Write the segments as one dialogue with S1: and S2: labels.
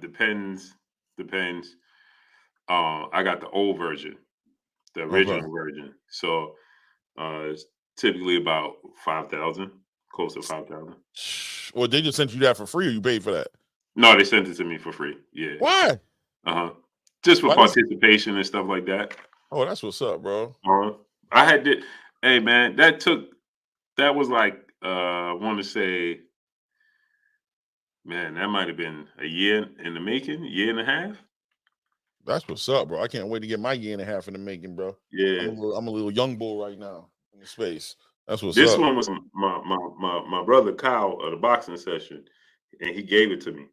S1: Depends. Depends. I got the old version, the
S2: Okay.
S1: original version. So it's typically about 5,000, close to 5,000.
S2: Well, they just sent you that for free, or you paid for that?
S1: No, they sent it to me for free. Yeah.
S2: Why?
S1: Just for
S2: Why does?
S1: participation and stuff like that.
S2: Oh, that's what's up, bro.
S1: I had to. Hey man, that was like I want to say, man, that might have been a year in the making, year and a half.
S2: That's what's up, bro. I can't wait to get my year and a half in the making, bro.
S1: Yeah.
S2: I'm a little young bull right now in the space. That's what's
S1: This
S2: up.
S1: one was my brother Kyle at the boxing session, and he gave it to me.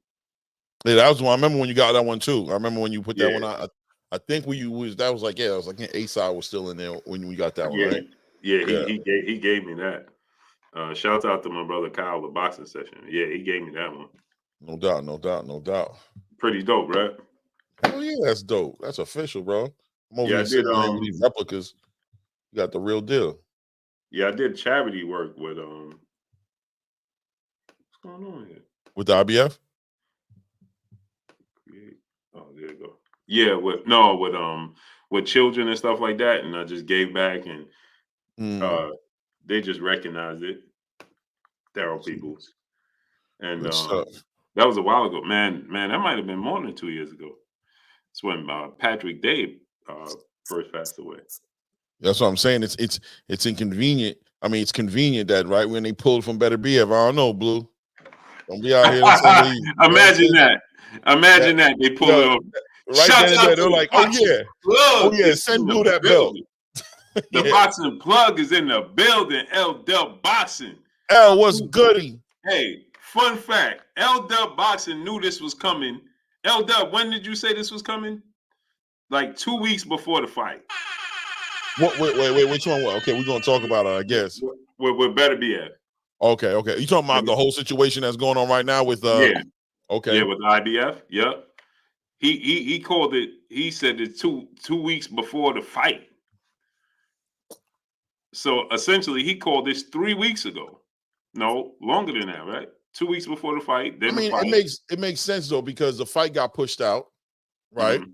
S2: Yeah, that was one. I remember when you got that one too. I remember when you put that
S1: Yeah.
S2: one on. I think when you was that was like I was like A side was still in there when we got that one,
S1: Yeah.
S2: right?
S1: Yeah.
S2: Yeah,
S1: He gave me that. Shouts out to my brother Kyle, the boxing session. Yeah, he gave me that one.
S2: no doubt, no doubt, no doubt.
S1: Pretty dope, right?
S2: Hell yeah, that's dope. That's official, bro. I'm over
S1: Yeah, I
S2: here
S1: did.
S2: sitting there with these replicas. You got the real deal.
S1: Yeah, I did charity work with What's going on here?
S2: With the IBF?
S1: Oh, there you go. Yeah, with children and stuff like that, and I just gave back, and uh they just recognized it. Daryl Peoples, and
S2: Good stuff.
S1: that was a while ago. Man, that might have been more than 2 years ago. It's when Patrick Dave first passed away.
S2: That's what I'm saying. It's inconvenient. I mean, it's convenient that right when they pulled from Beterbiev. I don't know, Blue. Don't be out here saying you know what I'm
S1: Imagine
S2: saying?
S1: that. Imagine that they pull it
S2: Yo,
S1: off.
S2: right then
S1: Shouts
S2: and
S1: out
S2: there,
S1: to
S2: they're
S1: the
S2: like,
S1: boxing plug
S2: yeah,
S1: is
S2: send
S1: in
S2: Blue
S1: the
S2: that belt.
S1: building. The
S2: Yeah.
S1: boxing plug is in the building. L Dub Boxing.
S2: L, what's goody?
S1: Hey, fun fact: L Dub Boxing knew this was coming. L Dub, when did you say this was coming? Like 2 weeks before the fight.
S2: What? Wait. Which one? Okay, we're gonna talk about it, I guess.
S1: With Beterbiev.
S2: Okay. You talking about the whole situation that's going on right now with
S1: Yeah.
S2: Okay.
S1: Yeah, with the IBF. Yep. He called it. He said it 2 weeks before the fight. So essentially, he called this 3 weeks ago. No, longer than that, right? 2 weeks before the fight. Then
S2: I mean,
S1: the fight.
S2: it makes sense though because the fight got pushed out, right?
S1: Mhm.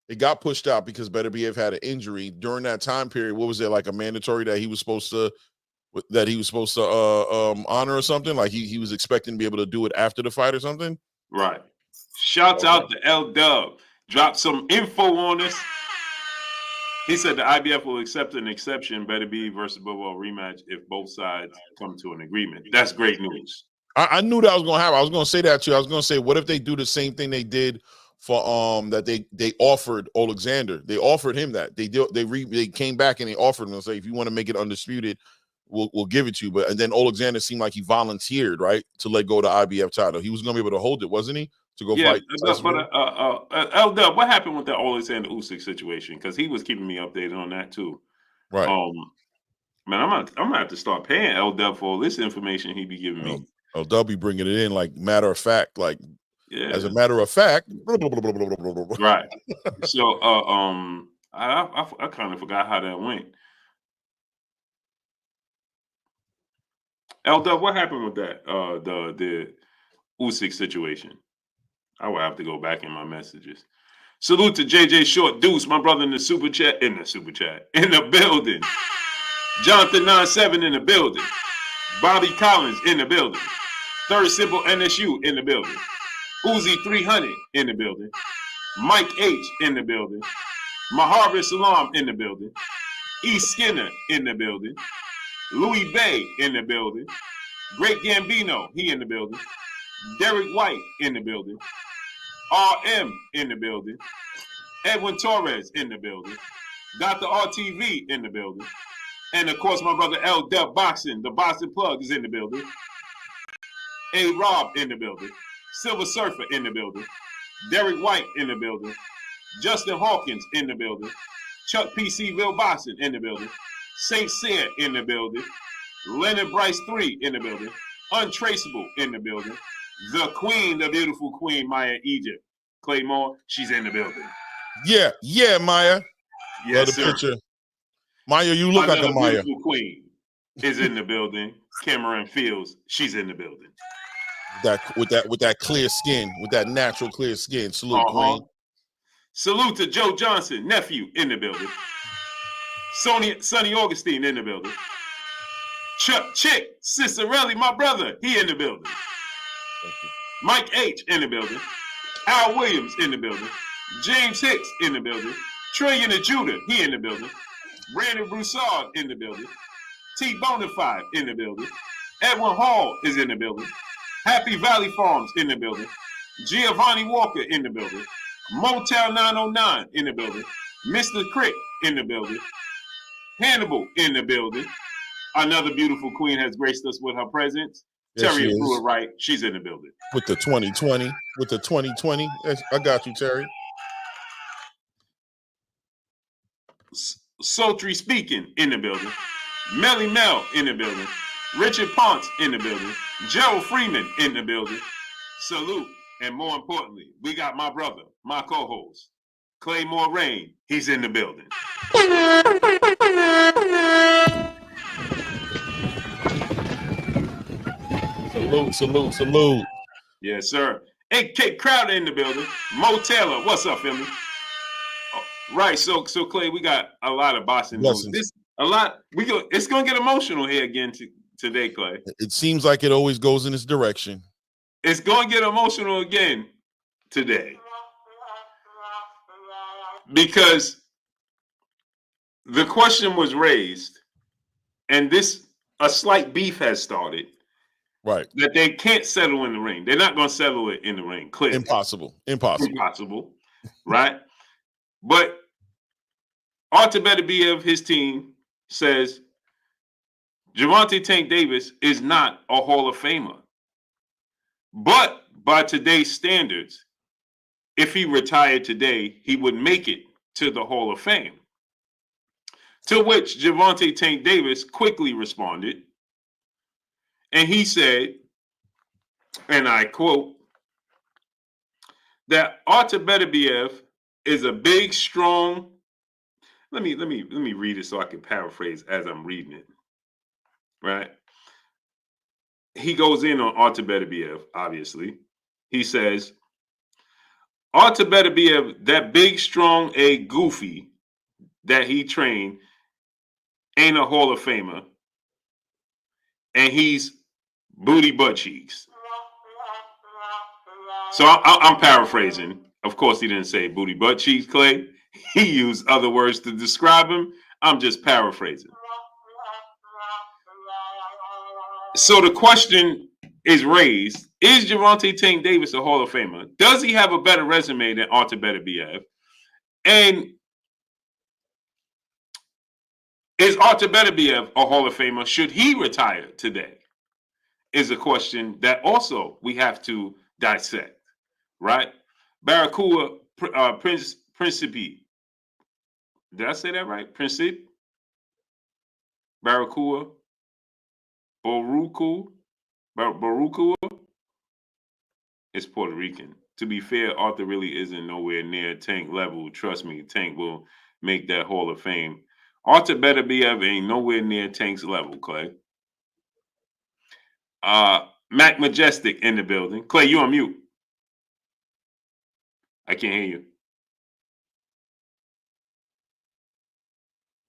S2: It got pushed out because Beterbiev had an injury during that time period. What was it like a mandatory that he was supposed to honor or something? Like he was expecting to be able to do it after the fight or something?
S1: Right. Shouts
S2: Okay.
S1: out to L Dub. Drop some info on this. He said the IBF will accept an exception, Beterbiev versus Bivol rematch if both sides come to an agreement. That's great news.
S2: I knew that was gonna happen. I was gonna say that too. I was gonna say, what if they do the same thing they did for that they offered Alexander? They offered him that. They came back and they offered him and say, if you want to make it undisputed, we'll give it to you. But and then Alexander seemed like he volunteered, right, to let go of the IBF title. He was gonna be able to hold it, wasn't he? To go
S1: Yeah,
S2: fight.
S1: but L Dub, what happened with that Alexander Usyk situation? Because he was keeping me updated on that too.
S2: Right.
S1: Man, I'm gonna have to start paying L Dub for all this information he be giving me.
S2: They'll be bringing it in like matter of fact, like as a
S1: Yeah.
S2: matter of fact.
S1: Right. So I kind of forgot how that went. L Dub, what happened with that? The Usyk situation. I will have to go back in my messages. Salute to JJ Short Deuce, my brother in the super chat, in the building. Jonathan 97 in the building. Bobby Collins in the building. Third Simple NSU in the building. Uzi 300 in the building. Mike H in the building. Maharvest Salam in the building. E Skinner in the building. Louis Bay in the building. Great Gambino, he in the building. Derek White in the building. RM in the building. Edwin Torres in the building. Dr. RTV in the building. And of course, my brother L Dub Boxing, the Boxing Plug, is in the building. A Rob in the building. Silver Surfer in the building. Derek White in the building. Justin Hawkins in the building. Chuck PC Will Boxing in the building. Saint Cyr in the building. Leonard Bryce 3 in the building. Untraceable in the building. The Queen, the beautiful Queen, Maya Egypt. Claymore, she's in the building.
S2: Yeah, Maya.
S1: Yes,
S2: Love the
S1: sir.
S2: picture. Maya, you look like a Maya.
S1: Beautiful Queen is in the building. Cameron Fields, she's in the building.
S2: with that clear skin, with that natural clear skin. Salute, Queen.
S1: Salute to Joe Johnson, nephew in the building. Sonny Augustine in the building. Chuck Chick Cicerelli, my brother, he in the building. Mike H in the building. Al Williams in the building. James Hicks in the building. Trillion of Judah, he in the building. Brandon Broussard in the building. T Bonafide in the building. Edwin Hall is in the building. Happy Valley Farms in the building. Giovanni Walker in the building. Motel 909 in the building. Mr. Crick in the building. Hannibal in the building. Another beautiful queen has graced us with her presence.
S2: Yes,
S1: Terry Brewer Wright, she's in the building.
S2: With the 2020. I got you, Terry.
S1: Sultry Speaking in the building. Melly Mel in the building. Richard Ponce in the building. Gerald Freeman in the building. Salute. And more importantly, we got my brother, my co-host, Claymore Rain. He's in the building.
S2: Salute.
S1: Yes, sir. AK Crowder in the building. Mo Taylor, what's up, family? Oh, right, so Clay, we got a lot of boxing news. It's gonna get emotional here again today, Clay.
S2: It seems like it always goes in this direction.
S1: It's gonna get emotional again today. Because the question was raised, and a slight beef has started.
S2: Right.
S1: That they can't settle in the ring. They're not going to settle it in the ring. Clearly.
S2: Impossible.
S1: Right? But Artur Beterbiev, his team, says Gervonta Tank Davis is not a Hall of Famer. But by today's standards, if he retired today, he would make it to the Hall of Fame. To which Gervonta Tank Davis quickly responded. And he said, and I quote, that Artur Beterbiev is a big, strong. Let me read it so I can paraphrase as I'm reading it. Right? He goes in on Artur Beterbiev, obviously. He says, Artur Beterbiev, that big, strong, goofy that he trained, ain't a Hall of Famer. And he's booty butt cheeks. So I'm paraphrasing. Of course, he didn't say booty butt cheeks, Clay. He used other words to describe him. I'm just paraphrasing. So the question is raised, is Gervonta Tank Davis a Hall of Famer? Does he have a better resume than Artur Beterbiev? And is Artur Beterbiev a Hall of Famer? Should he retire today? Is a question that also we have to dissect, right? Barracuda Principe. Did I say that right? Principe? Barracuda Barucua? It's Puerto Rican. To be fair, Arthur really isn't nowhere near Tank level. Trust me, Tank will make that Hall of Fame. Artur Beterbiev ain't nowhere near Tank's level, Clay. Mac Majestic in the building. Clay, you on mute. I can't hear you.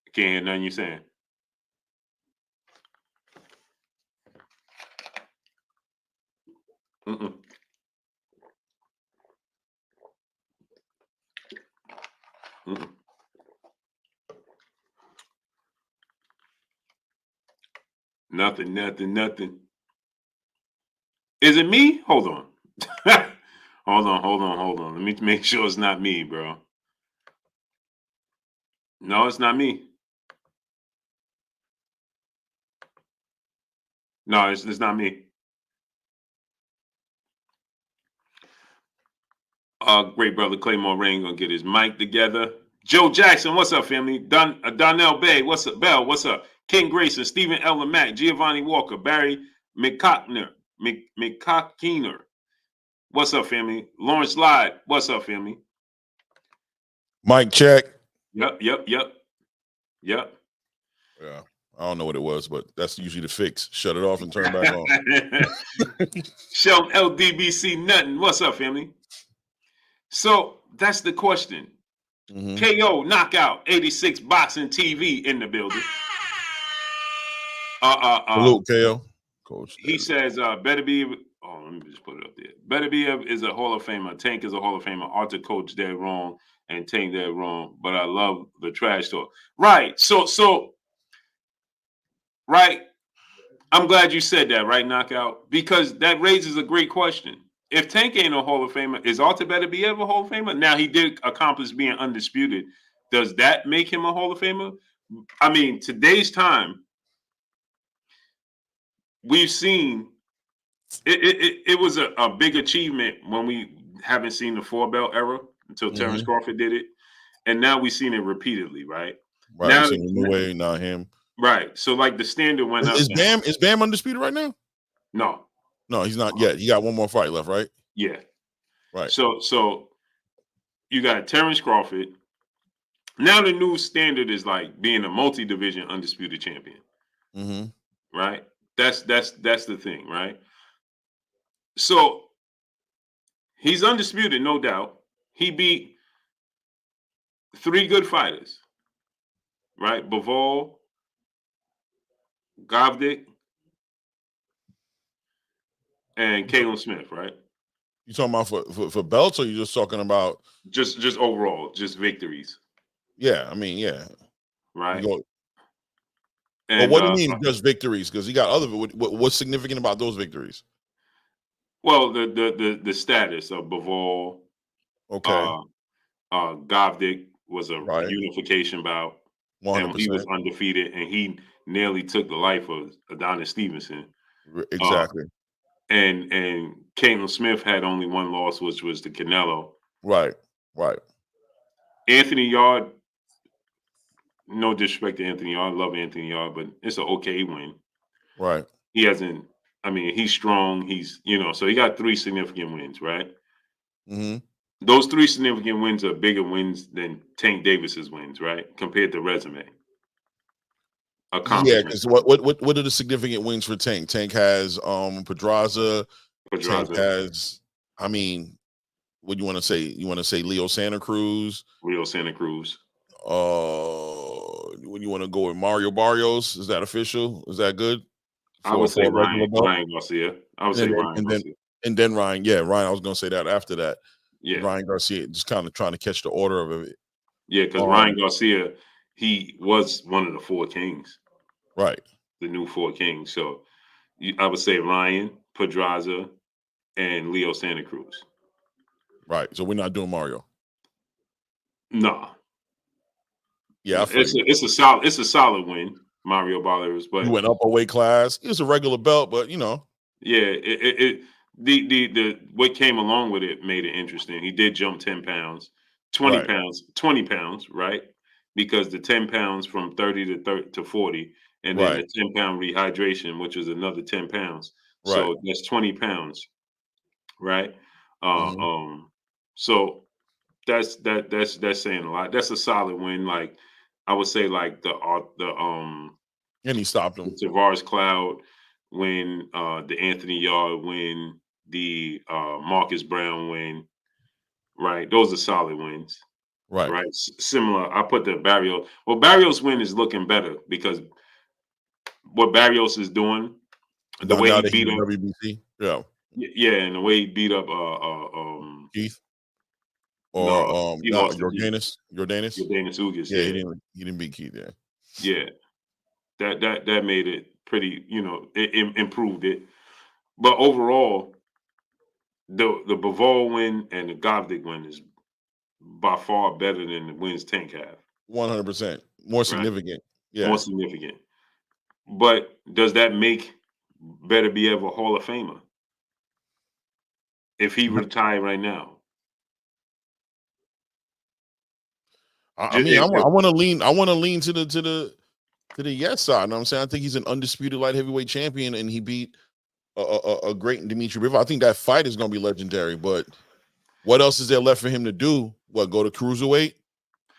S1: I can't hear nothing you're saying. Mm-mm. Mm-mm. Nothing. Is it me? Hold on. Hold on. Let me make sure it's not me, bro. No, it's not me. No, it's not me. Great brother Claymore Rain gonna get his mic together. Joe Jackson, what's up, family? Donnell Bay, what's up? Bell, what's up? King Grayson, Stephen L. Mack, Giovanni Walker, Barry McCockner, what's up, family? Lawrence Lyde, what's up, family?
S2: Mic check.
S1: Yep.
S2: Yeah. I don't know what it was, but that's usually the fix. Shut it off and turn it back on.
S1: Shelton LDBC nothing. What's up, family? So that's the question. KO knockout 86 boxing TV in the building.
S2: Salute, KO. Coach.
S1: He says, Beterbiev. Oh, let me just put it up there. Beterbiev is a Hall of Famer. Tank is a Hall of Famer. Arthur Coach dead wrong and Tank dead wrong. But I love the trash talk. Right. So right. I'm glad you said that, right, Knockout? Because that raises a great question. If Tank ain't a Hall of Famer, is Arthur Beterbiev a Hall of Famer? Now, he did accomplish being undisputed. Does that make him a Hall of Famer? I mean, today's time, we've seen it was a big achievement when we haven't seen the 4-belt era until Terrence Crawford did it. And now we've seen it repeatedly, right?
S2: Right.
S1: Now,
S2: Seen the new way, not him.
S1: Right. So, like, the standard went up.
S2: Is Bam undisputed right now?
S1: No.
S2: No, he's not yet. He got one more fight left, right?
S1: Yeah.
S2: Right.
S1: So you got Terrence Crawford. Now the new standard is like being a multi-division undisputed champion. Right? That's the thing, right? So he's undisputed, no doubt. He beat 3 good fighters, right? Bivol, Govdick, and Kalen Smith, right?
S2: You talking about for belts, or you just talking about
S1: just overall, just victories?
S2: Yeah, I mean, yeah,
S1: right.
S2: And what do you mean just victories? Because he got other. What's significant about those victories?
S1: Well, the status of Bivol,
S2: okay,
S1: Govdick was a unification bout, 100%. And he was undefeated, and he nearly took the life of Adonis Stevenson.
S2: Exactly.
S1: And Kalen Smith had only one loss, which was to Canelo.
S2: Right.
S1: Anthony Yard, no disrespect to Anthony Yard, love Anthony Yard, but it's an okay win.
S2: Right.
S1: He hasn't. I mean, he's strong. He's so he got 3 significant wins, right? Those 3 significant wins are bigger wins than Tank Davis's wins, right? Compared to resume.
S2: Yeah, because what are the significant wins for Tank? Tank has Pedraza. Tank has, I mean, what do you want to say? You want to say Leo Santa Cruz?
S1: Leo Santa Cruz.
S2: When you want to go with Mario Barrios, is that official? Is that good?
S1: I would say Ryan Garcia. I would say Ryan Garcia.
S2: And then Ryan, yeah, Ryan. I was going to say that after that.
S1: Yeah,
S2: Ryan Garcia, just kind of trying to catch the order of it.
S1: Yeah, because Ryan Garcia, he was one of the 4 kings.
S2: Right.
S1: The new 4 kings. So I would say Ryan, Pedraza, and Leo Santa Cruz.
S2: Right. So we're not doing Mario.
S1: No.
S2: Yeah,
S1: it's a solid win, Mario Barrios. But
S2: he went up a weight class. It was a regular belt, but
S1: Yeah, the what came along with it made it interesting. He did jump 10 pounds, 20 pounds, right? Because the 10 pounds from 30 to 40, and then the 10-pound rehydration, which was another 10 pounds. So that's 20 pounds, right? So that's saying a lot. That's a solid win. Like I would say, like
S2: and he stopped him.
S1: Tavares Cloud win, the Anthony Yard win, the Marcus Brown win. Right, those are solid wins. Right. Similar. I put the Barrios. Well, Barrios win is looking better because what Barrios is doing, the way he beat up
S2: WBC.
S1: Yeah, and the way he beat up
S2: Keith or Jordanis
S1: Ugas.
S2: Yeah, he didn't beat Keith.
S1: Yeah, that made it pretty. It improved it. But overall, the Bivol win and the Govdick win is by far better than the wins Tank have.
S2: 100% more significant. Yeah,
S1: more significant. But does that make Beterbiev a Hall of Famer if he retired right now?
S2: I mean, I want to lean. I want to lean to the yes side. You know what I'm saying? I think he's an undisputed light heavyweight champion, and he beat a great Dimitri Bivol. I think that fight is going to be legendary. But what else is there left for him to do? What, go to cruiserweight?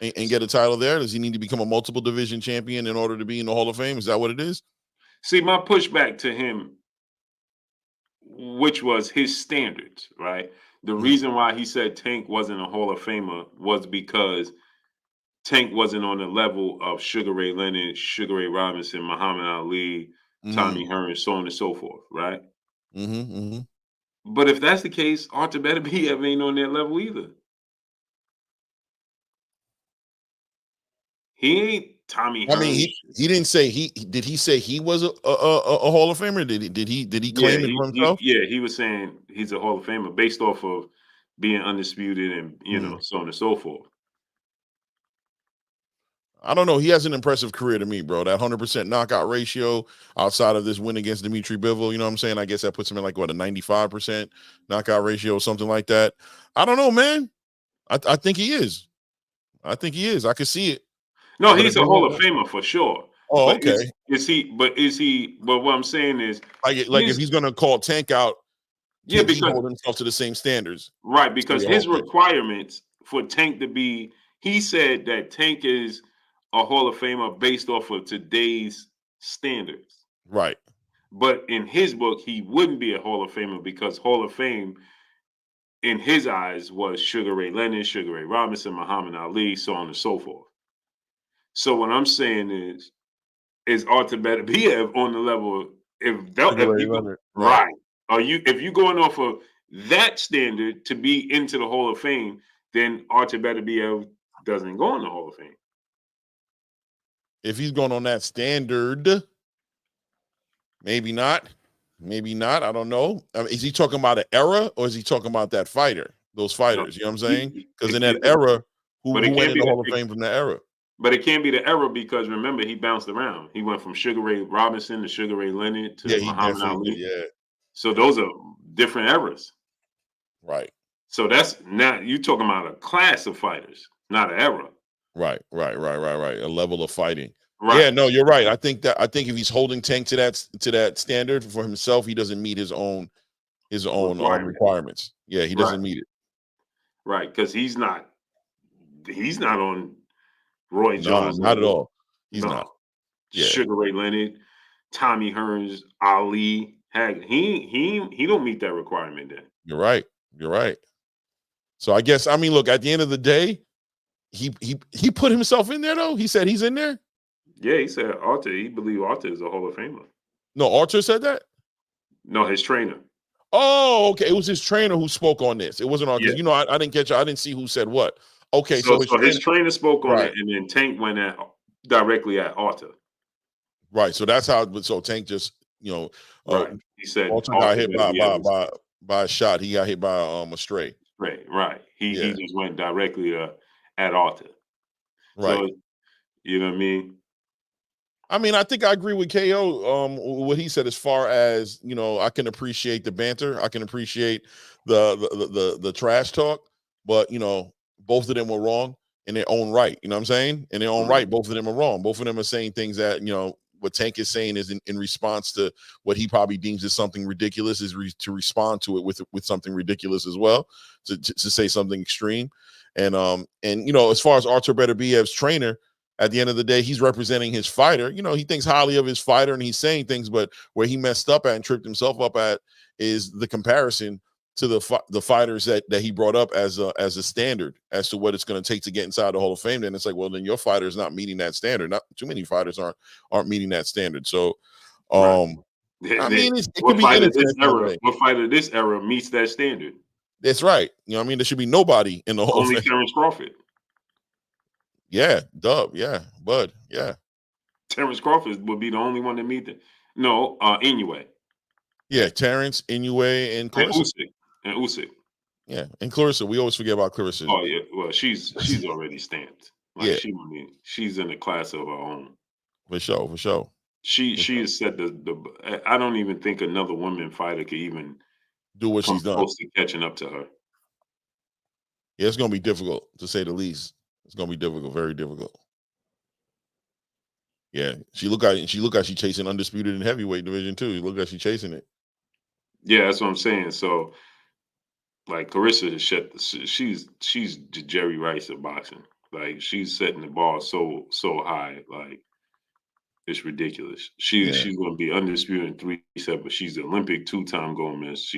S2: and get a title there? Does he need to become a multiple division champion in order to be in the Hall of Fame? Is that what it is?
S1: See, my pushback to him, which was his standards, right? The reason why he said Tank wasn't a Hall of Famer was because Tank wasn't on the level of Sugar Ray Leonard, Sugar Ray Robinson, Muhammad Ali, Tommy Hearns, so on and so forth, right? But if that's the case, Arthur Beterbiev ain't on that level either. He ain't Tommy
S2: I mean,
S1: Hearns.
S2: he didn't say did he say he was a Hall of Famer? Did he claim it for himself?
S1: He was saying he's a Hall of Famer based off of being undisputed and so on and so forth.
S2: I don't know. He has an impressive career to me, bro. That 100% knockout ratio outside of this win against Dimitri Bivol, you know what I'm saying? I guess that puts him in like what, a 95% knockout ratio, something like that. I don't know, man. I think he is. I think he is. I can see it.
S1: No,
S2: But
S1: he's a Hall of Famer for sure.
S2: Oh,
S1: But
S2: okay.
S1: but what I'm saying is
S2: like if he's gonna call Tank out,
S1: yeah,
S2: can he
S1: because
S2: hold himself to the same standards?
S1: right, because his requirements for Tank to be, he said that Tank is a Hall of Famer based off of today's standards.
S2: Right.
S1: But in his book, he wouldn't be a Hall of Famer because Hall of Fame, in his eyes, was Sugar Ray Leonard, Sugar Ray Robinson, Muhammad Ali, so on and so forth. So what I'm saying is Arthur Beterbiev on the level of if you go, right? If you going off of that standard to be into the Hall of Fame, then Arthur Beterbiev doesn't go in the Hall of Fame.
S2: If he's going on that standard, maybe not. Maybe not. I don't know. I mean, is he talking about an era or is he talking about that fighter? Those fighters, you know what I'm saying? Because in that era, who went in the Hall of Fame from that era?
S1: But it can't be the era because remember, he bounced around. He went from Sugar Ray Robinson to Sugar Ray Leonard to Muhammad Ali.
S2: Yeah.
S1: So those are different eras.
S2: Right.
S1: So that's not, you talking about a class of fighters, not an era.
S2: Right. A level of fighting.
S1: Right.
S2: Yeah, no, you're right. I think if he's holding Tank to that standard for himself, he doesn't meet his own requirements. Yeah, he doesn't meet it.
S1: Right, because he's not on Roy Jones.
S2: Not at all. He's not.
S1: Yeah. Sugar Ray Leonard, Tommy Hearns, Ali. He don't meet that requirement then.
S2: You're right. So I guess, I mean, look, at the end of the day, he put himself in there though. He said he's in there.
S1: Yeah, he said Arthur. He believed Arthur is a Hall of Famer.
S2: No, Arthur said that.
S1: No, his trainer.
S2: Oh, okay. It was his trainer who spoke on this. It wasn't Arthur.
S1: Yeah.
S2: You know, I didn't catch. I didn't see who said what. Okay,
S1: so his trainer spoke on it, and then Tank went directly at Arthur.
S2: Right. So that's how. So Tank just,
S1: right. He said
S2: Arthur got hit by a shot. He got hit by a stray.
S1: Right. He just went directly at Arthur.
S2: Right.
S1: So, you know what I mean?
S2: I mean, I think I agree with KO. What he said, as far as I can appreciate the banter. I can appreciate the trash talk, but both of them were wrong in their own right. You know what I'm saying? In their own right, both of them are wrong. Both of them are saying things that what Tank is saying is in response to what he probably deems as something ridiculous, is to respond to it with something ridiculous as well, to say something extreme. And as far as Artur Beterbiev's trainer, at the end of the day, he's representing his fighter. He thinks highly of his fighter and he's saying things, but where he messed up at and tripped himself up at is the comparison to the fighters that he brought up as a standard as to what it's going to take to get inside the Hall of Fame. Then it's like, well, then your fighter is not meeting that standard. Not too many fighters aren't meeting that standard. So, I mean, it could be
S1: what fighter this era meets that standard?
S2: That's right. I mean, there should be nobody in the Hall of Fame.
S1: Only Terrence Crawford.
S2: Yeah, Dub. Yeah, Bud. Yeah.
S1: Terrence Crawford would be the only one to meet the. No, Inoue.
S2: Yeah, Terrence, Inoue, and Clarissa.
S1: And Usyk.
S2: Yeah, and Clarissa. We always forget about Clarissa.
S1: Oh yeah, well she's already stamped. Like she's in a class of her own.
S2: For sure.
S1: She has said I don't even think another woman fighter could even
S2: do what she's done.
S1: Close to catching up to her.
S2: Yeah, it's gonna be difficult to say the least. It's gonna be difficult, very difficult. Yeah, she look like she's chasing undisputed in heavyweight division too. You look like she's chasing it.
S1: Yeah, that's what I'm saying. So, like Clarissa, she's Jerry Rice of boxing. Like she's setting the bar so high. Like it's ridiculous. She's going to be undisputed in 3 sets, but she's the Olympic 2-time gold medalist.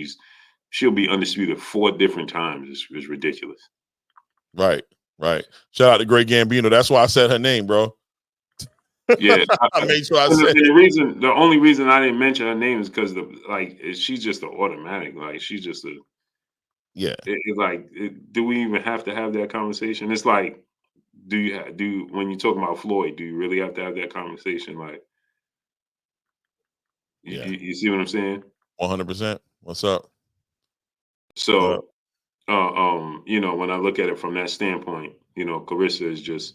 S1: She'll be undisputed 4 different times. It's ridiculous.
S2: Right. Shout out to Great Gambino. That's why I said her name, bro.
S1: Yeah,
S2: I made sure I
S1: and
S2: said
S1: the only reason I didn't mention her name is because she's just an automatic. Like she's just a
S2: yeah.
S1: do we even have to have that conversation? It's like, when you talk about Floyd, do you really have to have that conversation? Like,
S2: Yeah.
S1: you see what I'm saying?
S2: 100%. What's up?
S1: So, when I look at it from that standpoint, Carissa is just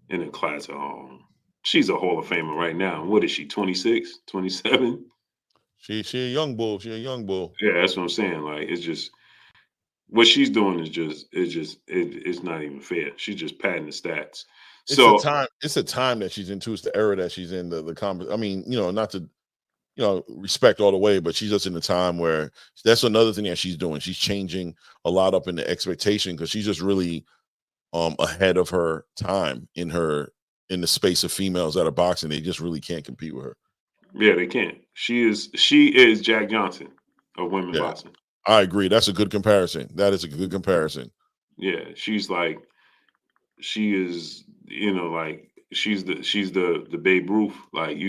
S1: in a class of she's a Hall of Famer right now. What is she, 26, 27?
S2: She a young bull. She a young bull.
S1: Yeah, that's what I'm saying. Like, it's just what she's doing is it's not even fair. She's just padding the stats. So
S2: It's a time that she's into. It's the era that she's in. I mean, not to respect all the way, but she's just in a time where that's another thing that she's doing. She's changing a lot up in the expectation because she's just really ahead of her time in the space of females that are boxing. They just really can't compete with her.
S1: Yeah, they can't. She is Jack Johnson of women boxing.
S2: I agree. That's a good comparison. That is a good comparison.
S1: Yeah, she is, like she's the Babe Ruth. Like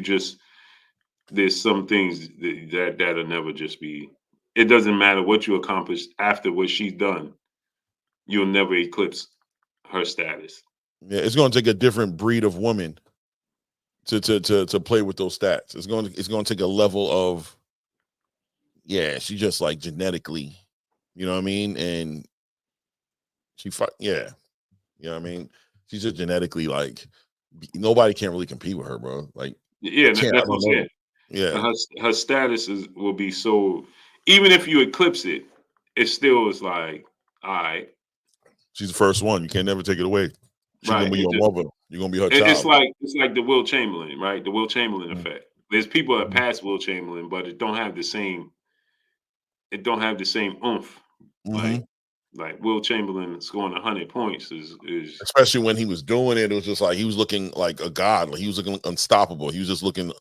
S1: there's some things that'll never just be. It doesn't matter what you accomplish after what she's done. You'll never eclipse her status.
S2: Yeah, it's going to take a different breed of woman to play with those stats. It's going to take a level of she just like genetically, you know what I mean, and you know what I mean. She's just genetically like nobody can really compete with her, bro. Like
S1: That's what I'm saying.
S2: Yeah,
S1: her status will be so. Even if you eclipse it, it still is like, all right.
S2: She's the first one. You can't never take it away. She's gonna be your mother. You're gonna be her child.
S1: It's like the Will Chamberlain, right? The Will Chamberlain effect. There's people that pass Will Chamberlain, but it don't have the same. It don't have the same oomph. Like Will Chamberlain scoring 100 points is
S2: especially when he was doing it. It was just like he was looking like a god. Like he was looking unstoppable. He was just looking.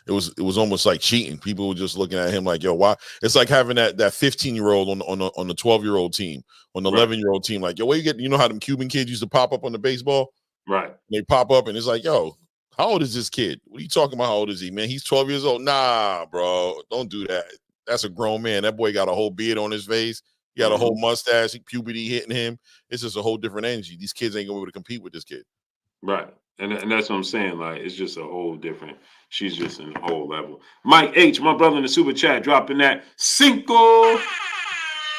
S2: It was almost like cheating. People were just looking at him like, yo, why? It's like having that 15-year-old on the 12-year-old team, on the 11-year-old team. Like, yo, where you get? You know how them Cuban kids used to pop up on the baseball?
S1: Right.
S2: They pop up and it's like, yo, how old is this kid? What are you talking about? How old is he, man? He's 12 years old. Nah, bro, don't do that. That's a grown man. That boy got a whole beard on his face. He got a whole mustache, puberty hitting him. It's just a whole different energy. These kids ain't gonna be able to compete with this kid.
S1: Right. And that's what I'm saying. Like, it's just a whole different. She's just in a whole level. Mike H, my brother in the super chat, dropping that cinco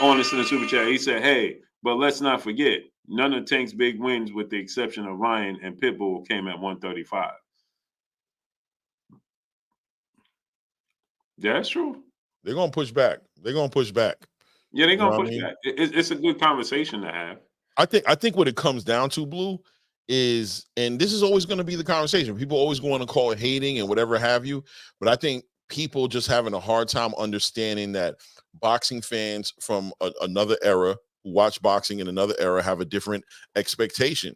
S1: on us in the super chat. He said, hey, but let's not forget, none of Tank's big wins, with the exception of Ryan and Pitbull, came at 135. Yeah, that's true.
S2: They're gonna push back.
S1: Yeah, they're gonna push back. It's a good conversation to have.
S2: I think what it comes down to, Blue, is, and this is always going to be the conversation. People always going to call it hating and whatever have you, but I think people just having a hard time understanding that boxing fans from another era who watch boxing in another era have a different expectation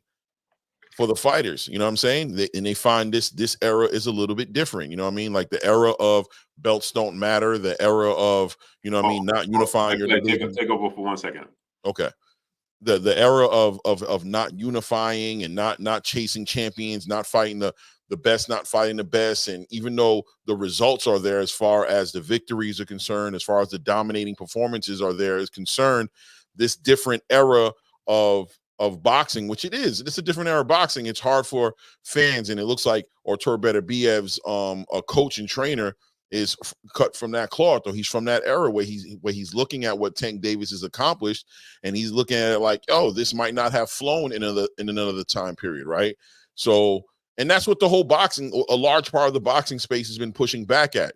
S2: for the fighters. You know what I'm saying? And they find this era is a little bit different. You know what I mean? Like the era of belts don't matter, the era of, you know what I mean, not unifying your division.
S1: Take over for 1 second.
S2: Okay. The era of not unifying and not chasing champions, not fighting the best, not fighting the best. And even though the results are there as far as the victories are concerned, as far as the dominating performances are there is concerned, this different era of boxing, which it's a different era of boxing. It's hard for fans, and it looks like Artur Beterbiev's a coach and trainer is cut from that cloth, or he's from that era where he's looking at what Tank Davis has accomplished, and he's looking at it like, oh, this might not have flown in another time period, right? So, and that's what the whole boxing, a large part of the boxing space has been pushing back at,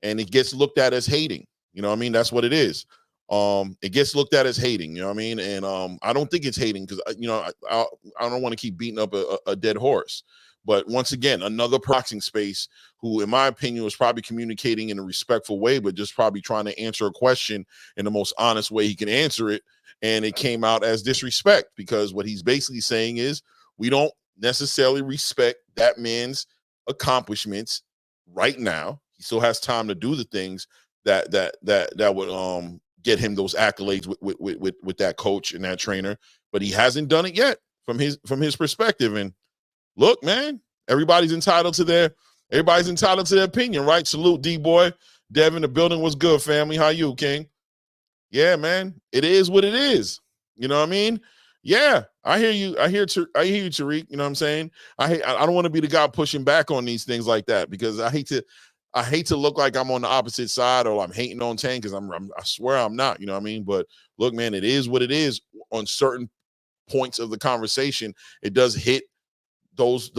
S2: and it gets looked at as hating. You know what I mean? That's what it is. It gets looked at as hating. You know what I mean? And I don't think it's hating because I don't want to keep beating up a dead horse. But once again, another boxing space who, in my opinion, was probably communicating in a respectful way, but just probably trying to answer a question in the most honest way he can answer it. And it came out as disrespect, because what he's basically saying is, We don't necessarily respect that man's accomplishments right now. He still has time to do the things that would get him those accolades with that coach and that trainer, but he hasn't done it yet from his perspective. And look, man, everybody's entitled to their opinion, right? Salute, D-boy. Devin, the building was good, family. How you, King? Yeah, man, it is what it is. You know what I mean? Yeah, I hear you. I hear you, Tariq. You know what I'm saying? I don't want to be the guy pushing back on these things like that, because I hate to look like I'm on the opposite side or I'm hating on Tank, because I swear I'm not. You know what I mean? But look, man, it is what it is. On certain points of the conversation, it does hit those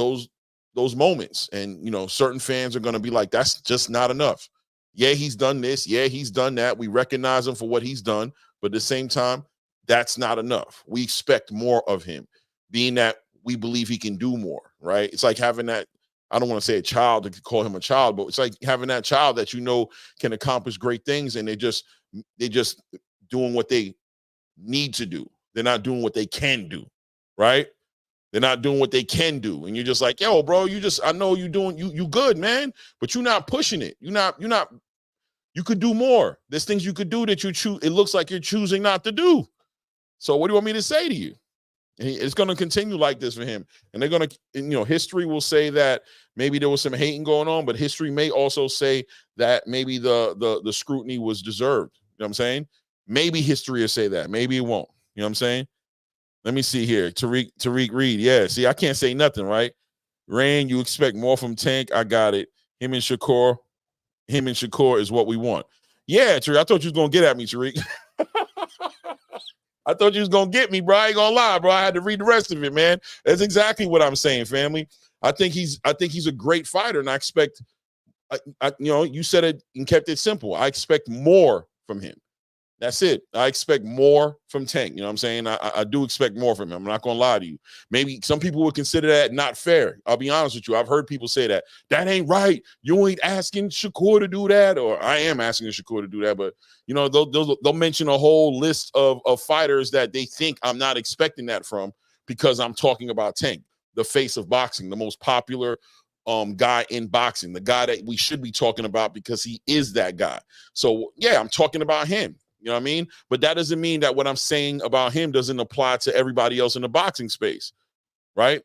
S2: moments, and certain fans are going to be like, that's just not enough. Yeah, he's done this. Yeah, he's done that. We recognize him for what he's done, but at the same time, that's not enough. We expect more of him, being that we believe he can do more, right? It's like having that, I don't want to say a child, to call him a child, but it's like having that child that can accomplish great things, and they're just doing what they need to do. They're not doing what they can do, right? They're not doing what they can do. And you're just like, yo, bro, I know you doing, you good, man, but you're not pushing it. You could do more. There's things you could do that it looks like you're choosing not to do. So what do you want me to say to you? And it's going to continue like this for him. And they're going to, history will say that maybe there was some hating going on, but history may also say that maybe the scrutiny was deserved. You know what I'm saying? Maybe history will say that. Maybe it won't. You know what I'm saying? Let me see here. Tariq Reed. Yeah, see, I can't say nothing, right? Rain, you expect more from Tank. I got it. Him and Shakur is what we want. Yeah, Tariq, I thought you was going to get at me, Tariq. I thought you was going to get me, bro. I ain't going to lie, bro. I had to read the rest of it, man. That's exactly what I'm saying, family. I think he's a great fighter, and I expect, you said it and kept it simple. I expect more from him. That's it. I expect more from Tank. You know what I'm saying? I do expect more from him. I'm not going to lie to you. Maybe some people would consider that not fair. I'll be honest with you. I've heard people say that. That ain't right. You ain't asking Shakur to do that. Or I am asking Shakur to do that. But, they'll mention a whole list of fighters that they think I'm not expecting that from, because I'm talking about Tank, the face of boxing, the most popular guy in boxing, the guy that we should be talking about because he is that guy. So, yeah, I'm talking about him. You know what I mean? But that doesn't mean that what I'm saying about him doesn't apply to everybody else in the boxing space, right?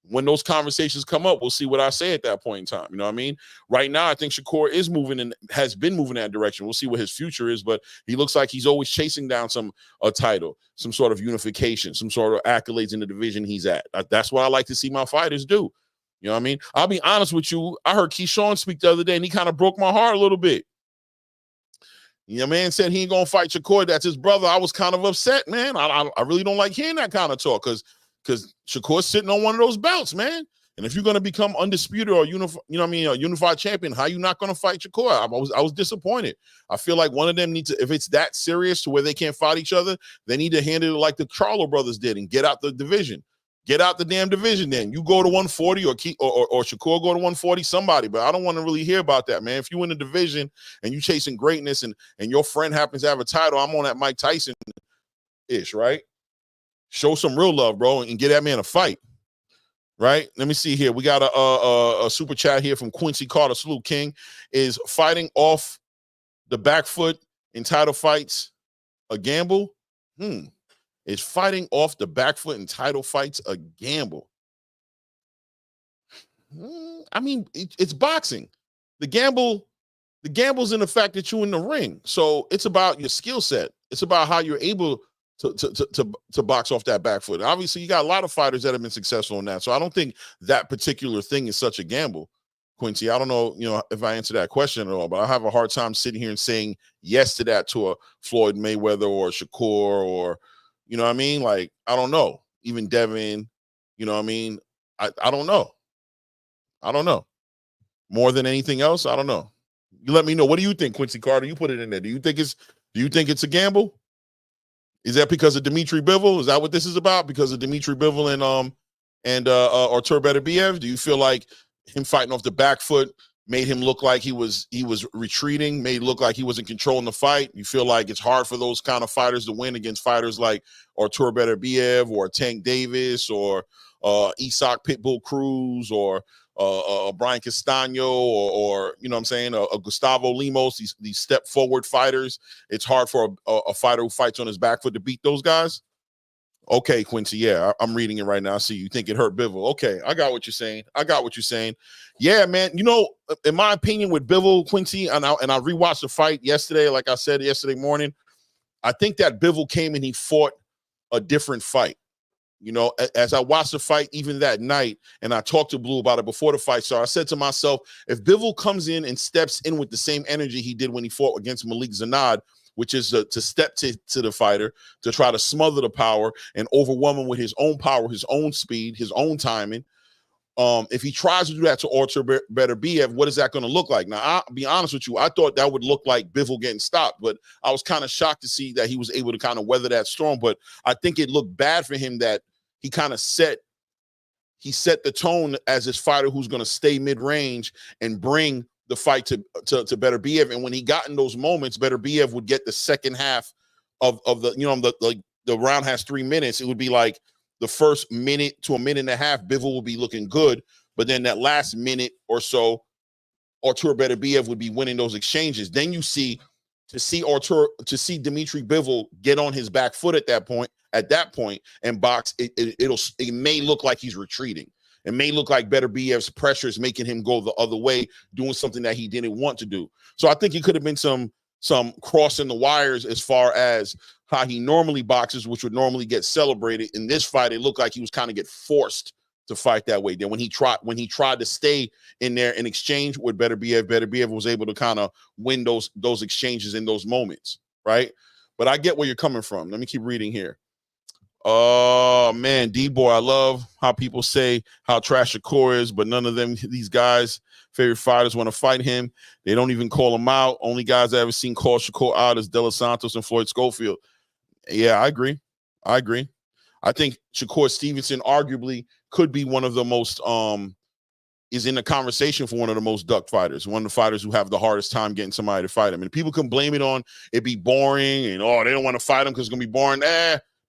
S2: When those conversations come up, we'll see what I say at that point in time. You know what I mean? Right now, I think Shakur is moving and has been moving that direction. We'll see what his future is, but he looks like he's always chasing down a title, some sort of unification, some sort of accolades in the division he's at. That's what I like to see my fighters do. You know what I mean? I'll be honest with you. I heard Keyshawn speak the other day, and he kind of broke my heart a little bit. Man said he ain't gonna fight Shakur. That's his brother. I was kind of upset, man. I really don't like hearing that kind of talk, because Shakur's sitting on one of those belts, man. And if you're gonna become undisputed or a unified champion, how you not gonna fight Shakur? I was disappointed. I feel like one of them needs to, if it's that serious to where they can't fight each other, they need to handle it like the Charlo brothers did and get out the division. Get out the damn division then. You go to 140 or Shakur go to 140, somebody. But I don't want to really hear about that, man. If you in the division and you chasing greatness and your friend happens to have a title, I'm on that Mike Tyson-ish, right? Show some real love, bro, and get that man a fight, right? Let me see here. We got a super chat here from Quincy Carter. Salute, King. Is fighting off the back foot in title fights a gamble? Is fighting off the back foot in title fights a gamble? I mean, it's boxing. The gamble's in the fact that you're in the ring. So it's about your skill set. It's about how you're able to box off that back foot. Obviously, you got a lot of fighters that have been successful in that. So I don't think that particular thing is such a gamble, Quincy. I don't know, if I answer that question at all, but I have a hard time sitting here and saying yes to that to a Floyd Mayweather or Shakur or, you know what I mean? Like, I don't know. Even Devin, you know what I mean? I don't know. I don't know. More than anything else, I don't know. You let me know. What do you think, Quincy Carter? You put it in there. Do you think it's a gamble? Is that because of Dimitri Bivol? Is that what this is about? Because of Dimitri Bivol and Artur Beterbiev? Do you feel like him fighting off the back foot made him look like he was retreating, made it look like he wasn't controlling the fight. You feel like it's hard for those kind of fighters to win against fighters like Artur Beterbiev or Tank Davis or Isak Pitbull Cruz or Brian Castano or you know what I'm saying, a Gustavo Limos, these step forward fighters. It's hard for a fighter who fights on his back foot to beat those guys. Okay, Quincy. Yeah, I'm reading it right now. I see you think it hurt Bivol. Okay, I got what you're saying. Yeah, man. You know, in my opinion, with Bivol, Quincy, and I rewatched the fight yesterday. Like I said yesterday morning, I think that Bivol came and he fought a different fight. You know, as I watched the fight even that night, and I talked to Blue about it before the fight, so I said to myself, if Bivol comes in and steps in with the same energy he did when he fought against Malik Zanad, which is to step to the fighter, to try to smother the power and overwhelm him with his own power, his own speed, his own timing. If he tries to do that to Artur Beterbiev, what is that going to look like? Now, I'll be honest with you, I thought that would look like Bivol getting stopped, but I was kind of shocked to see that he was able to kind of weather that storm. But I think it looked bad for him that he kind of set the tone as this fighter who's going to stay mid-range and bring the fight to Beterbiev. And when he got in those moments, Beterbiev would get the second half of the, you know, the round has 3 minutes. It would be like the first minute to a minute and a half, Bivol will be looking good. But then that last minute or so, Artur Beterbiev would be winning those exchanges. Then you see Dimitri Bivol get on his back foot at that point and box, it may look like he's retreating. It may look like Beterbiev's pressure is making him go the other way, doing something that he didn't want to do. So I think it could have been some crossing the wires as far as how he normally boxes, which would normally get celebrated. In this fight, it looked like he was kind of get forced to fight that way. Then when he tried to stay in there in exchange with Beterbiev was able to kind of win those exchanges in those moments, right? But I get where you're coming from. Let me keep reading here. Oh man, D-Boy, I love how people say how trash Shakur is, but none of these guys, favorite fighters, want to fight him. They don't even call him out. Only guys I ever seen call Shakur out is De Los Santos and Floyd Schofield. Yeah, I agree. I think Shakur Stevenson arguably could be one of the most is in the conversation for one of the most ducked fighters, one of the fighters who have the hardest time getting somebody to fight him. And people can blame it on it be boring and they don't want to fight him because it's gonna be boring.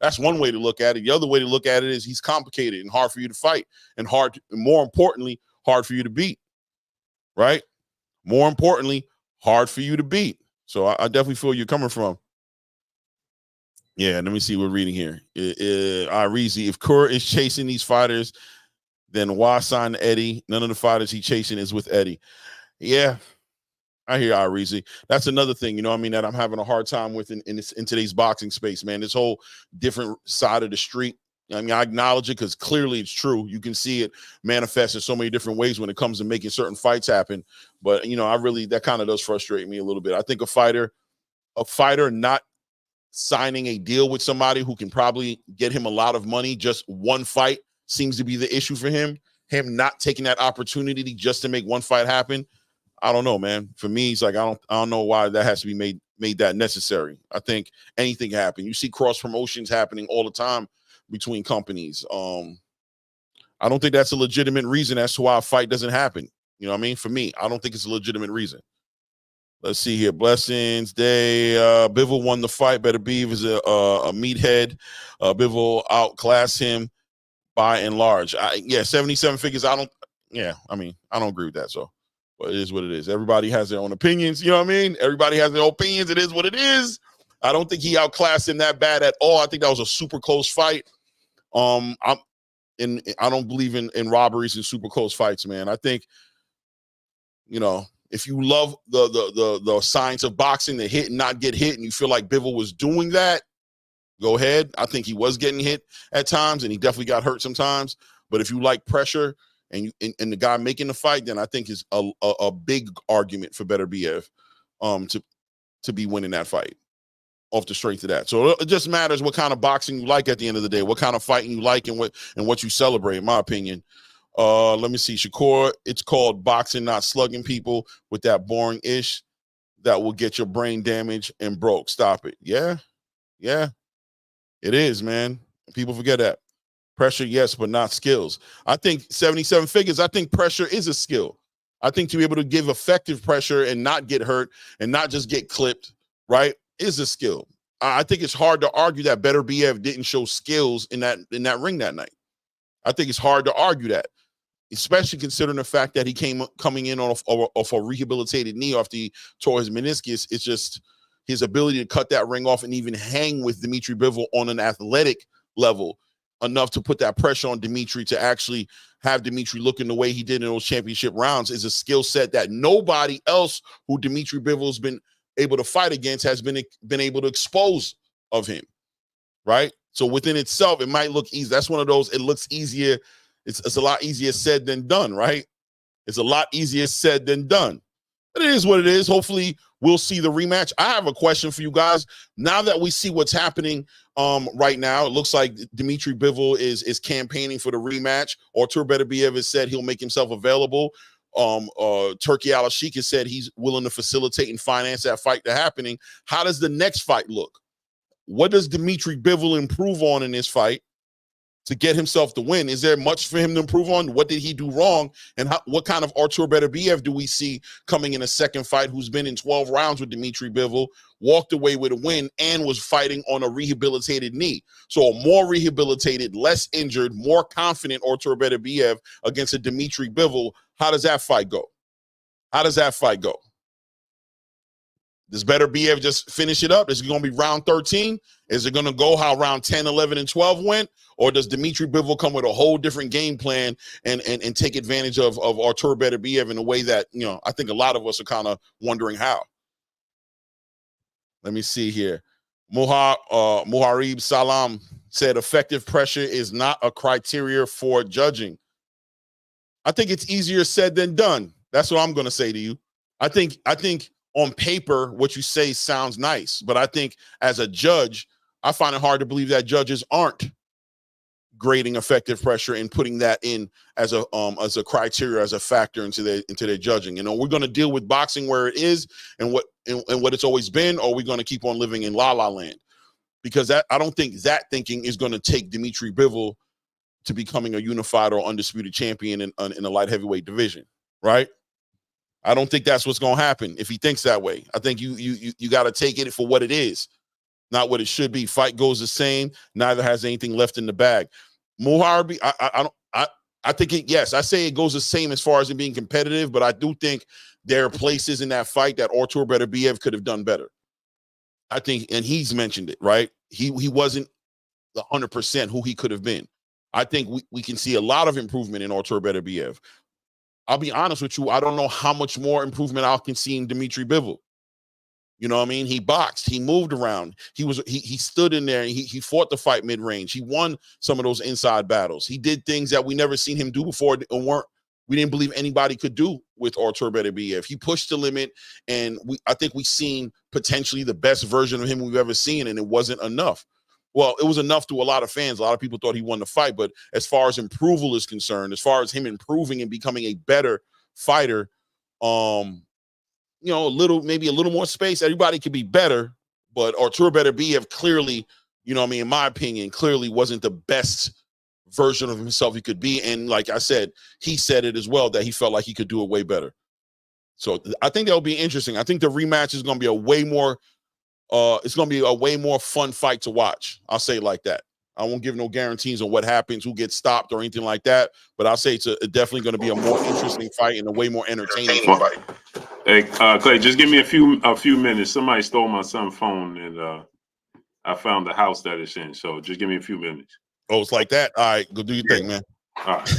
S2: That's one way to look at it. The other way to look at it is he's complicated and hard for you to fight and more importantly, hard for you to beat. Right? More importantly, hard for you to beat. So I definitely feel you're coming from. Yeah, let me see what we're reading here. Irizi, if Kerr is chasing these fighters, then why sign Eddie? None of the fighters he's chasing is with Eddie. Yeah, I hear Irizi. That's another thing, you know what I mean, that I'm having a hard time with in today's boxing space, man. This whole different side of the street. I mean, I acknowledge it because clearly it's true. You can see it manifest in so many different ways when it comes to making certain fights happen. But, you know, that kind of does frustrate me a little bit. I think a fighter not signing a deal with somebody who can probably get him a lot of money, just one fight seems to be the issue for him. Him not taking that opportunity just to make one fight happen. I don't know, man. For me, it's like I don't know why that has to be made that necessary. I think anything can happen. You see cross promotions happening all the time between companies. I don't think that's a legitimate reason as to why a fight doesn't happen. You know what I mean? For me, I don't think it's a legitimate reason. Let's see here. Blessings Day. Bivol won the fight. Beterbiev is a meathead. Bivol outclassed him by and large. 77 figures. I don't agree with that. So, but it is what it is. Everybody has their own opinions. You know what I mean? Everybody has their own opinions. It is what it is. I don't think he outclassed him that bad at all. I think that was a super close fight. I don't believe in robberies and super close fights, man. I think, you know, if you love the science of boxing, the hit and not get hit, and you feel like Bivol was doing that, go ahead. I think he was getting hit at times, and he definitely got hurt sometimes. But if you like pressure and the guy making the fight, then I think is a big argument for Beterbiev to be winning that fight off the strength of that. So it just matters what kind of boxing you like at the end of the day, what kind of fighting you like and what you celebrate, in my opinion. Let me see. Shakur, it's called boxing, not slugging people with that boring ish that will get your brain damaged and broke. Stop it. Yeah. It is, man. People forget that. Pressure, yes, but not skills. I think 77 figures, I think pressure is a skill. I think to be able to give effective pressure and not get hurt and not just get clipped, right, is a skill. I think it's hard to argue that Beterbiev didn't show skills in that ring that night. I think it's hard to argue that, especially considering the fact that he coming in off a rehabilitated knee after he tore his meniscus. It's just his ability to cut that ring off and even hang with Dmitry Bivol on an athletic level enough to put that pressure on Dmitry to actually have Dmitry looking the way he did in those championship rounds is a skill set that nobody else who Dmitry Bivol's been able to fight against has been able to expose of him, right? So within itself, it might look easy. That's one of those, it looks easier. It's a lot easier said than done, right? It's a lot easier said than done. But it is what it is. Hopefully, we'll see the rematch. I have a question for you guys. Now that we see what's happening right now, it looks like Dmitry Bivol is campaigning for the rematch. Artur Beterbiev has said he'll make himself available. Turki Al-Sheikh has said he's willing to facilitate and finance that fight to happening. How does the next fight look? What does Dmitry Bivol improve on in this fight to get himself the win? Is there much for him to improve on? What did he do wrong? And what kind of Artur Beterbiev do we see coming in a second fight, who's been in 12 rounds with Dmitry Bivol, walked away with a win, and was fighting on a rehabilitated knee? So a more rehabilitated, less injured, more confident Artur Beterbiev against a Dmitry Bivol. How does that fight go? How does that fight go? Does Beterbiev just finish it up? Is it going to be round 13? Is it going to go how round 10, 11, and 12 went? Or does Dmitry Bivol come with a whole different game plan and take advantage of Artur Beterbiev in a way that, you know, I think a lot of us are kind of wondering how? Let me see here. Muharib Salam said effective pressure is not a criteria for judging. I think it's easier said than done. That's what I'm going to say to you. I think on paper, what you say sounds nice, but I think as a judge, I find it hard to believe that judges aren't grading effective pressure and putting that in as a criteria, as a factor into their judging. You know, we're going to deal with boxing where it is and what it's always been, or we're going to keep on living in la la land, because I don't think that thinking is going to take Dmitry Bivol to becoming a unified or undisputed champion in the light heavyweight division, right? I don't think that's what's going to happen if he thinks that way. I think you got to take it for what it is, not what it should be. Fight goes the same. Neither has anything left in the bag. Muharbi, I think yes, I say it goes the same as far as it being competitive, but I do think there are places in that fight that Artur Beterbiev could have done better. I think, and he's mentioned it, right? He wasn't the 100% who he could have been. I think we can see a lot of improvement in Artur Beterbiev. I'll be honest with you, I don't know how much more improvement I can see in Dmitry Bivol. You know what I mean? He boxed, he moved around, he stood in there, and he fought the fight mid-range. He won some of those inside battles. He did things that we never seen him do before and we didn't believe anybody could do with Artur Beterbiev. He pushed the limit, and I think we've seen potentially the best version of him we've ever seen, and it wasn't enough. Well, it was enough to a lot of fans. A lot of people thought he won the fight, but as far as approval is concerned, as far as him improving and becoming a better fighter, you know, maybe a little more space. Everybody could be better, but Artur Beterbiev clearly, you know what I mean, in my opinion, clearly wasn't the best version of himself he could be. And like I said, he said it as well, that he felt like he could do it way better. So I think that'll be interesting. I think the rematch is going to be a way more fun fight to watch. I'll say it like that. I won't give no guarantees on what happens, who gets stopped or anything like that, but I'll say it's definitely going to be a more interesting fight and a way more entertaining fight.
S1: Hey, Clay, just give me a few minutes. Somebody stole my son's phone, and I found the house that it's in. So just give me a few minutes.
S2: Oh, it's like that? All right, go do your thing, man.
S1: All right.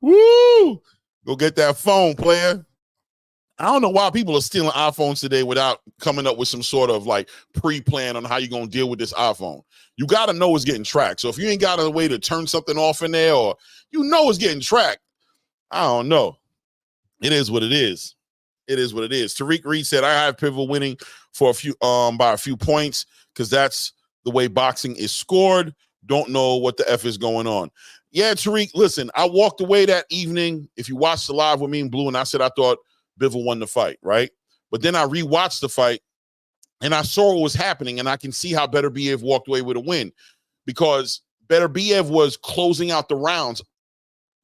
S2: Woo! Go get that phone, player. I don't know why people are stealing iPhones today without coming up with some sort of like pre-plan on how you're going to deal with this iPhone. You got to know it's getting tracked. So if you ain't got a way to turn something off in there, or you know it's getting tracked, I don't know. It is what it is. It is what it is. Tariq Reed said, I have Bivol winning for by a few points because that's the way boxing is scored. Don't know what the F is going on. Yeah, Tariq, listen, I walked away that evening. If you watched the live with me and Blue, and I said I thought Bivol won the fight, right? But then I rewatched the fight and I saw what was happening, and I can see how Beterbiev walked away with a win, because Beterbiev was closing out the rounds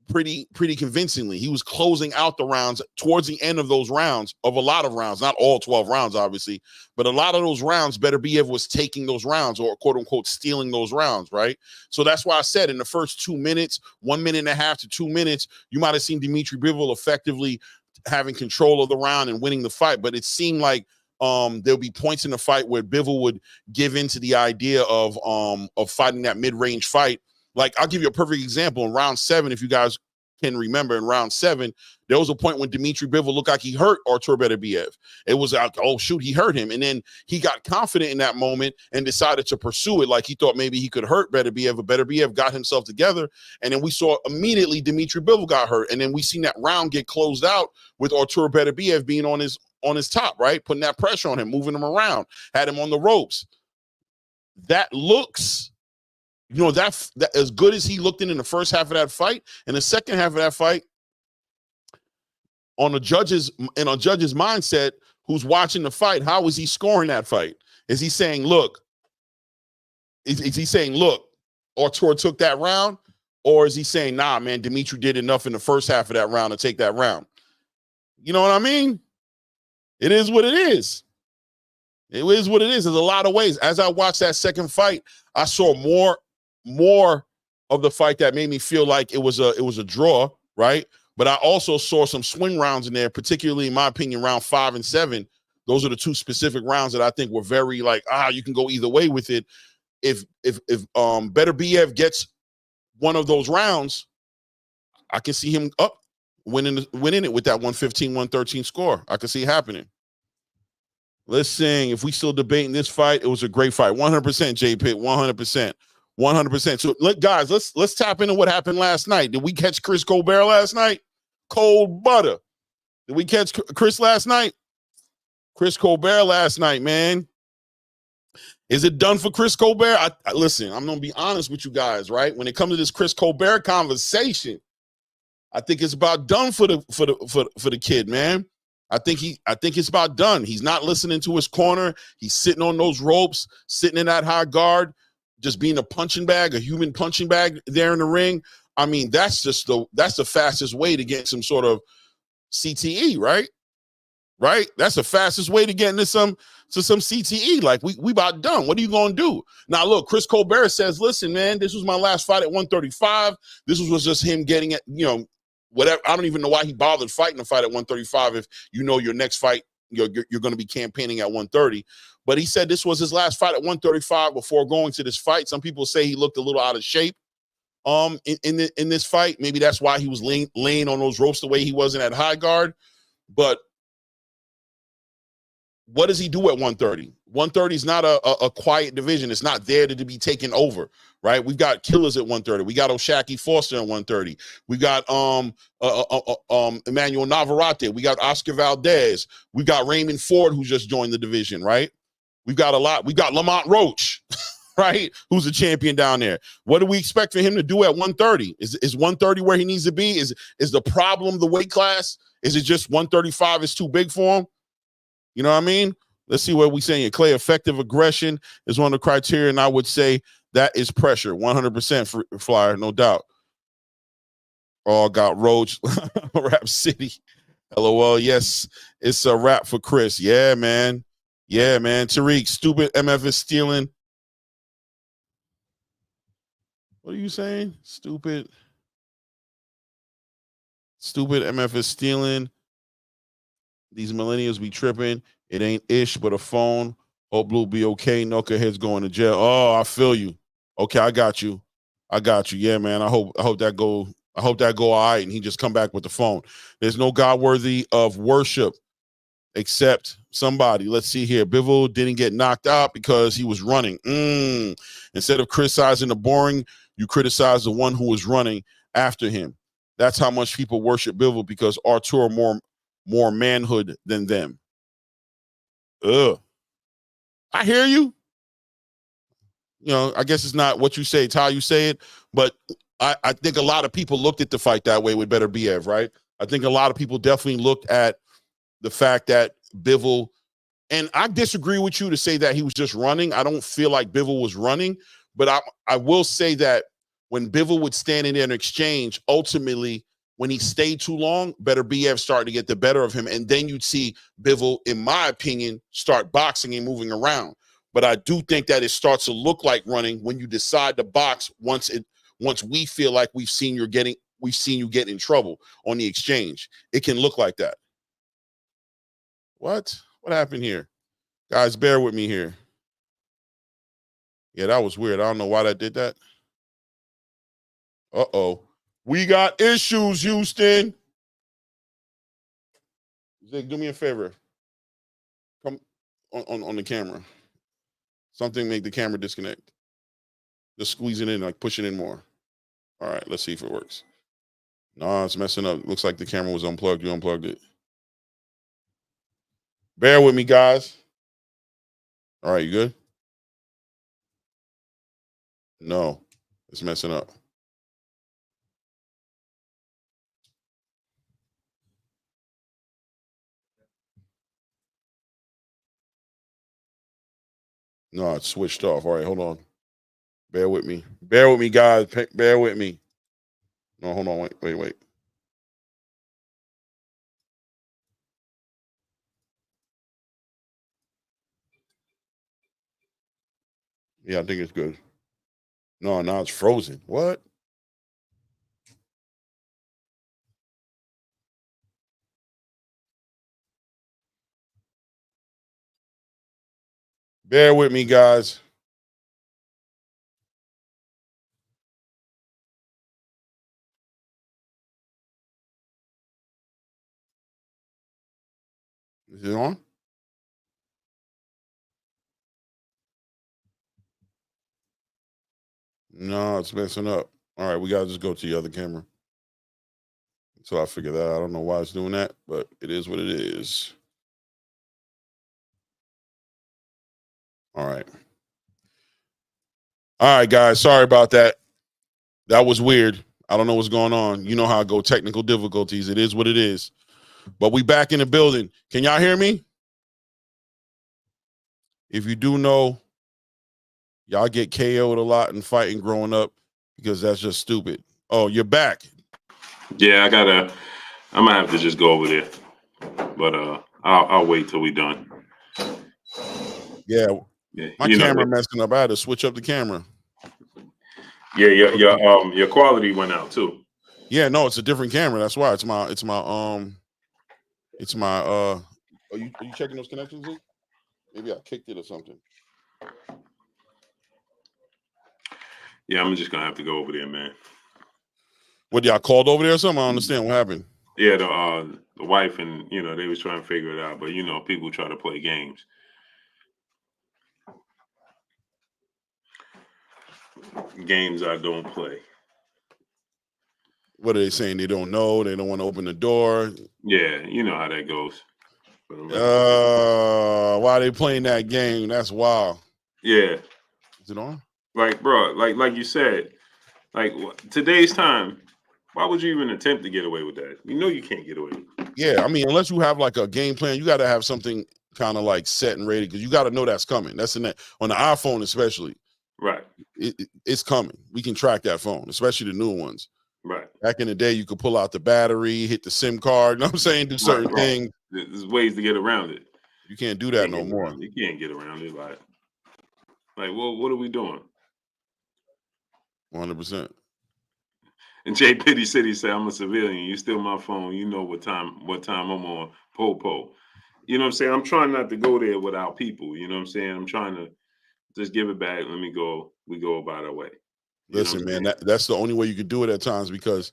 S2: pretty convincingly. He was closing out the rounds towards the end of those rounds, of a lot of rounds, not all 12 rounds, obviously, but a lot of those rounds, Beterbiev was taking those rounds, or quote unquote stealing those rounds, right? So that's why I said in the first 2 minutes, 1.5 minutes to 2 minutes, you might have seen Dmitry Bivol effectively having control of the round and winning the fight, but it seemed like there'll be points in the fight where Bivol would give into the idea of fighting that mid-range fight. Like, I'll give you a perfect example. In round 7, if you guys can remember, in round 7, there was a point when Dmitry Bivol looked like he hurt Artur Beterbiev. It was like, oh, shoot, he hurt him. And then he got confident in that moment and decided to pursue it. Like, he thought maybe he could hurt Beterbiev, but Beterbiev got himself together. And then we saw immediately Dmitry Bivol got hurt. And then we seen that round get closed out with Artur Beterbiev being on his top, right? Putting that pressure on him, moving him around, had him on the ropes. That looks... that as good as he looked in the first half of that fight, in the second half of that fight, on a judge's mindset, who's watching the fight, how is he scoring that fight? Is he saying, look, is he saying, look, Artur took that round? Or is he saying, nah, man, Dmitry did enough in the first half of that round to take that round? You know what I mean? It is what it is. It is what it is. There's a lot of ways. As I watched that second fight, I saw more of the fight that made me feel like it was a draw, right? But I also saw some swing rounds in there, particularly in my opinion, round 5 and 7. Those are the two specific rounds that I think were very like, you can go either way with it. If Beterbiev gets one of those rounds, I can see him up winning it with that 115-113 score. I can see it happening. Listen, if we still debating this fight, it was a great fight. 100% J Pitt, 100%. 100%. So, look, guys, let's tap into what happened last night. Did we catch Chris Colbert last night? Cold butter. Did we catch Chris last night? Chris Colbert last night, man. Is it done for Chris Colbert? Listen, I'm going to be honest with you guys, right? When it comes to this Chris Colbert conversation, I think it's about done for the kid, man. I think it's about done. He's not listening to his corner. He's sitting on those ropes, sitting in that high guard, just being a punching bag, a human punching bag there in the ring. I mean, that's the fastest way to get some sort of CTE, right? Right? That's the fastest way to get into some CTE. Like, we about done. What are you going to do? Now, look, Chris Colbert says, listen, man, this was my last fight at 135. This was just him getting it, whatever. I don't even know why he bothered fighting a fight at 135 if your next fight, you're going to be campaigning at 130. But he said this was his last fight at 135 before going to this fight. Some people say he looked a little out of shape in this fight. Maybe that's why he was laying on those ropes the way he was in that high guard. But what does he do at 130? 130 is not a quiet division. It's not there to be taken over, right? We've got killers at 130. We got O'Shaquie Foster at 130. We got Emmanuel Navarrete. We got Oscar Valdez. We got Raymond Ford, who just joined the division, right? We've got a lot. We got Lamont Roach, right? Who's a champion down there. What do we expect for him to do at 130? Is 130 where he needs to be? Is the problem the weight class? Is it just 135 is too big for him? You know what I mean? Let's see what we're saying. Clay, effective aggression is one of the criteria, and I would say that is pressure. 100% for Flyer, no doubt. Oh, got Roach. Rap City. LOL. Yes, it's a wrap for Chris. Yeah, man. Yeah, man. Tariq, stupid MF is stealing. What are you saying? Stupid MF is stealing. These millennials be tripping. It ain't ish, but a phone. Hope Blue be okay. Noka head's going to jail. Oh, I feel you. Okay, I got you. Yeah, man. I hope that go all right, and he just come back with the phone. There's no God worthy of worship except somebody. Let's see here. Bivol didn't get knocked out because he was running. Instead of criticizing the boring, you criticize the one who was running after him. That's how much people worship Bivol, because Artur more manhood than them. Ugh. I hear you. I guess it's not what you say, it's how you say it. But I think a lot of people looked at the fight that way with Beterbiev, right? I think a lot of people definitely looked at the fact that Bivol, and I disagree with you to say that he was just running. I don't feel like Bivol was running, but I will say that when Bivol would stand in there and exchange, ultimately, when he stayed too long, Beterbiev started to get the better of him. And then you'd see Bivol, in my opinion, start boxing and moving around. But I do think that it starts to look like running when you decide to box once we feel like we've seen you get in trouble on the exchange. It can look like that. What happened here? Guys, bear with me here. Yeah, that was weird. I don't know why that did that. Uh-oh. We got issues, Houston. Zig, do me a favor. Come on the camera. Something make the camera disconnect. Just squeeze it in, like push it in more. All right, let's see if it works. No, it's messing up. Looks like the camera was unplugged. You unplugged it. Bear with me, guys. All right, you good? No, it's messing up. No, it's switched off. All right, hold on. Bear with me. Bear with me, guys. Bear with me. No, hold on. Wait. Yeah, I think it's good. No, now it's frozen. What? Bear with me, guys. Is it on? No, it's messing up. All right, we got to just go to the other camera. So I figured that out. I don't know why it's doing that, but it is what it is. All right. All right, guys. Sorry about that. That was weird. I don't know what's going on. You know how I go, technical difficulties. It is what it is. But we back in the building. Can y'all hear me? If you do know, y'all get KO'd a lot in fighting growing up because that's just stupid. Oh, you're back.
S1: Yeah, I might have to just go over there. But I'll wait till we done.
S2: Yeah.
S1: Yeah,
S2: My camera messing up. I had to switch up the camera.
S1: Yeah, your quality went out too.
S2: Yeah, no, it's a different camera. That's why are you checking those connections, Lee? Maybe I kicked it or something.
S1: Yeah, I'm just gonna have to go over there, man.
S2: What, y'all called over there or something? I don't understand what happened.
S1: Yeah, the wife and they was trying to figure it out, but people try to play games. Games I don't play.
S2: What are they saying? They don't know. They don't want to open the door.
S1: Yeah, you know how that goes.
S2: Why are they playing that game? That's wild.
S1: Yeah.
S2: Is it on?
S1: Like, bro, like you said, like today's time, why would you even attempt to get away with that? You know you can't get away with it.
S2: Yeah, I mean, unless you have like a game plan, you got to have something kind of like set and ready because you got to know that's coming. That's on the iPhone especially.
S1: Right.
S2: It's coming. We can track that phone, especially the new ones.
S1: Right.
S2: Back in the day, you could pull out the battery, hit the SIM card, you know what I'm saying? Do certain things.
S1: There's ways to get around it.
S2: You can't do that no more.
S1: You can't get around it. Like, well, what are we doing?
S2: 100%.
S1: And Jay Pitty said, I'm a civilian. You steal my phone. You know what time I'm on Popo. You know what I'm saying? I'm trying not to go there without people. You know what I'm saying? I'm trying to just give it back. Let me go. We go about our way.
S2: Listen, man, that's the only way you could do it at times because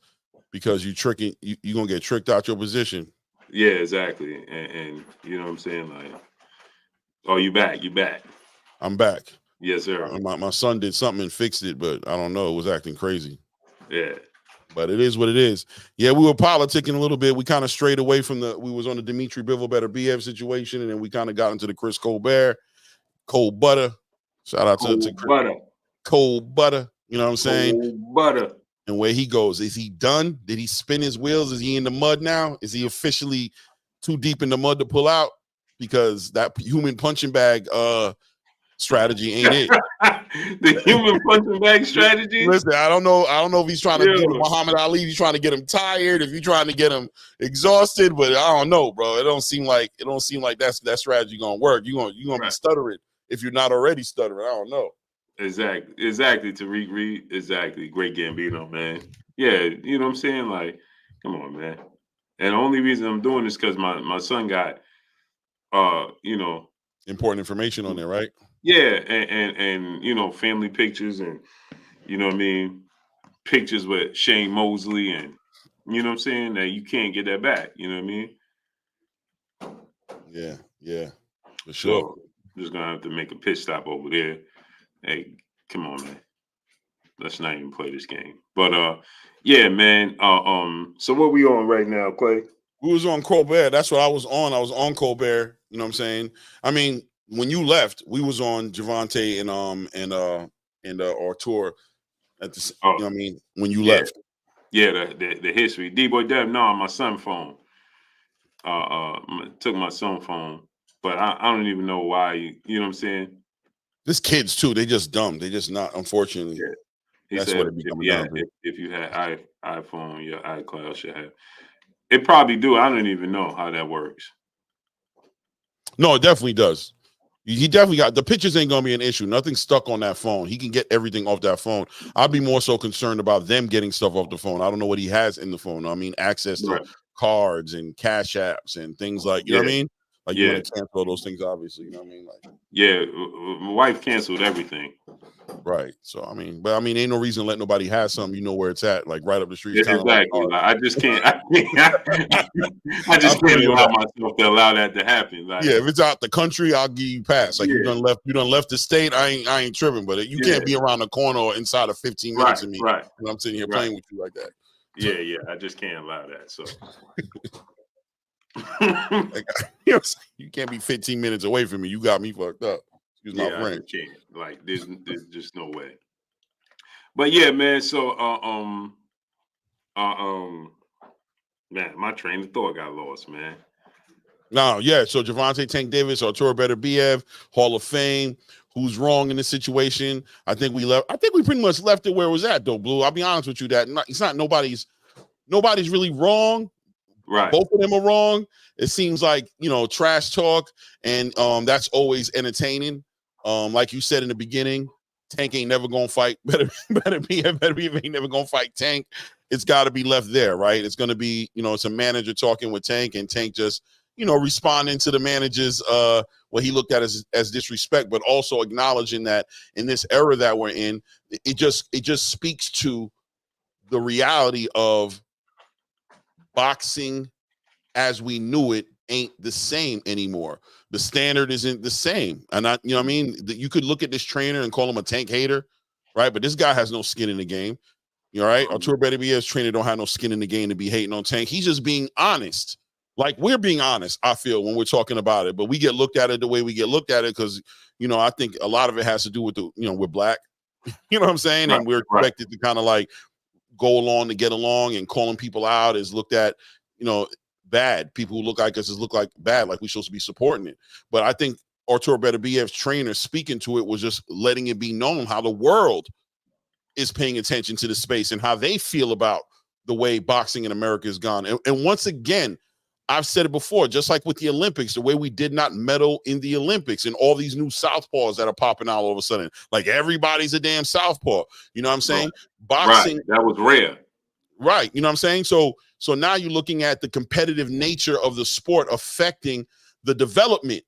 S2: you're tricking, you're going to get tricked out your position.
S1: Yeah, exactly. And you know what I'm saying? Like, oh, you back.
S2: I'm back.
S1: Yes, sir.
S2: My son did something and fixed it, but I don't know. It was acting crazy.
S1: Yeah.
S2: But it is what it is. Yeah, we were politicking a little bit. We kind of strayed away from we was on the Dmitry Bivol Beterbiev situation, and then we kind of got into the Chris Colbert, Cold Butter. Shout out to Chris. Cold Butter. You know what I'm saying?
S1: Cold Butter.
S2: And where he goes. Is he done? Did he spin his wheels? Is he in the mud now? Is he officially too deep in the mud to pull out? Because that human punching bag strategy ain't it.
S1: The human punching bag strategy.
S2: Listen, I don't know if he's trying to get him
S1: Yo.
S2: Muhammad Ali. If he's trying to get him tired. If you're trying to get him exhausted, but I don't know, bro. It don't seem like that strategy gonna work. You gonna be
S1: Right.
S2: stuttering if you're not already stuttering. I don't know.
S1: Exactly. Tariq Reed, exactly. Great Gambino, man. Yeah, you know what I'm saying? Like, come on, man. And the only reason I'm doing this because my son got, you know,
S2: Important information on there, right?
S1: yeah, and you know, family pictures and you know what I mean, pictures with Shane Mosley and you know what I'm saying that you can't get that back. You know what I mean?
S2: Yeah, for sure.
S1: So I'm just gonna have to make a pit stop over there. Hey, come on, man. Let's not even play this game. But yeah, man. So what we on right now, Clay?
S2: We was on Colbert. That's what I was on. I was on Colbert. You know what I'm saying? I mean, when you left, we was on Gervonta and Artur at the.
S1: Oh,
S2: You know what I mean? When you
S1: yeah.
S2: left.
S1: Yeah, the history. D-Boy Dev, no, on my son's phone. Took my son's phone. But I don't even know why, you know what I'm saying?
S2: This kids too, they just dumb. They just not, unfortunately.
S1: Yeah. He
S2: That's
S1: said
S2: what it be coming down to.
S1: if you had iPhone, your iCloud should have. It probably do. I don't even know how that works.
S2: No, it definitely does. He definitely got the pictures ain't gonna be an issue. Nothing stuck on that phone. He can get everything off that phone. I'd be more so concerned about them getting stuff off the phone. I don't know what he has in the phone. I mean, access to
S1: Right.
S2: cards and cash apps and things like, you know what I mean? Like you want to cancel those things, obviously. You know what I mean? Like,
S1: yeah, my wife canceled everything.
S2: right. So I mean, but I mean, ain't no reason to let nobody have something. You know where it's at, like right up the street.
S1: Exactly. Like, I just can't. I just can't allow myself to allow that to happen. Like,
S2: yeah, if it's out the country, I'll give you pass. Like you done left the state. I ain't tripping, but you can't be around the corner or inside of 15 minutes of me.
S1: Right.
S2: And I'm sitting here playing with you like that.
S1: Yeah. I just can't allow that. So
S2: like, you know, you can't be 15 minutes away from me. You got me fucked up. Excuse my
S1: I
S2: friend.
S1: just can't. Like, there's just no way. But yeah, man. So man, my train of thought got lost, man.
S2: No, yeah. So Gervonta Tank Davis, Artur Beterbiev, Hall of Fame. Who's wrong in this situation? I think we pretty much left it where it was at, though, Blue. I'll be honest with you that it's not nobody's really wrong.
S1: Right.
S2: Both of them are wrong. It seems like, you know, trash talk, and that's always entertaining. Like you said in the beginning, Tank ain't never gonna fight. Beterbiev ain't never gonna fight Tank. It's got to be left there, right? It's gonna be, you know, it's a manager talking with Tank, and Tank just, you know, responding to the manager's what he looked at as disrespect, but also acknowledging that in this era that we're in, it just speaks to the reality of boxing as we knew it ain't the same anymore. The standard isn't the same. And you know what I mean? You could look at this trainer and call him a Tank hater, right? But this guy has no skin in the game. You all right? Artur Beterbiev's trainer don't have no skin in the game to be hating on Tank. He's just being honest. Like we're being honest, I feel, when we're talking about it. But we get looked at it the way we get looked at it because, you know, I think a lot of it has to do with we're black. You know what I'm saying?
S1: Right,
S2: and we're expected to kind of like go along to get along, and calling people out is looked at, you know, bad. People who look like us is look like bad, like we're supposed to be supporting it. But I think Artur Beterbiev's trainer speaking to it was just letting it be known how the world is paying attention to the space and how they feel about the way boxing in America has gone. And once again, I've said it before, just like with the Olympics, the way we did not medal in the Olympics and all these new southpaws that are popping out all of a sudden. Like everybody's a damn southpaw. You know what I'm saying?
S1: Right.
S2: Boxing.
S1: Right. That was rare.
S2: Right. You know what I'm saying? So now you're looking at the competitive nature of the sport affecting the development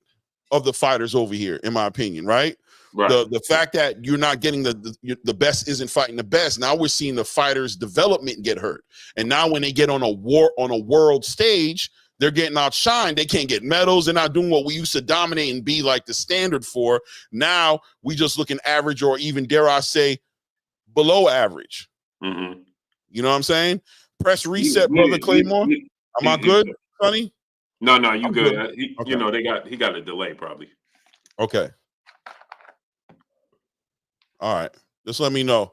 S2: of the fighters over here, in my opinion, right?
S1: Right.
S2: The fact that you're not getting the best isn't fighting the best. Now we're seeing the fighters' development get hurt. And now when they get on a world stage, they're getting outshined. They can't get medals. They're not doing what we used to dominate and be like the standard for. Now we just looking average, or even, dare I say, below average.
S1: Mm-hmm.
S2: You know what I'm saying? Press reset, brother Claymore. Am I good, Sonny?
S1: No, you
S2: I'm
S1: good.
S2: Okay.
S1: You know, he got a delay probably.
S2: Okay. All right. Just let me know.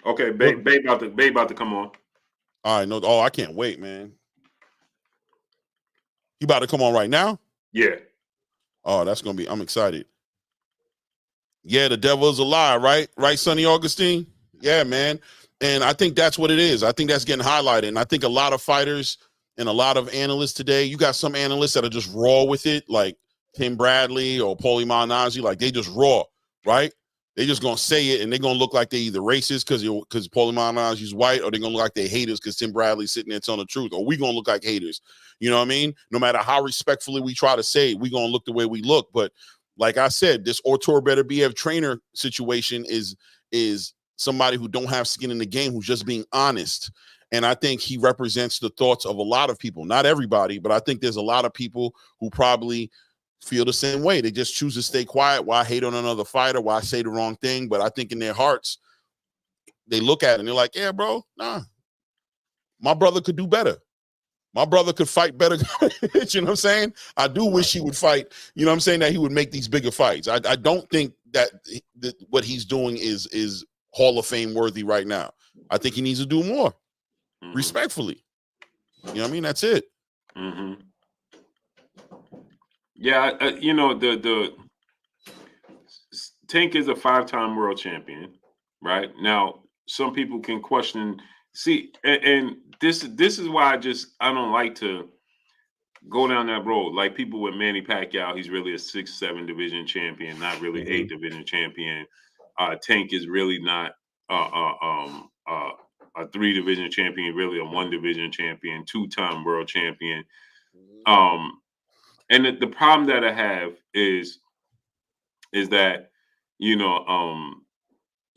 S1: Okay, babe about to come on.
S2: All right. No. Oh, I can't wait, man. You about to come on right now?
S1: Yeah.
S2: Oh, that's gonna be. I'm excited. Yeah, the devil is a lie, right? Right, Sonny Augustine? Yeah, man. And I think that's what it is. I think that's getting highlighted. And I think a lot of fighters and a lot of analysts today, you got some analysts that are just raw with it, like Tim Bradley or Paulie Malignaggi, like they just raw, right? They just gonna say it and they're gonna look like they either racist because Paulie Malignaggi's white, or they're gonna look like they haters because Tim Bradley's sitting there telling the truth, or we gonna look like haters. You know what I mean? No matter how respectfully we try to say it, we gonna look the way we look. But like I said, this Artur Beterbiev trainer situation is somebody who don't have skin in the game, who's just being honest. And I think he represents the thoughts of a lot of people, not everybody, but I think there's a lot of people who probably feel the same way. They just choose to stay quiet. Why hate on another fighter? Why say the wrong thing? But I think in their hearts, they look at it and they're like, yeah, bro, nah, my brother could do better. My brother could fight better. You know what I'm saying? I do wish he would fight, you know what I'm saying, that he would make these bigger fights. I don't think that what he's doing is Hall of Fame worthy right now. I think he needs to do more, respectfully. You know what I mean? That's it.
S1: Mm-hmm. Yeah, you know, the Tank is a 5-time world champion, right? Now, some people can question. See, and this is why I don't like to go down that road. Like people with Manny Pacquiao, he's really a 6-7 division champion, not really 8 division champion. Tank is really not a 3 division champion, really a 1 division champion, 2-time world champion. And the problem that I have is that, you know,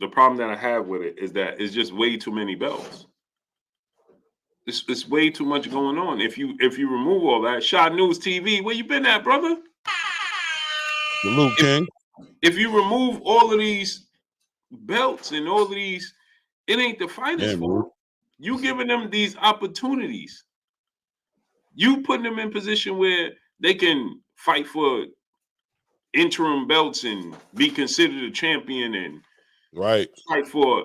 S1: the problem that I have with it is that it's just way too many belts. It's way too much going on. If you remove all that, Shot News TV, where you been at, brother?
S2: Salute, King.
S1: If you remove all of these belts and all of these, it ain't the fighters' fault. You giving them these opportunities. You putting them in position where they can fight for interim belts and be considered a champion and fight for,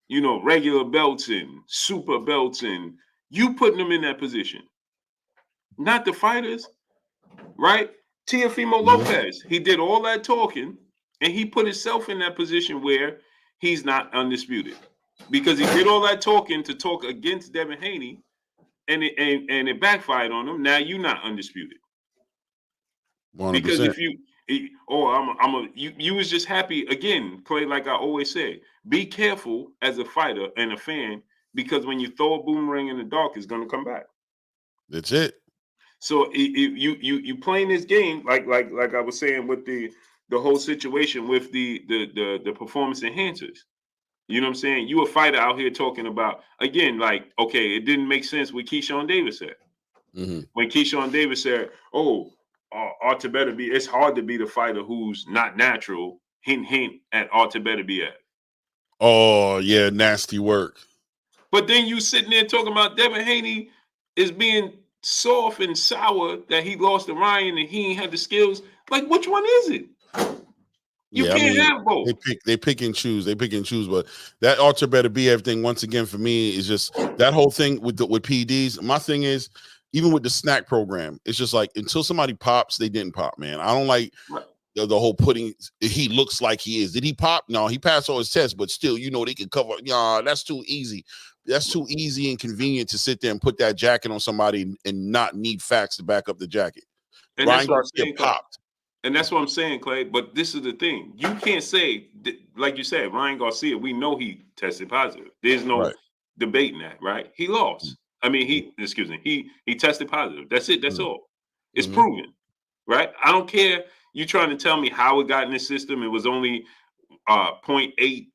S1: you know, regular belts and super belts, and you putting them in that position. Not the fighters, right? Teofimo Lopez, he did all that talking and he put himself in that position where he's not undisputed because he did all that talking to talk against Devin Haney, and it backfired on him. Now you're not undisputed
S2: 100%.
S1: because if you you was just happy again, Clay. Like I always say, be careful as a fighter and a fan, because when you throw a boomerang in the dark, it's going to come back.
S2: That's it.
S1: So you playing this game like I was saying with the whole situation with the performance enhancers. You know what I'm saying? You a fighter out here talking about, again, like, okay, it didn't make sense what Keyshawn Davis said. When Keyshawn Davis said, "Oh, Artur Beterbiev, it's hard to be the fighter who's not natural." Hint, hint at Artur Beterbiev.
S2: Oh yeah, nasty work.
S1: But then you sitting there talking about Devin Haney is being soft and sour that he lost to Ryan and he ain't had the skills. Like, which one is it? You can't have both.
S2: They pick and choose. They pick and choose. But that Artur Beterbiev thing, once again, for me, is just that whole thing with PEDs. My thing is, even with the snack program, it's just like until somebody pops, they didn't pop, man. I don't like the whole putting. He looks like he is. Did he pop? No, he passed all his tests, but still, you know, they can cover. Yeah, that's too easy. That's too easy and convenient to sit there and put that jacket on somebody and not need facts to back up the jacket.
S1: And
S2: Ryan Garcia popped.
S1: And that's what I'm saying, Clay. But this is the thing. You can't say, like you said, Ryan Garcia, we know he tested positive. There's no debating that, right? He lost. I mean, he tested positive. That's it. That's all. It's proven, right? I don't care. You trying to tell me how it got in the system. It was only 0.8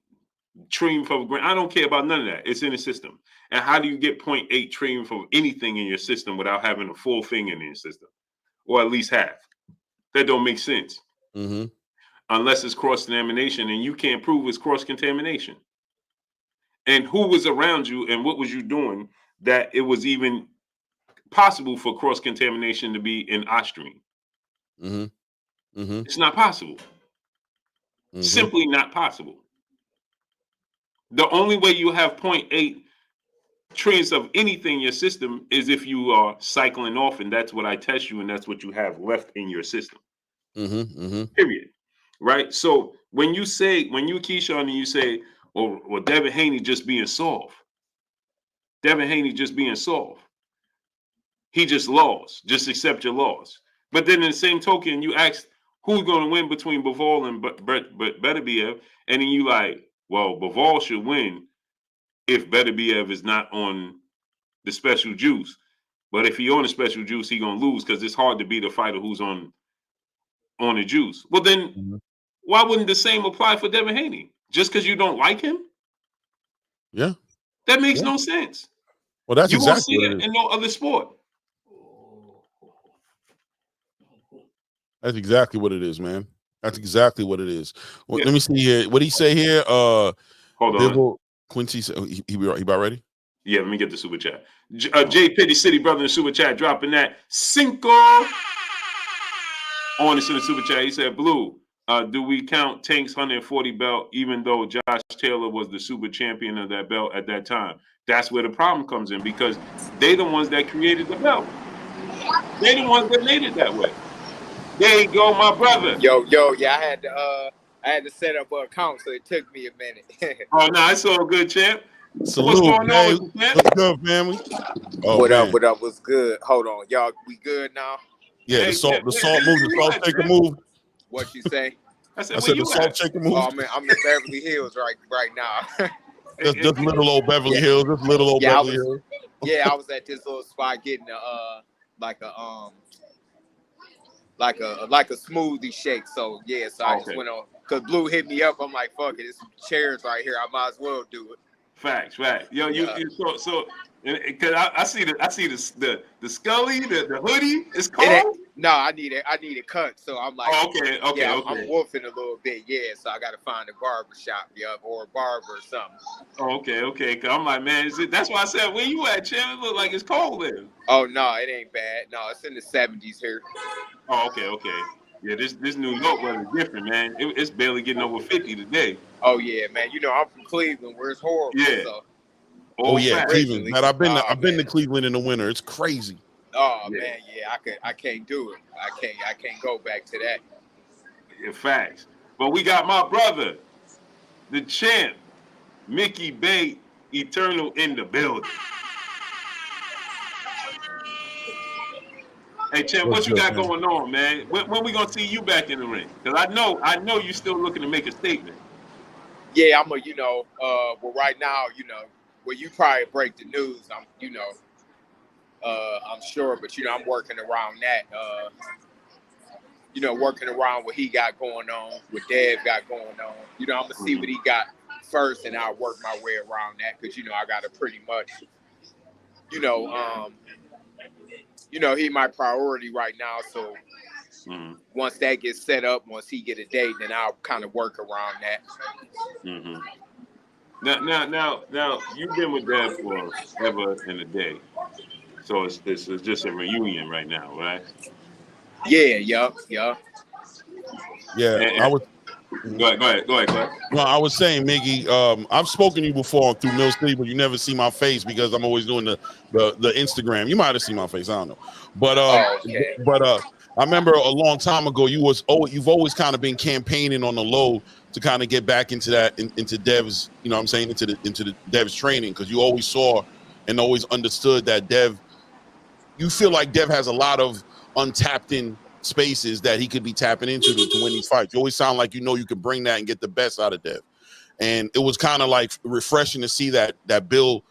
S1: trillion per gram. I don't care about none of that. It's in the system. And how do you get 0.8 trillion from anything in your system without having a full thing in your system? Or at least half? That don't make sense. Unless it's cross-contamination, and you can't prove it's cross-contamination. And who was around you and what was you doing that it was even possible for cross-contamination to be in Austrian? It's not possible. Simply not possible. The only way you have 0.8 trillions of anything in your system is if you are cycling off, and that's what I test you, and that's what you have left in your system. Period. Right? So when you Keyshawn and you say, well, Devin Haney just being soft. Devin Haney just being soft. He just lost. Just accept your loss. But then in the same token, you ask who's going to win between Bivol and Beterbiev, and then you like, well, Bivol should win if Beterbiev is not on the special juice. But if he on the special juice, he gonna lose because it's hard to beat a fighter who's on the juice. Well, then why wouldn't the same apply for Devin Haney? Just because you don't like him?
S2: Yeah,
S1: that makes no sense.
S2: Well, that's
S1: you
S2: exactly
S1: won't
S2: what
S1: see
S2: it
S1: it
S2: is.
S1: in no other sport.
S2: That's exactly what it is, man. That's exactly what it is. Well,
S1: Yeah.
S2: let me see here. What did he say here?
S1: Hold on.
S2: Bivol, Quincy said he about ready?
S1: Yeah, let me get the super chat. J Pitty City brother in the super chat dropping that cinco on this in the super chat. He said, Blue, do we count Tank's 140 belt even though Josh Taylor was the super champion of that belt at that time? That's where the problem comes in because they the ones that created the belt. They the ones that made it that way. There you go, my brother.
S3: Yo, yeah, I had to set up an account, so it took me a minute.
S1: Oh no, it's all good, champ.
S2: Salute,
S1: What's going on with you, champ?
S2: What's good, family? Oh,
S3: What
S2: man.
S3: up? What's good? Hold on, y'all. We good now?
S2: Yeah,
S1: Hey,
S2: the salt
S1: yeah,
S2: move, the salt shaker move.
S3: What you say?
S1: I said
S2: the salt shaker move.
S3: Oh, I'm in Beverly Hills right now.
S2: just little old Beverly Hills. Just little old Beverly Hills.
S3: Yeah, I was at this little spot getting like a smoothie shake. So yeah, so I just went on because Blue hit me up. I'm like, fuck it, there's some chairs right here. I might as well do it.
S1: Facts. Yo, you so because I see the Scully, the hoodie. It's cold.
S3: No, I need it cut. So I'm like,
S1: okay.
S3: I'm wolfing a little bit. Yeah, so I got to find a barber shop, or a barber or something.
S1: Okay. Cause I'm like, man, that's why I said, where you at, champ? It look like it's cold there.
S3: Oh no, it ain't bad. No, it's in the 70s here.
S1: Oh, okay. Yeah, this New York weather is different, man. It's barely getting over 50 today.
S3: Oh yeah, man. You know I'm from Cleveland, where it's horrible.
S1: Yeah.
S3: So.
S2: Oh yeah, Cleveland. Man, I've been to Cleveland in the winter. It's crazy.
S3: Oh man, yeah, I can't do it. I can't go back to that.
S1: Yeah, facts. But we got my brother, the champ, Mickey Bay Eternal in the building. Hey champ, what you got going on, man? When we gonna see you back in the ring? Because I know you still looking to make a statement.
S3: Yeah, well right now, well you probably break the news. I'm sure, but I'm working around that. Working around what he got going on, what Dev got going on. I'm gonna see what he got first, and I'll work my way around that because I got to pretty much, he my priority right now. So once that gets set up, once he get a date, then I'll kind of work around that.
S1: Now you've been with Dev for ever and a day. So it's just a reunion right now, right?
S3: Yeah. Yeah.
S2: I was.
S1: Go ahead.
S2: Well, I was saying, Miggy, I've spoken to you before through Mill City, but you never see my face because I'm always doing the Instagram. You might have seen my face, I don't know, but I remember a long time ago you've always kind of been campaigning on the low to kind of get back into that into Dev's, what I'm saying, into the Dev's training, because you always saw and always understood that Dev. You feel like Dev has a lot of untapped in spaces that he could be tapping into to win these fights. You always sound like you can bring that and get the best out of Dev. And it was kind of like refreshing to see that Bill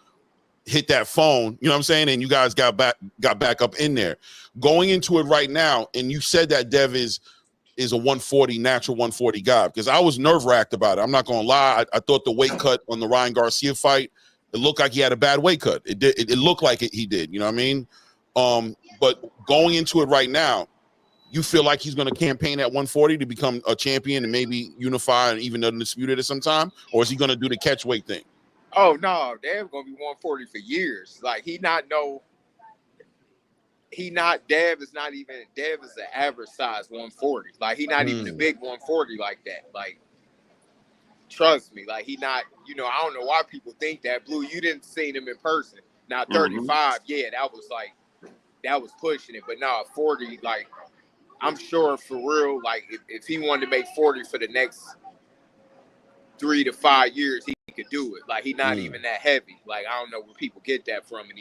S2: hit that phone, you know what I'm saying? And you guys got back up in there. Going into it right now, and you said that Dev is a 140, natural 140 guy, because I was nerve-wracked about it. I'm not gonna lie. I thought the weight cut on the Ryan Garcia fight, it looked like he had a bad weight cut. It looked like he did, you know what I mean? But going into it right now, you feel like he's going to campaign at 140 to become a champion and maybe unify and even undisputed at some time? Or is he going to do the catch weight thing?
S3: Oh, no. Dev's going to be 140 for years. Like, Dev is an average size 140. Like, he's not even a big 140 like that. Like, trust me. Like, he not, I don't know why people think that. Blue, you didn't see him in person. Now, 35, that was pushing it. But now, 40, like, I'm sure for real, like if he wanted to make 40 for the next 3 to 5 years he could do it. Like, he not even that heavy. Like, I don't know where people get that from, and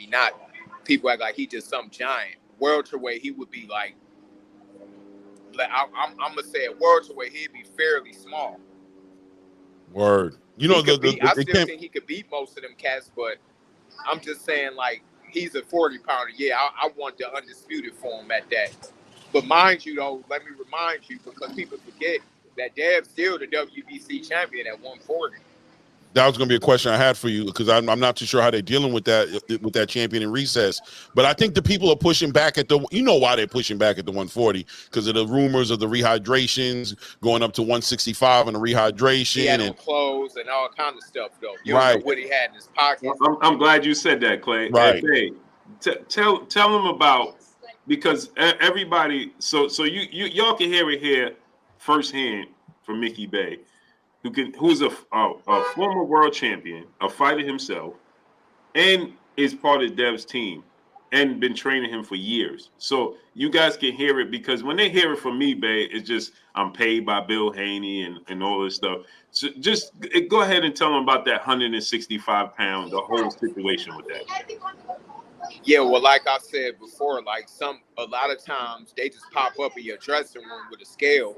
S3: people act like he just some giant. Welterweight, he would be like I'm gonna say at welterweight, he'd be fairly small.
S2: Word. You know,
S3: I still think he could beat most of them cats, but I'm just saying, like, he's a 40-pounder. Yeah, I want the undisputed for him at that. But mind you, though, let me remind you, because people forget that Dev's still the WBC champion at 140.
S2: That was going to be a question I had for you, because I'm not too sure how they're dealing with that champion in recess. But I think the people are pushing back at why they're pushing back at the 140, because of the rumors of the rehydrations going up to 165 and the rehydration.
S3: He had on clothes and all kind of stuff, though. You
S2: right.
S3: don't know what he had in his pockets.
S1: I'm glad you said that, Clay.
S2: Right.
S1: Hey, tell them about, because everybody, so y'all can hear it here firsthand from Mickey Bay, who's a former world champion, a fighter himself, and is part of Dev's team and been training him for years. So you guys can hear it, because when they hear it from me, Bay, it's just I'm paid by Bill Haney and all this stuff. So just go ahead and tell them about that 165-pound, the whole situation with that.
S3: Yeah, well, like I said before, like a lot of times they just pop up in your dressing room with a scale,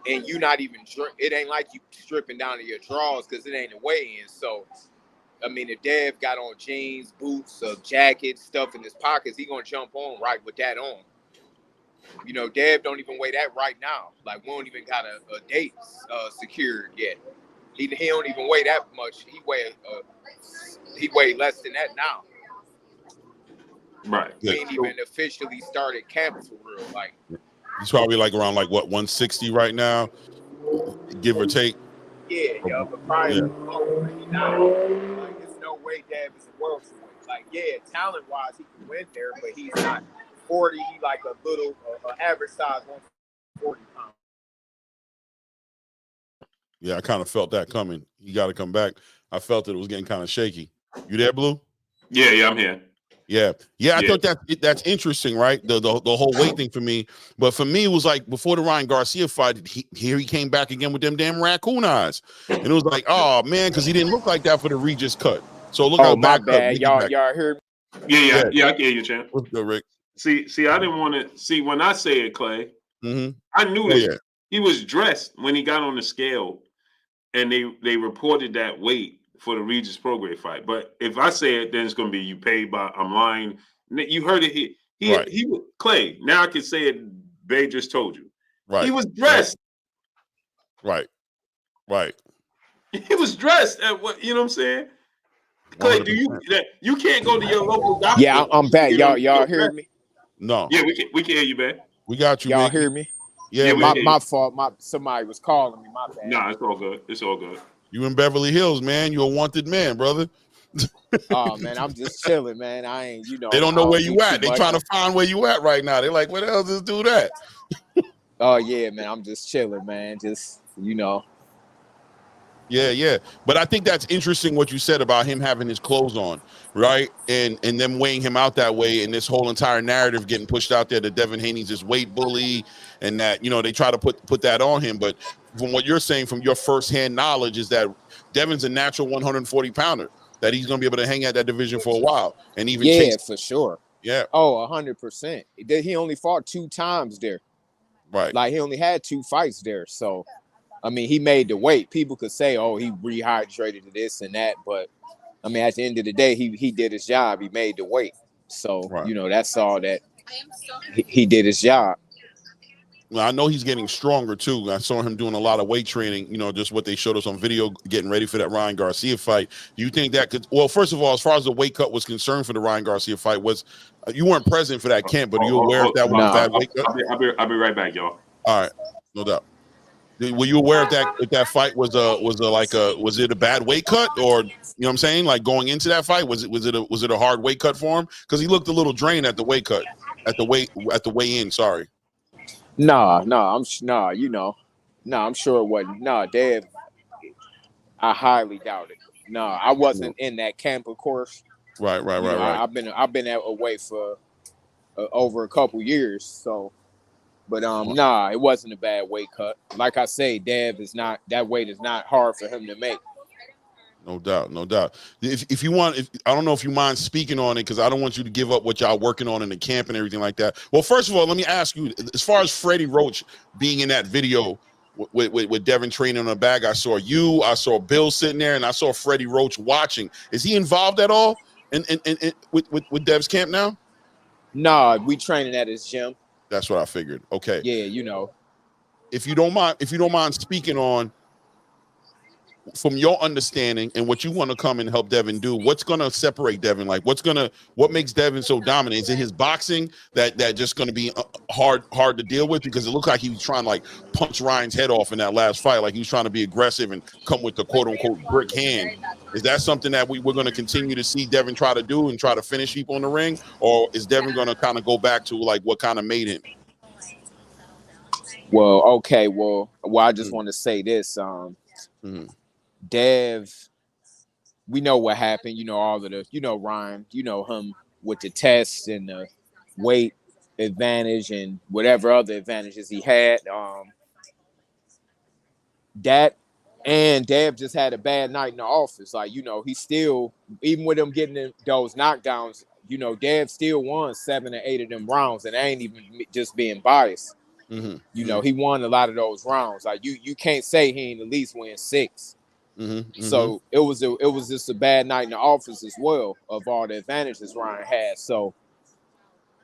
S3: and you not even, it ain't like you stripping down to your drawers, because it ain't a weigh-in. So, I mean, if Dev got on jeans, boots, a jacket, stuff in his pockets, he gonna jump on right with that on. You know, Dev don't even weigh that right now. Like, we don't even got a date secured yet. He don't even weigh that much. He weigh less than that now.
S1: Right.
S3: He ain't even officially started camp for real. Like,
S2: he's probably like around 160 right now, give or take.
S3: Yeah, but probably like, there's no way Dev is a world weight. Like, yeah, talent wise he can win there, but he's not 40. He like a little average size 140 pounds.
S2: Yeah, I kind of felt that coming. You got to come back. I felt that it was getting kind of shaky. You there, Blue?
S1: Yeah, I'm here.
S2: Yeah. I thought that's interesting, right? The whole weight thing for me. But for me, it was like before the Ryan Garcia fight, he came back again with them damn raccoon eyes, and it was like, oh man, because he didn't look like that for the Regis cut. So look how
S3: my bad, y'all heard
S1: me? Yeah, I can hear you, champ.
S2: What's good, Rick?
S1: See, I didn't want to see when I say it, Clay. I knew he was dressed when he got on the scale, and they reported that weight for the Regis Prograis fight. But if I say it, then it's going to be you paid by. I'm lying. You heard it. He Clay. Now I can say it. Bay just told you.
S2: Right.
S1: He was dressed.
S2: Right.
S1: He was dressed at what, you know what I'm saying? Clay, 100%. You can't go to your local doctor?
S3: Yeah, I'm back. Y'all hear me?
S2: No.
S1: Yeah, we can hear you, Bay.
S2: We got you.
S3: Y'all hear me?
S2: Yeah,
S3: my fault. Somebody was calling me. My bad.
S1: Nah, it's all good. It's all good.
S2: You in Beverly Hills, man. You a wanted man, brother.
S3: Oh man, I'm just chilling, man. I ain't,
S2: They don't know where you at. They trying to find where you at right now. They're like, where the hell does this dude at?
S3: Oh yeah, man. I'm just chilling, man. Just,
S2: Yeah. But I think that's interesting what you said about him having his clothes on, right? And them weighing him out that way, and this whole entire narrative getting pushed out there that Devin Haney's this weight bully, and that, they try to put that on him. But from what you're saying, from your firsthand knowledge, is that Devin's a natural 140 pounder, that he's going to be able to hang at that division for a while and even chase.
S3: For sure.
S2: Yeah.
S3: Oh, 100%. He only fought 2 times there.
S2: Right.
S3: Like, he only had 2 fights there. So, I mean, he made the weight. People could say, oh, he rehydrated to this and that. But, I mean, at the end of the day, he did his job. He made the weight. So, that's all that he did his job.
S2: Well, I know he's getting stronger too. I saw him doing a lot of weight training, just what they showed us on video, getting ready for that Ryan Garcia fight. Do you think that could, well, first of all, as far as the weight cut was concerned for the Ryan Garcia fight, you weren't present for that camp, but are you aware if that was a bad weight cut?
S1: I'll be right back, y'all.
S2: All right, no doubt. Were you aware if that fight was it a bad weight cut, or you know what I'm saying, like going into that fight, was it a hard weight cut for him? Because he looked a little drained at the weight cut, at the weigh in. Sorry.
S3: I'm sure it wasn't. Dev, I highly doubt it. I wasn't in that camp, of course.
S2: Right.
S3: I've been away for over a couple years, so But nah, it wasn't a bad weight cut. Like I say, Dev is not, that weight is not hard for him to make.
S2: No doubt, no doubt. If you want, I don't know if you mind speaking on it, because I don't want you to give up what y'all working on in the camp and everything like that. Well, first of all, let me ask you, as far as Freddie Roach being in that video with Devin training on the bag, I saw Bill sitting there, and I saw Freddie Roach watching. Is he involved at all in with Dev's camp now?
S3: Nah, we training at his gym.
S2: That's what I figured. Okay.
S3: Yeah, you know.
S2: If you don't mind speaking on, from your understanding and what you want to come and help Devin do, what's going to separate Devin? Like, what makes Devin so dominant? Is it his boxing that just going to be hard to deal with? Because it looked like he was trying to like punch Ryan's head off in that last fight. Like he was trying to be aggressive and come with the quote unquote brick hand. Is that something that we're going to continue to see Devin try to do and try to finish people in the ring? Or is Devin going to kind of go back to like what kind of made him?
S3: Well, okay. Well, I just want to say this. Dev, we know what happened. You know, all of the, you know, Ryan, you know him with the test and the weight advantage and whatever other advantages he had. That and Dev just had a bad night in the office. Like, you know, he still, even with him getting those knockdowns, you know, Dev still won 7 or 8 of them rounds, and I ain't even just being biased. You know, he won a lot of those rounds. Like you can't say he ain't at least win 6. So it was just a bad night in the office as well, of all the advantages Ryan had. So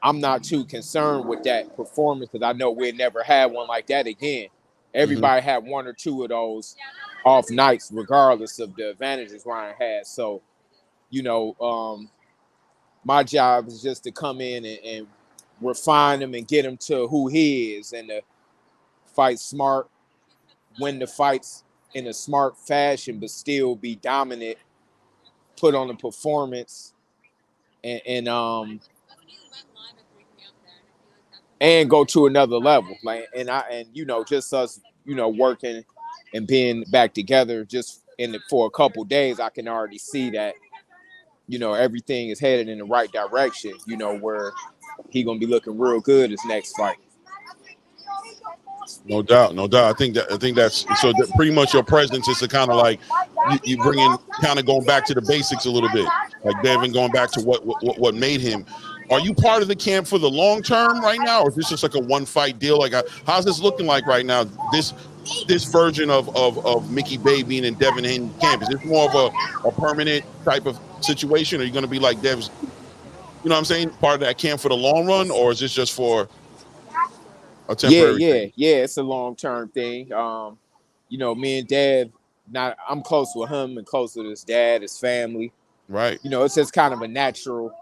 S3: I'm not too concerned with that performance, because I know we'd never had one like that again. Everybody had 1 or 2 of those off nights, regardless of the advantages Ryan had. So, you know, my job is just to come in and refine him and get him to who he is, and to fight smart, win the fights in a smart fashion, but still be dominant, put on a performance, and go to another level. Like, and you know, just us, you know, working and being back together just for a couple days, I can already see that, you know, everything is headed in the right direction, you know, where he gonna be looking real good his next fight.
S2: No doubt, no doubt. I think that's so. That pretty much your presence is to kind of like you bring in, kind of going back to the basics a little bit, like Devin going back to what made him. Are you part of the camp for the long term right now, or is this just like a one fight deal? Like, how's this looking like right now? This version of Mickey Bay being in Devin Haney camp, is this more of a permanent type of situation? Are you going to be like Dev's, you know what I'm saying, part of that camp for the long run, or is this just for a temporary thing?
S3: Yeah, it's a long-term thing. You know, me and Dad, I'm close with him and close with his dad, his family.
S2: Right.
S3: You know, it's just kind of a natural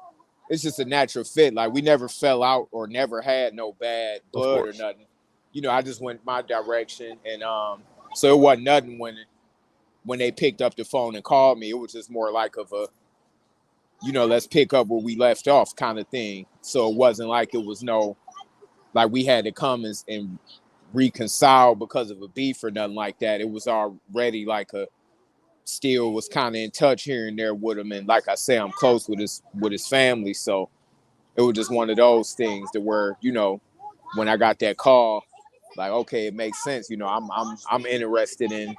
S3: fit. Like, we never fell out or never had no bad blood or nothing. You know, I just went my direction, and so it wasn't nothing when they picked up the phone and called me. It was just more like of a, you know, let's pick up where we left off kind of thing. So it wasn't like it was like we had to come and reconcile because of a beef or nothing like that. It was already like still was kind of in touch here and there with him. And like I say, I'm close with his family. So it was just one of those things that where, you know, when I got that call, like, okay, it makes sense. You know, I'm interested in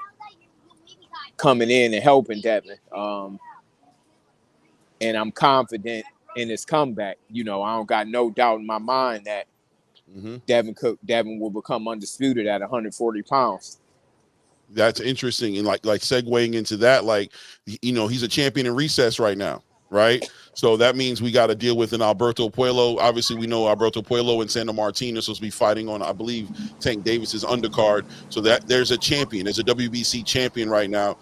S3: coming in and helping Devin. And I'm confident in his comeback. You know, I don't got no doubt in my mind that Devin will become undisputed at 140 pounds.
S2: That's interesting. And like segueing into that, like, you know, he's a champion in recess right now, right? So that means we got to deal with an Alberto Puello. Obviously, we know Alberto Puello and Santa Martina are supposed to be fighting on, I believe, Tank Davis's undercard. So that there's a champion. There's a WBC champion right now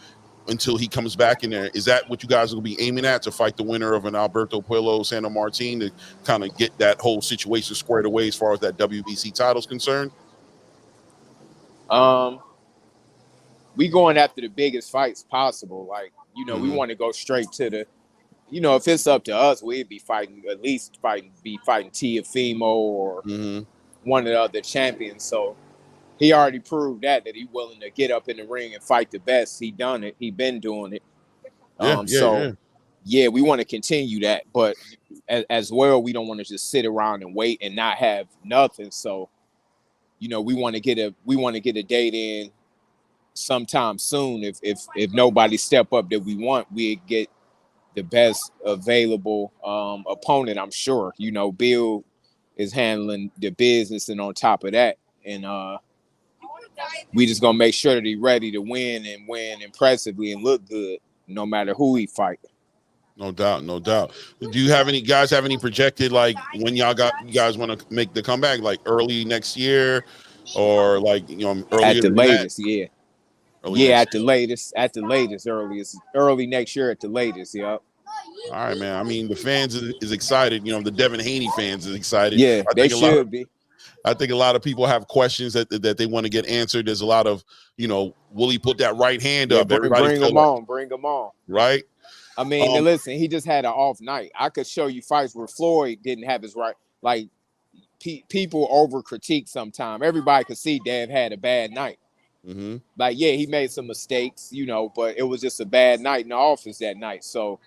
S2: until he comes back in there. Is that what you guys will be aiming at, to fight the winner of an Alberto Puello Santa Martin, to kind of get that whole situation squared away as far as that WBC title is concerned?
S3: We going after the biggest fights possible. Like, you know, we want to go straight to the, you know, if it's up to us, we'd be fighting Tiafimo or one of the other champions. So he already proved that he willing to get up in the ring and fight the best. He done it. He been doing it. Yeah, we want to continue that. But as well, we don't want to just sit around and wait and not have nothing. So we want to get a date in sometime soon. If nobody step up that we want, we get the best available opponent. I'm sure. Bill is handling the business, and on top of that, and we just gonna make sure that he's ready to win and win impressively and look good, no matter who he fight.
S2: No doubt, no doubt. Do you have any guys have any projected, like, when you guys want to make the comeback, like early next year, or like earlier
S3: At the
S2: than
S3: latest,
S2: that?
S3: yeah.
S2: Early next
S3: At the latest, early next year at the latest. Yep.
S2: All right, man. I mean, the fans is excited. The Devin Haney fans is excited.
S3: Yeah, they should be.
S2: I think a lot of people have questions that they want to get answered. There's a lot of, will he put that right hand up? Everybody
S3: bring him on.
S2: Right.
S3: I mean, listen, he just had an off night. I could show you fights where Floyd didn't have his right. Like, people over critique sometimes. Everybody could see Dev had a bad night.
S2: Mm-hmm.
S3: Like, yeah, he made some mistakes, but it was just a bad night in the office that night. So,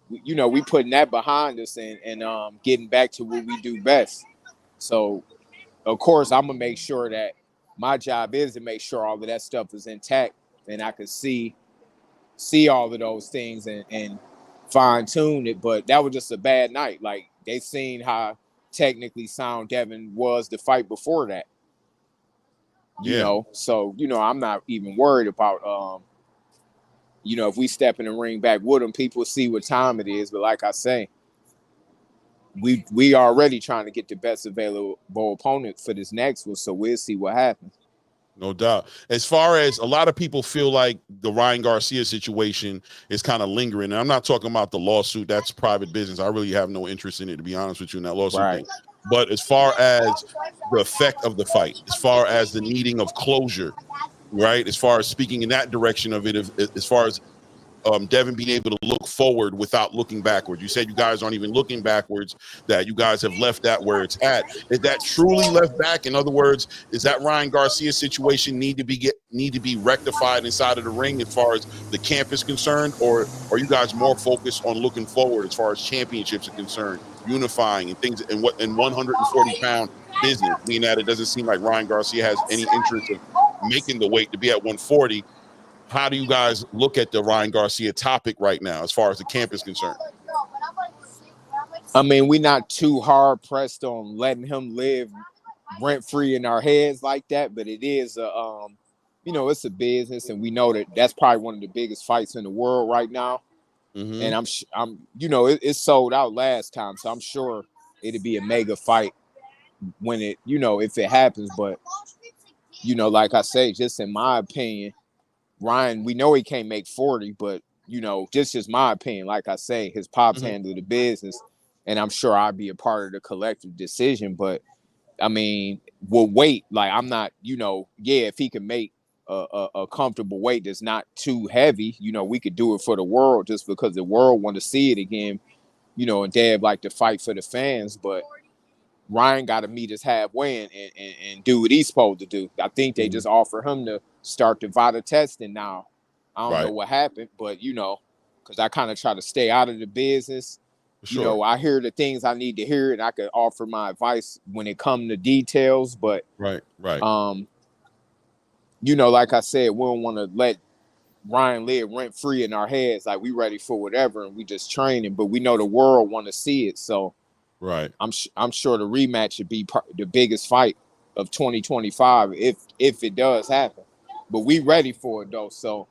S3: we putting that behind us and getting back to what we do best. So, of course, I'm gonna make sure that my job is to make sure all of that stuff is intact, and I could see all of those things and fine tune it. But that was just a bad night. Like, they seen how technically sound Devin was the fight before that. So I'm not even worried about if we step in the ring back with them, people see what time it is. But like I say, we already trying to get the best available opponent for this next one, so we'll see what happens.
S2: No doubt. As far as a lot of people feel like the Ryan Garcia situation is kind of lingering, and I'm not talking about the lawsuit. That's private business. I really have no interest in it, to be honest with you, in that lawsuit thing. But as far as the effect of the fight, as far as the needing of closure, right? As far as speaking in that direction of it, as far as Devin being able to look forward without looking backwards. You said you guys aren't even looking backwards, that you guys have left that where it's at. Is that truly left back? In other words, is that Ryan Garcia situation need to be rectified inside of the ring as far as the camp is concerned, or are you guys more focused on looking forward as far as championships are concerned, unifying and things in 140-pound business, meaning that it doesn't seem like Ryan Garcia has any interest of making the weight to be at 140? How do you guys look at the Ryan Garcia topic right now as far as the camp is concerned?
S3: I mean, we're not too hard pressed on letting him live rent free in our heads like that, but it is it's a business, and we know that that's probably one of the biggest fights in the world right now. Mm-hmm. And it's sold out last time, so I'm sure it'll be a mega fight when it, if it happens. But like I say, just in my opinion, Ryan, we know he can't make 40, but just is my opinion. Like I say, his pops handle the business, and I'm sure I'll be a part of the collective decision. But I mean, we'll wait. Like, I'm not, if he can make a comfortable weight that's not too heavy, we could do it for the world, just because the world want to see it again. And Dad like to fight for the fans, but Ryan got to meet us halfway and do what he's supposed to do. I think they just offer him to start the VADA testing now. I don't know what happened, but, because I kind of try to stay out of the business. Sure. I hear the things I need to hear, and I could offer my advice when it comes to details. But,
S2: right.
S3: Like I said, we don't want to let Ryan live rent free in our heads. Like, we ready for whatever, and we just training, but we know the world want to see it. So,
S2: right.
S3: I'm sure the rematch should be the biggest fight of 2025 if it does happen. But we ready for it though. So,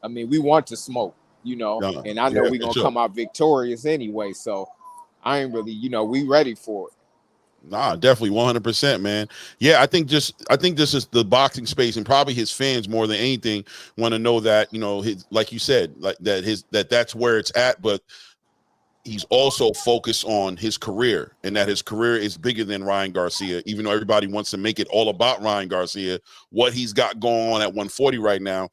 S3: I mean, we want to smoke, and I know we're gonna come out victorious anyway. So, I ain't really, we ready for it.
S2: Nah, definitely 100%, man. Yeah, I think this is the boxing space, and probably his fans more than anything want to know that, his, like you said, like that's where it's at, but he's also focused on his career, and that his career is bigger than Ryan Garcia, even though everybody wants to make it all about Ryan Garcia. What he's got going on at 140 right now,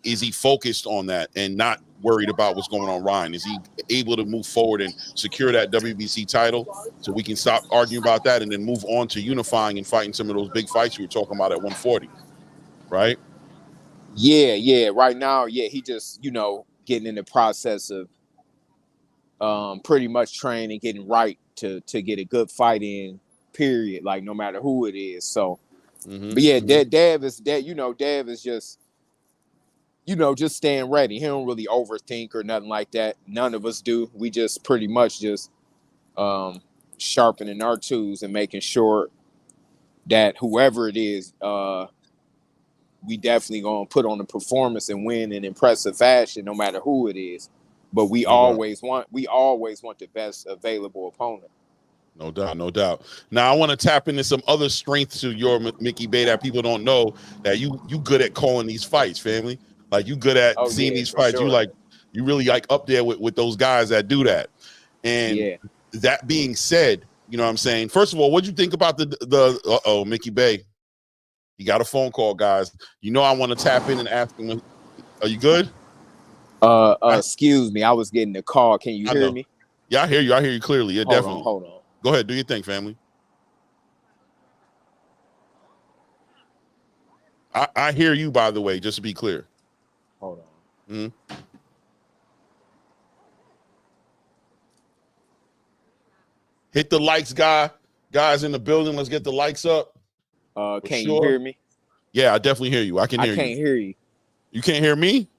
S2: is he focused on that and not worried about what's going on Ryan? Is he able to move forward and secure that WBC title so we can stop arguing about that and then move on to unifying and fighting some of those big fights you were talking about at 140, right?
S3: Yeah. Right now, he just, getting in the process of pretty much training, getting right to get a good fight in, period, like no matter who it is. So But yeah, Dev is Dev is just just staying ready. He don't really overthink or nothing like that. None of us do. We just pretty much just sharpening our tools and making sure that whoever it is, we definitely gonna put on the performance and win in impressive fashion, no matter who it is. But we always want the best available opponent.
S2: No doubt, no doubt. Now I want to tap into some other strengths to your Mickey Bay that people don't know, that you good at calling these fights, family. Like you good at seeing these fights.
S3: Sure.
S2: You really like up there with those guys that do that. And that being said, you know what I'm saying? First of all, what'd you think about the Mickey Bay? You got a phone call, guys. You know I want to tap in and ask him, are you good?
S3: Excuse me, I was getting a call. Can you hear me?
S2: Yeah, I hear you. I hear you clearly. Yeah, definitely.
S3: Hold on.
S2: Go ahead, do your thing, family. I hear you, by the way, just to be clear.
S3: Hold on.
S2: Mm-hmm. Hit the likes, guys in the building. Let's get the likes up.
S3: Can you hear me?
S2: Yeah, I definitely hear you. I can't
S3: hear you.
S2: You can't hear me?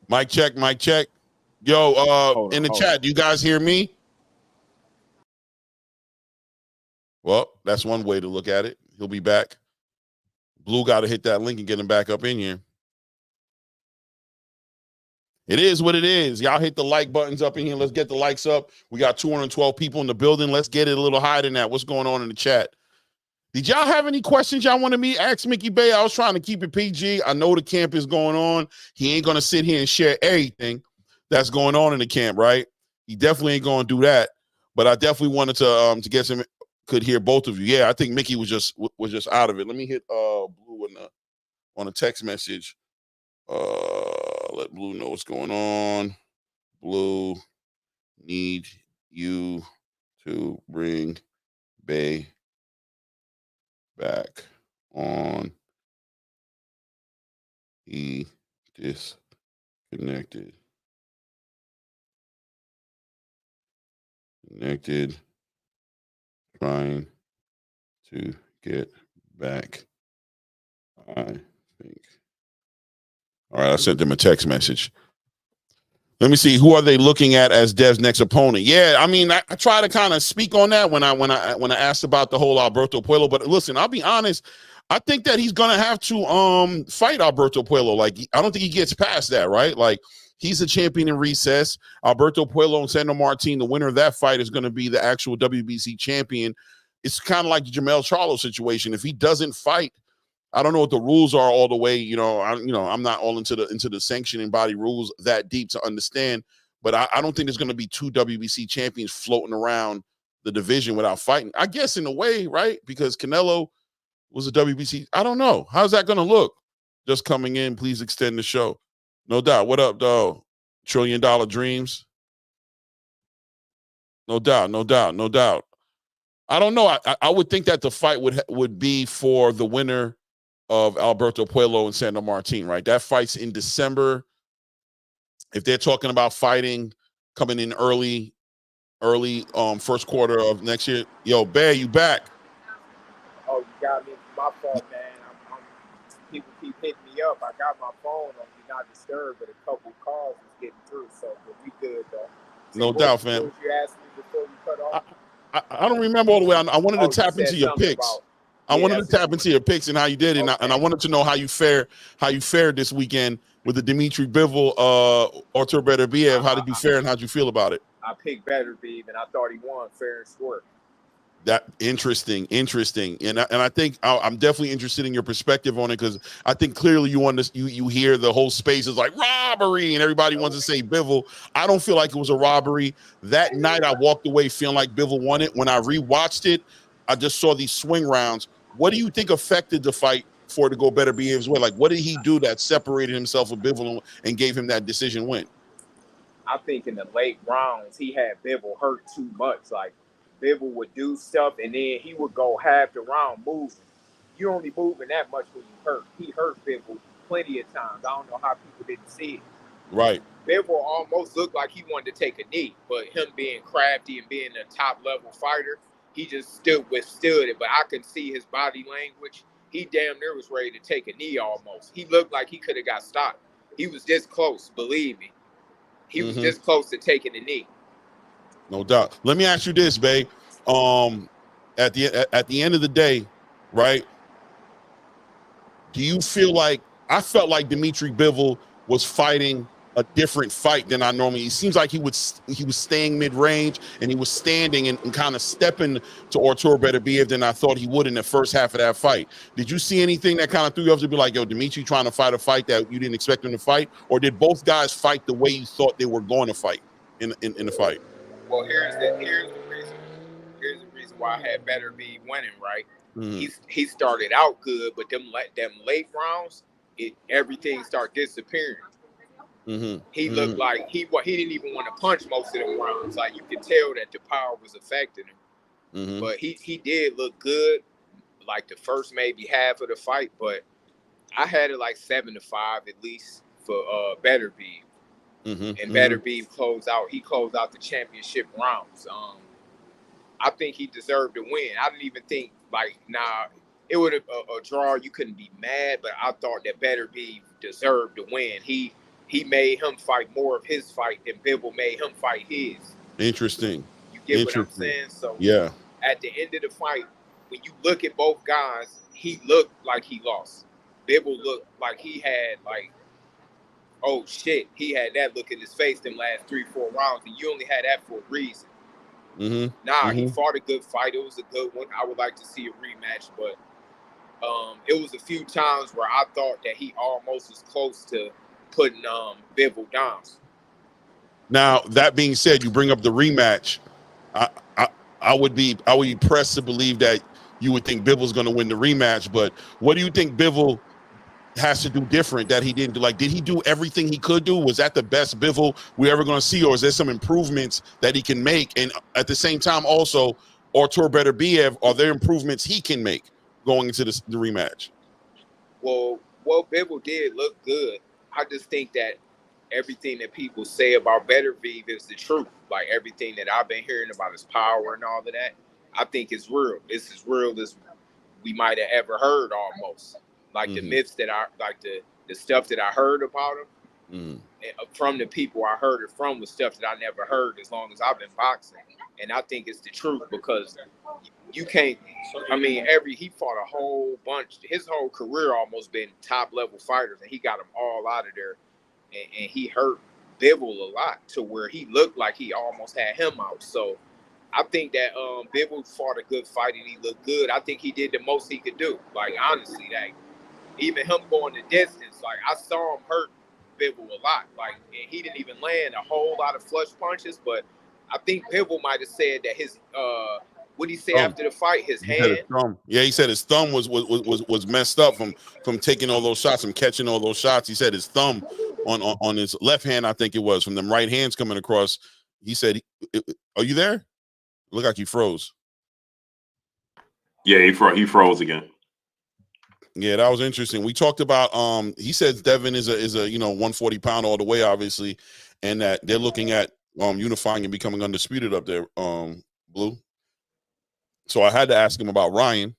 S2: Mic check, mic check. Yo, in the chat, do you guys hear me? Well, that's one way to look at it. He'll be back. Blue got to hit that link and get him back up in here. It is what it is. Y'all hit the like buttons up in here. Let's get the likes up. We got 212 people in the building. Let's get it a little higher than that. What's going on in the chat? Did y'all have any questions y'all wanted me to ask Mickey Bay? I was trying to keep it PG. I know the camp is going on. He ain't going to sit here and share everything that's going on in the camp, right? He definitely ain't going to do that. But I definitely wanted to get some, could hear both of you. Yeah, I think Mickey was just out of it. Let me hit Blue on a text message. Let Blue know what's going on. Blue, need you to bring Bay back on. He disconnected. Trying to get back, I think. All right, I sent them a text message. Let me see, who are they looking at as Dev's next opponent? Yeah, I mean, I try to kind of speak on that when I asked about the whole Alberto Puello. But listen, I'll be honest. I think that he's gonna have to fight Alberto Puello. Like, I don't think he gets past that, right? Like, he's a champion in recess. Alberto Puello and Sandor Martin, the winner of that fight is going to be the actual WBC champion. It's kind of like the Jamel Charlo situation. If he doesn't fight, I don't know what the rules are all the way. I'm not all into the sanctioning body rules that deep to understand. But I don't think there's going to be two WBC champions floating around the division without fighting. I guess in a way, right? Because Canelo was a WBC. I don't know. How's that going to look? Just coming in, please extend the show. No doubt. What up, though? $1 trillion dreams. No doubt. I don't know. I would think that the fight would be for the winner of Alberto Puello and Sandor Martin, right? That fight's in December. If they're talking about fighting coming in early first quarter of next year, yo, Bear, you back?
S3: Oh, you got me. My fault, man. People keep hitting me up. I got my phone on Do Not Disturb, but a couple calls is getting through, so but we good though.
S2: No doubt, fam.
S3: What you asked me before we cut off?
S2: I don't remember all the way. I wanted to tap into your picks. I wanted to tap into your picks and how you did, and I wanted to know how you fared this weekend with the Dimitri Bivol Artur Beterbiev. How did you fare, and how did you feel about it?
S3: I picked Beterbiev, and I thought he won fair and square.
S2: That interesting, and I think I'm definitely interested in your perspective on it, because I think clearly you hear the whole space is like robbery, and everybody wants to say Bivol. I don't feel like it was a robbery. That night I walked away feeling like Bivol won it. When I rewatched it, I just saw these swing rounds. What do you think affected the fight for it to go Beterbiev's way? Like, what did he do that separated himself from Bivol and gave him that decision win?
S3: I think in the late rounds he had Bivol hurt too much. Like, Bivol would do stuff, and then he would go half the round moving. You only moving that much when you hurt. He hurt Bivol plenty of times. I don't know how people didn't see it.
S2: Right.
S3: Bivol almost looked like he wanted to take a knee, but him being crafty and being a top-level fighter, he just withstood it. But I could see his body language he damn near was ready to take a knee almost. He looked like he could have got stopped. He was this close, believe me. He was this close to taking a knee.
S2: No doubt. Let me ask you this, babe. At the end of the day, right? Do you feel like I felt like Dimitri Bivol was fighting a different fight than I normally? It seems like he was staying mid-range and he was standing and kind of stepping to Artur Beterbiev than I thought he would in the first half of that fight. Did you see anything that kind of threw you off to be like, yo, Dimitri trying to fight a fight that you didn't expect him to fight? Or did both guys fight the way you thought they were going to fight in the fight?
S3: Well, here's the reason why I had Beterbiev winning, right? He started out good, but them late rounds, everything started disappearing. He looked like he didn't even want to punch most of them rounds. Like you could tell that the power was affecting him. But he did look good, like the first maybe half of the fight. But I had it like 7-5 at least for Beterbiev. And Beterbiev closed out the championship rounds. I think he deserved to win. I didn't even think it would have a draw. You couldn't be mad, but I thought that Beterbiev deserved to win. He made him fight more of his fight than Bivol made him fight his.
S2: Interesting.
S3: You get what I'm saying? So
S2: yeah.
S3: At the end of the fight, when you look at both guys, he looked like he lost. Bivol looked like he had oh shit, he had that look in his face them last 3-4 rounds, and you only had that for a reason. He fought a good fight. It was a good one. I would like to see a rematch, but it was a few times where I thought that he almost was close to putting Bivol down.
S2: Now, that being said, you bring up the rematch. I would be pressed to believe that you would think Bivol's going to win the rematch, but what do you think Bivol has to do different that he didn't do? Like, did he do everything he could do? Was that the best Bivol we're ever going to see, or is there some improvements that he can make? And at the same time, also, Artur Beterbiev, are there improvements he can make going into the rematch?
S3: Well, Bivol did look good. I just think that everything that people say about Beterbiev is the truth. Like everything that I've been hearing about his power and all of that, I think it's real. It's as real as we might have ever heard almost. Like the myths that the stuff that I heard about him from the people I heard it from was stuff that I never heard as long as I've been boxing. And I think it's the truth because you can't, he fought a whole bunch. His whole career almost been top level fighters and he got them all out of there. And he hurt Bivol a lot to where he looked like he almost had him out. So I think that Bivol fought a good fight and he looked good. I think he did the most he could do. Like honestly, like even him going the distance, like I saw him hurt Bivol a lot. Like and he didn't even land a whole lot of flush punches, but I think Bivol might have said that his what did he say after the fight? His hand.
S2: Yeah, he said his thumb was messed up from taking all those shots and catching all those shots. He said his thumb on his left hand, I think it was, from them right hands coming across. He said, "Are you there?" Look like he froze.
S1: Yeah, he froze again.
S2: Yeah, that was interesting. We talked about he says Devin is a 140 pound all the way, obviously, and that they're looking at unifying and becoming undisputed up there, Blue. So I had to ask him about Ryan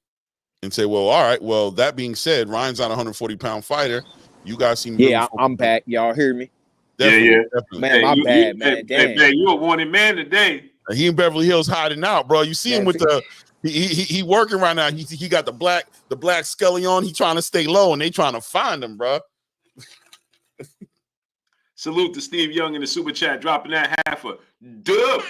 S2: and say, well, all right, well, that being said, Ryan's not a 140 pound fighter. You guys seem
S3: really I'm back. Y'all hear me?
S2: Definitely.
S3: Man, hey, my bad, man.
S1: Hey, you a wanted man today.
S2: He in Beverly Hills hiding out, bro. You see him with the he working right now. He got the black skelly on. He trying to stay low, and they trying to find him, bro.
S1: Salute to Steve Young in the super chat, dropping that half a dub.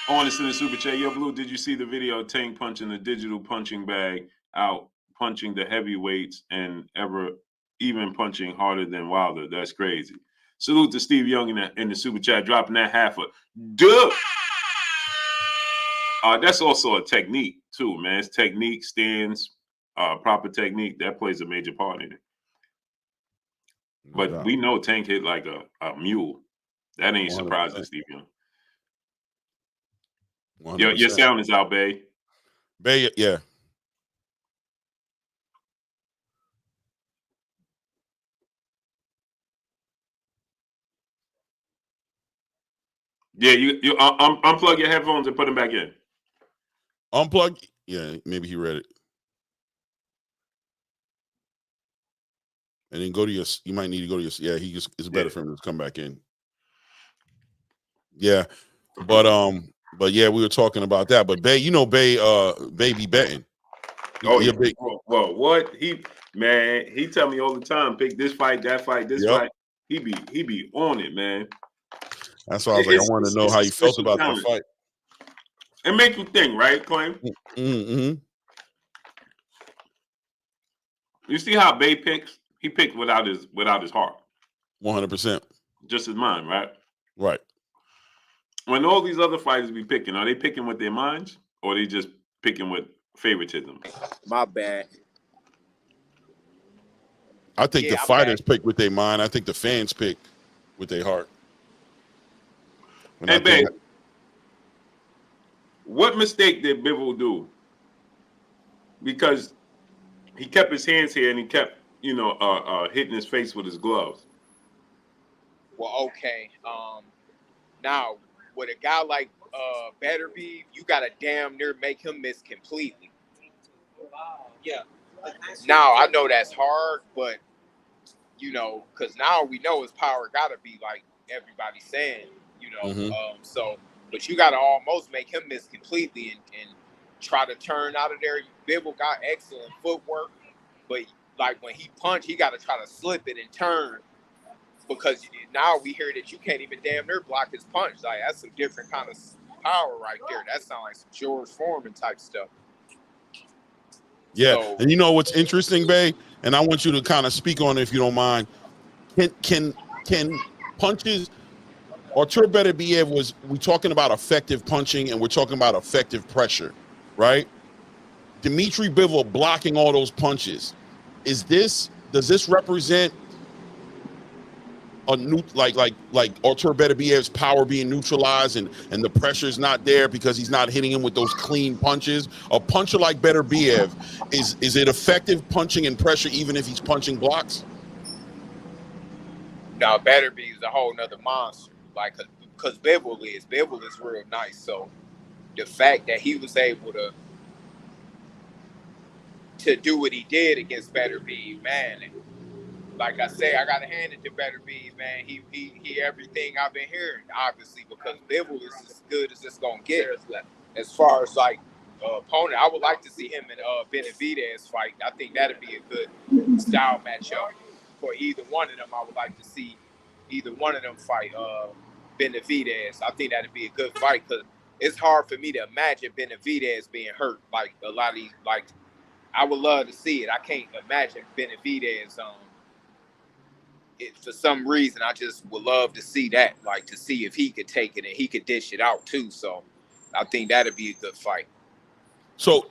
S1: Honest in the super chat. Yo, Blue, did you see the video of Tank punching the digital punching bag out, punching the heavyweights, and even punching harder than Wilder? That's crazy. Salute to Steve Young in the super chat, dropping that half a dub. That's also a technique too, man. It's technique, stands, proper technique. That plays a major part in it. But we know Tank hit like a mule. That ain't 100%. Surprising, Steve Young. 100%. Your sound is out, Bay.
S2: Bay, yeah.
S1: Yeah, you unplug your headphones and put them back in.
S2: Unplug? Yeah, maybe he read it. and then go to your. You might need to go to your. Yeah, it's better for him to come back in. Yeah, but yeah, we were talking about that. But Bay, Bay be betting.
S1: Oh yeah. Well, what he tell me all the time, pick this fight, that fight, this fight. He be on it, man.
S2: That's why I was like, I want to know how you felt about that fight.
S1: It make you think, right, Claim?
S2: Mm-hmm.
S1: You see how Bay picks? He picked without his heart.
S2: 100%.
S1: Just his mind, right?
S2: Right.
S1: When all these other fighters be picking, are they picking with their minds or are they just picking with favoritism?
S3: My bad.
S2: I think the fighters pick with their mind. I think the fans pick with their heart.
S1: Hey, Bay, what mistake did Bivol do? Because he kept his hands here and he kept, hitting his face with his gloves.
S3: Well, okay. Now with a guy like Beterbiev, you gotta damn near make him miss completely. Yeah. Now I know that's hard, but because now we know his power gotta be like everybody's saying, but you gotta almost make him miss completely and try to turn out of there. Bivol got excellent footwork, but like when he punched, he gotta try to slip it and turn. Because now we hear that you can't even damn near block his punch. Like, that's some different kind of power right there. That sounds like some George Foreman type stuff.
S2: Yeah, so, and you know what's interesting, Bay? And I want you to kind of speak on it if you don't mind. Can punches? Artur Beterbiev we talking about effective punching and we're talking about effective pressure, right? Dmitry Bivol blocking all those punches. Does this represent a like Artur Beterbiev's power being neutralized and the pressure's not there because he's not hitting him with those clean punches? A puncher like Beterbiev, is it effective punching and pressure even if he's punching blocks?
S3: No, Beterbiev is a whole nother monster. Like, because Bivol is real nice. So the fact that he was able to do what he did against Beterbiev, man. Like I say, I gotta hand it to Beterbiev, man. He everything I've been hearing, obviously, because Bivol is as good as it's gonna get. As far as like opponent, I would like to see him in Benavidez fight. I think that'd be a good style matchup for either one of them. I would like to see either one of them fight Benavidez. I think that'd be a good fight because it's hard for me to imagine Benavidez being hurt. Like a lot of these, like I would love to see it. I can't imagine Benavidez. For some reason, I just would love to see that, like to see if he could take it and he could dish it out too. So I think that'd be a good fight.
S2: So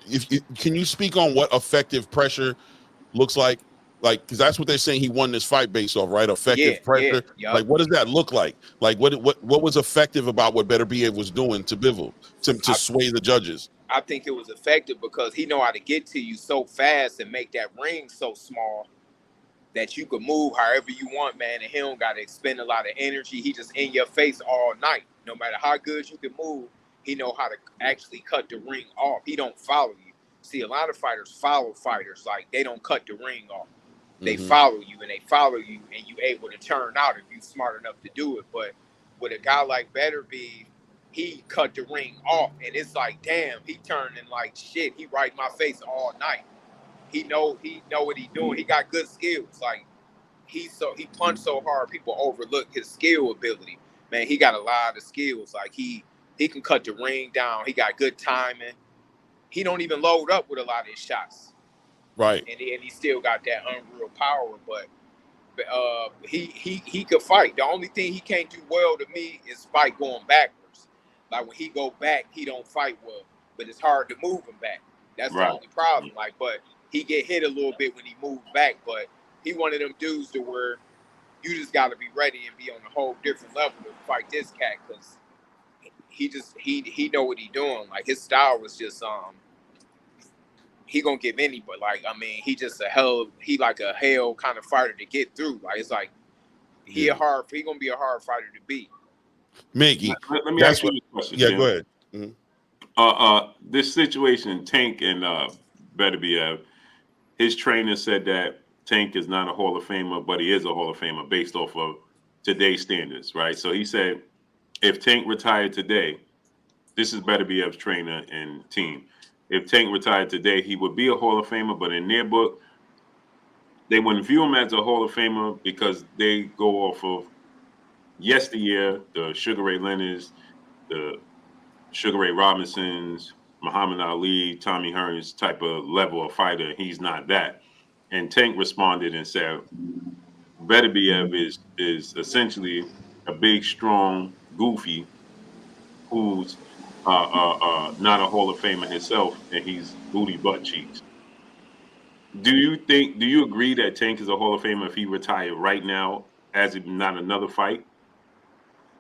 S2: can you speak on what effective pressure looks like? Like, because that's what they're saying he won this fight based off, right? Effective pressure. Yeah. Like, what does that look like? Like, what was effective about what Beterbiev was doing to Bivol to sway the judges?
S3: I think it was effective because he know how to get to you so fast and make that ring so small that you can move however you want, man, and he don't got to expend a lot of energy. He just in your face all night. No matter how good you can move, he know how to actually cut the ring off. He don't follow you. See, a lot of fighters follow fighters. Like, they don't cut the ring off. They follow you, and you able to turn out if you smart enough to do it. But with a guy like Beterbiev, he cut the ring off, and it's like, damn, he turning like shit. He right in my face all night. He know what he doing. He got good skills. Like he punched so hard, people overlook his skill ability. Man, he got a lot of skills. Like he can cut the ring down. He got good timing. He don't even load up with a lot of his shots.
S2: Right.
S3: And he still got that unreal power. But he could fight. The only thing he can't do well to me is fight going backwards. Like when he go back, he don't fight well. But it's hard to move him back. That's the only problem. Like, but he get hit a little bit when he moved back, but he one of them dudes to where you just got to be ready and be on a whole different level to fight this cat because he know what he doing. Like his style was just he gonna give anybody. Like I mean, he like a hell kind of fighter to get through. Like it's like he gonna be a hard fighter to beat.
S2: Mickey,
S1: let me ask you a question.
S2: Yeah, Jim. Go ahead.
S1: This situation, Tank and Beterbiev, his trainer said that Tank is not a Hall of Famer, but he is a Hall of Famer based off of today's standards, right? So he said, if Tank retired today, this is Beterbiev's trainer and team. If Tank retired today, he would be a Hall of Famer, but in their book, they wouldn't view him as a Hall of Famer because they go off of yesteryear, the Sugar Ray Leonards, the Sugar Ray Robinsons, Muhammad Ali, Tommy Hearns type of level of fighter. He's not that. And Tank responded and said, Beterbiev is essentially a big, strong, goofy who's not a Hall of Famer himself, and he's booty butt cheeks. Do you agree that Tank is a Hall of Famer if he retired right now, as if not another fight?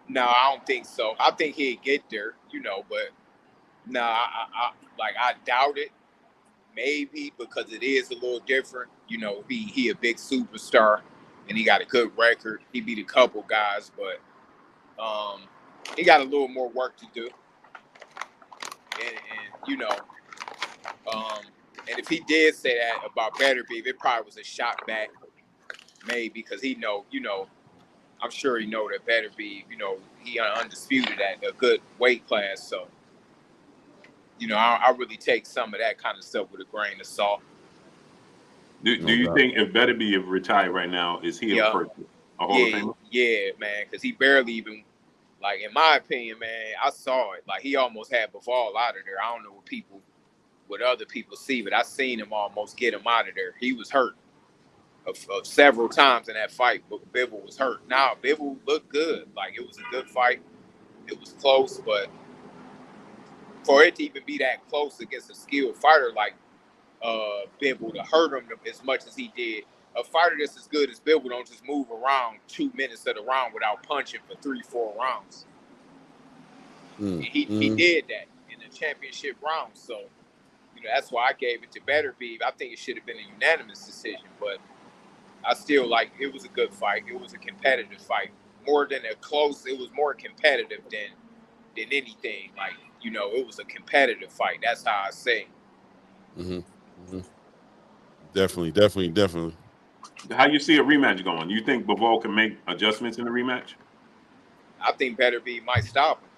S3: No, I don't think so. I think he'd get there, but no, I doubt it. Maybe because it is a little different. He a big superstar and he got a good record. He beat a couple guys, but he got a little more work to do. And if he did say that about Beterbiev, it probably was a shot back, maybe because he I'm sure he know that Beterbiev, he undisputed at a good weight class. So, I really take some of that kind of stuff with a grain of salt.
S1: Do you think if Beterbiev retired right now, is he a Hall of Famer?
S3: Yeah, man, because he barely even, in my opinion, man, I saw it. He almost had Bivol out of there. I don't know what other people see, but I seen him almost get him out of there. He was hurt of several times in that fight, but Bivol was hurt. Now, Bivol looked good. It was a good fight. It was close, but for it to even be that close against a skilled fighter like Bivol, to hurt him as much as he did, a fighter that's as good as Bivol don't just move around 2 minutes of the round without punching for 3-4 rounds. He did that in the championship round, so that's why I gave it to Beterbiev. I think it should have been a unanimous decision, but I still it was a good fight. It was a competitive fight. More than a close, it was more competitive than anything. It was a competitive fight. That's how I say.
S2: Definitely.
S1: How you see a rematch going? You think Bivol can make adjustments in the rematch?
S3: I think Beterbiev might stop him.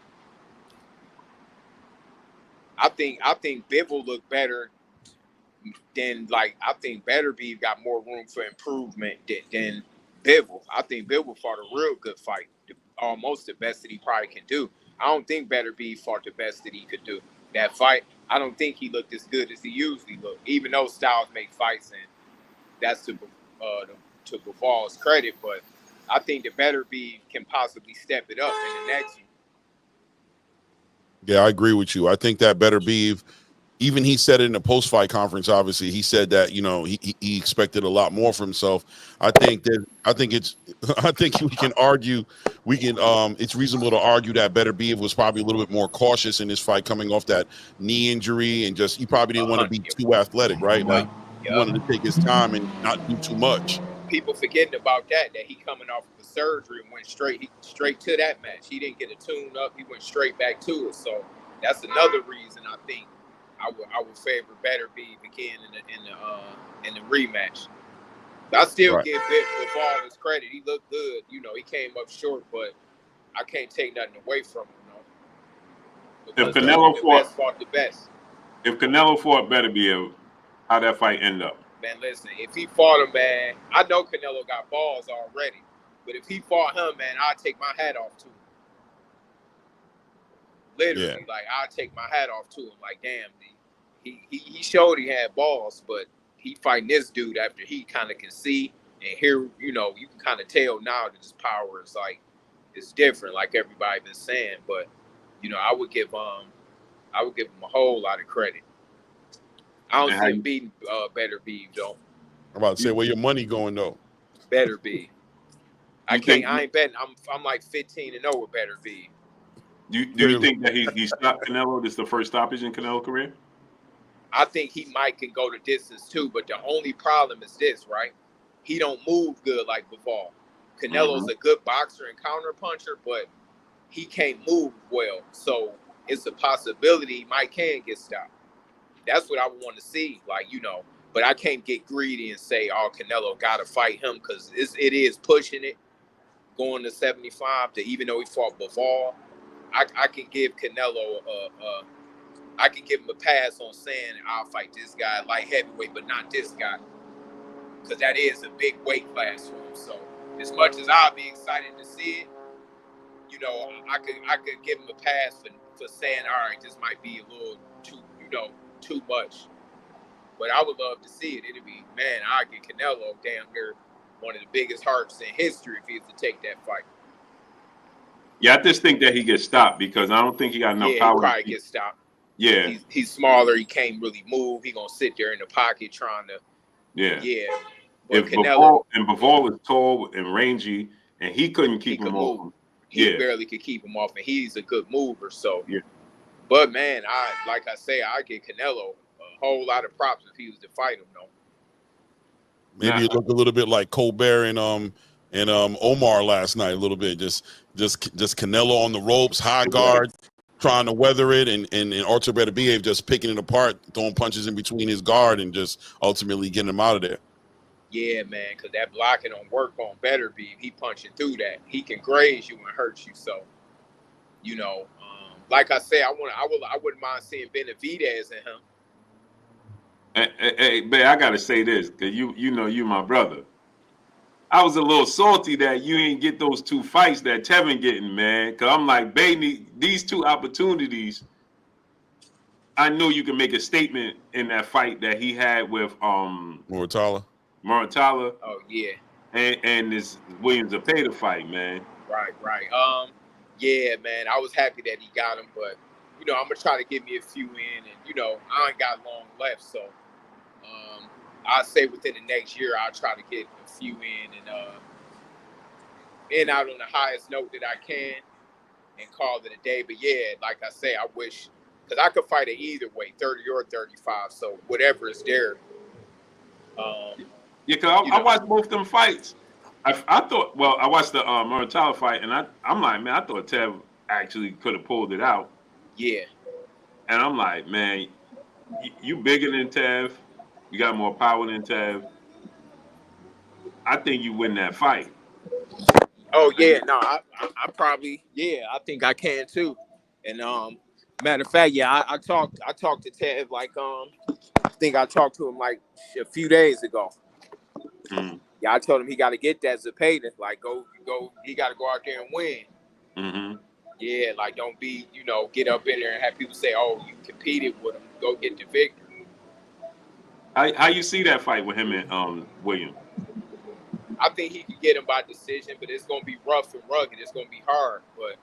S3: I think Bivol looked better than I think Beterbiev got more room for improvement than Bivol. I think Bivol fought a real good fight, almost the best that he probably can do. I don't think Beterbiev fought the best that he could do. That fight, I don't think he looked as good as he usually looked, even though styles make fights, and that's to Bivol's credit. But I think the Beterbiev can possibly step it up in the next one.
S2: Yeah, I agree with you. I think that Beterbiev, even he said it in the post-fight conference, obviously, he said that, he expected a lot more from himself. I think we can argue, it's reasonable to argue that Beterbiev was probably a little bit more cautious in this fight coming off that knee injury, and just, he probably didn't want to be too athletic, right? He wanted to take his time and not do too much.
S3: People forgetting about that he coming off of the surgery and went straight to that match. He didn't get a tune up. He went straight back to it. So that's another reason I think I would favor Beterbiev again in the rematch. I still give Bivol his credit. He looked good. He came up short, but I can't take nothing away from him.
S1: If Canelo
S3: fought the best.
S1: If Canelo fought Beterbiev, how'd that fight end up?
S3: Man, listen, if he fought him, man, I know Canelo got balls already, but if he fought him, man, I'd take my hat off to him. Literally, I'd take my hat off to him. Damn, he showed he had balls, but he fighting this dude after he kind of can see and hear, you can kind of tell now that his power is it's different, like everybody been saying. But, I would give him a whole lot of credit. I don't see him beating Beterbiev though.
S2: I'm about to say, where your money going though?
S3: Beterbiev. I ain't betting. I'm 15-0 with Beterbiev.
S1: Do you think that he stopped Canelo? This is the first stoppage in Canelo's career?
S3: I think he can go the distance too, but the only problem is this, right? He don't move good like Bivol. Canelo's a good boxer and counter puncher, but he can't move well. So it's a possibility Mike can get stopped. That's what I want to see. But I can't get greedy and say, oh, Canelo got to fight him, because it is pushing it, going to 75, to even though he fought Bivol. I can give Canelo I can give him a pass on saying I'll fight this guy light heavyweight, but not this guy, because that is a big weight class for him. So as much as I'll be excited to see it, you know, I could give him a pass for saying, all right, this might be a little too much. But I would love to see it. It'd be, man, I'd get Canelo damn near one of the biggest hearts in history if he was to take that fight.
S1: Yeah, I just think that he gets stopped because I don't think he got enough
S3: Yeah,
S1: power.
S3: he probably gets stopped.
S1: Yeah.
S3: He's smaller. He can't really move. He gonna sit there in the pocket trying to.
S1: Yeah.
S3: Yeah. But
S1: If
S3: Canelo
S1: Bivol is tall and rangy, and he couldn't keep him off him.
S3: He barely could keep him off, and he's a good mover. So,
S1: yeah.
S3: But man, I get Canelo a whole lot of props if he was to fight him, though.
S2: Maybe it looked a little bit like Colbert and Omar last night, a little bit. Just Canelo on the ropes, high guard, trying to weather it, and Artur Beterbiev just picking it apart, throwing punches in between his guard, and just ultimately getting him out of there.
S3: Yeah, man, because that blocking don't work on Beterbiev. He punching through that. He can graze you and hurt you. So, you know, like I say, I wouldn't mind seeing Benavidez in him.
S1: Hey, babe, I gotta say this, because you know you my brother. I was a little salty that you ain't get those 2 fights that Tevin getting, man. Because I'm like, baby, these 2 opportunities, I know you can make a statement in that fight that he had with
S2: Muratalla.
S3: Oh yeah.
S1: And this Williams Zepeda fight, man.
S3: Right. Yeah, man. I was happy that he got him, but you know, I'm gonna try to get me a few in, and you know, I ain't got long left, so I'll say within the next year I'll try to get a few in and end out on the highest note that I can and call it a day. But yeah, like I say, I wish, because I could fight it either way, 30 or 35. So whatever is there.
S1: Yeah, because I watched both them fights. I thought, well, I watched the Muratalla fight, and I'm like, man, I thought Tev actually could have pulled it out.
S3: Yeah.
S1: And I'm like, man, you bigger than Tev. You got more power than Tev. I think you win that fight.
S3: Oh yeah, no, I probably, yeah, I think I can too. And matter of fact, yeah, I talked to Tev like I think I talked to him like a few days ago.
S1: Mm-hmm.
S3: Yeah, I told him he got to get that Zepeda. Like go, he got to go out there and win.
S1: Mm-hmm.
S3: Yeah, like don't be, you know, get up in there and have people say, oh, you competed with him, go get the victory.
S1: How you see that fight with him and William?
S3: I think he could get him by decision, but it's gonna be rough and rugged. It's gonna be hard, but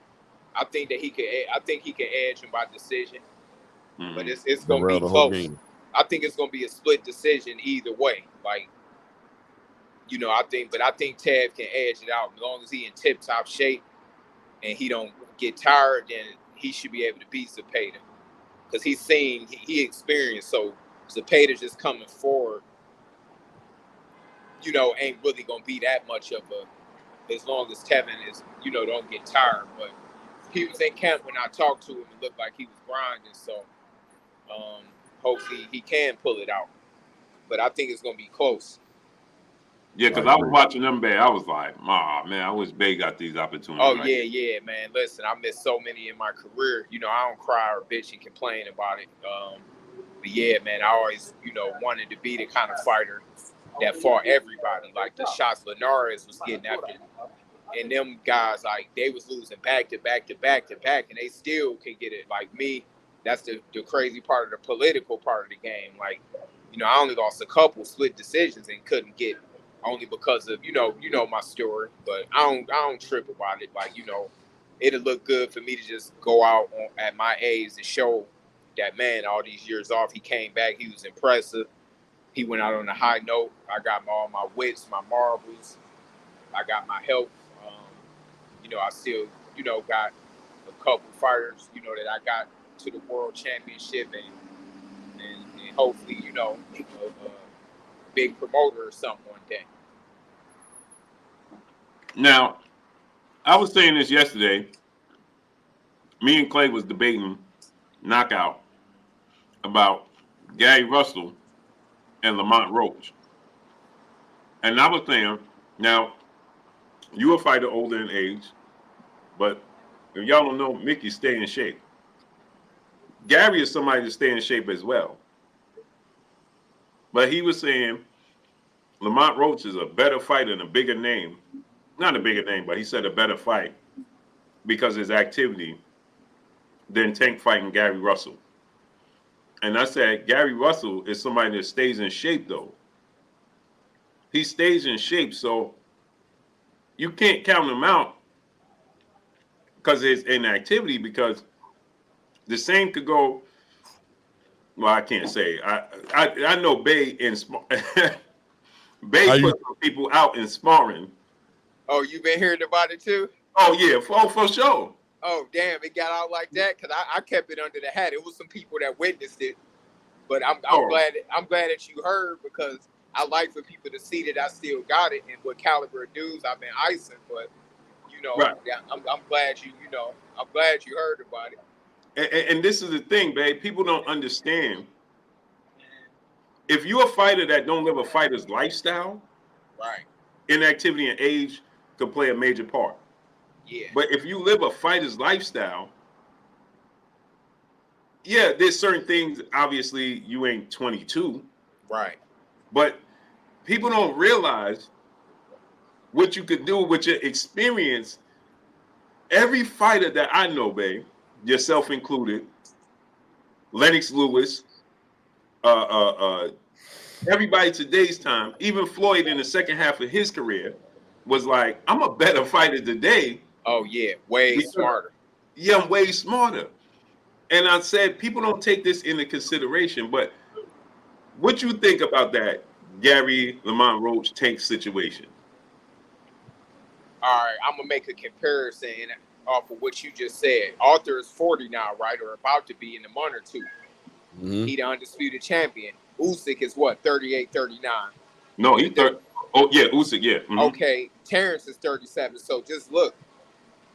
S3: I think that he can edge him by decision. Mm-hmm. But it's gonna be close. I think it's gonna be a split decision either way. Like, you know, I think Tev can edge it out as long as he in tip top shape and he don't get tired. Then he should be able to beat Zepeda because he experienced. So Zepeda's just coming forward. You know, ain't really gonna be that much of a, as long as Tevin is, you know, don't get tired. But he was in camp when I talked to him. It looked like he was grinding. So hopefully he can pull it out. But I think it's gonna be close.
S1: Yeah, because I was watching them, Bay. I was like, man, I wish Bay got these opportunities.
S3: Oh, yeah, man. Listen, I missed so many in my career. You know, I don't cry or bitch and complain about it. But yeah, man, I always, you know, wanted to be the kind of fighter that fought everybody. Like the shots Linares was getting after. And them guys, like, they was losing back to back to back to back, and they still can get it. Like me, that's the crazy part of the political part of the game. Like, you know, I only lost a couple split decisions and couldn't get only because of, you know my story. But I don't trip about it. Like, you know, it'll look good for me to just go out at my age and show that, man, all these years off, he came back, he was impressive. He went out on a high note. I got all my wits, my marbles. I got my health. You know, I still, you know, got a couple fighters, you know, that I got to the world championship and hopefully, you know, a big promoter or something one day.
S1: Now, I was saying this yesterday. Me and Clay was debating knockout about Gary Russell and Lamont Roach. And I was saying, now, you a fighter older in age, but if y'all don't know, Mickey stay in shape. Gary is somebody to stay in shape as well. But he was saying Lamont Roach is a better fighter and a bigger name. Not a bigger name, but he said a better fight because of his activity than Tank fighting Gary Russell. And I said, Gary Russell is somebody that stays in shape, though. He stays in shape, so you can't count him out because of his inactivity, because the same could go. Well, I can't say. I know Bay in Bay put some people out in sparring.
S3: Oh, you been hearing about it too?
S1: Oh yeah, for sure.
S3: Oh damn, it got out like that because I kept it under the hat. It was some people that witnessed it, but I'm glad that you heard, because I like for people to see that I still got it and what caliber of dudes I've been icing. But
S1: Right.
S3: I'm glad I'm glad you heard about it.
S1: And this is the thing, babe. People don't understand. If you're a fighter that don't live a fighter's lifestyle,
S3: right,
S1: inactivity and age could play a major part.
S3: Yeah.
S1: But if you live a fighter's lifestyle, yeah, there's certain things. Obviously, you ain't 22,
S3: right?
S1: But people don't realize what you could do with your experience. Every fighter that I know, babe, yourself included, Lennox Lewis, everybody today's time, even Floyd in the second half of his career, was like, I'm a better fighter today.
S3: Oh yeah, way smarter.
S1: Yeah, I'm way smarter. And I said, people don't take this into consideration. But what you think about that Gary Lamont Roach Tank situation?
S3: All right, I'm gonna make a comparison off of what you just said. Arthur is 40 now, right, or about to be in a month or two.
S2: Mm-hmm.
S3: He the undisputed champion. Usyk is what, 38, 39?
S1: No, he's 30. Oh yeah, Usyk, yeah. Mm-hmm.
S3: Okay, Terrence is 37. So just look,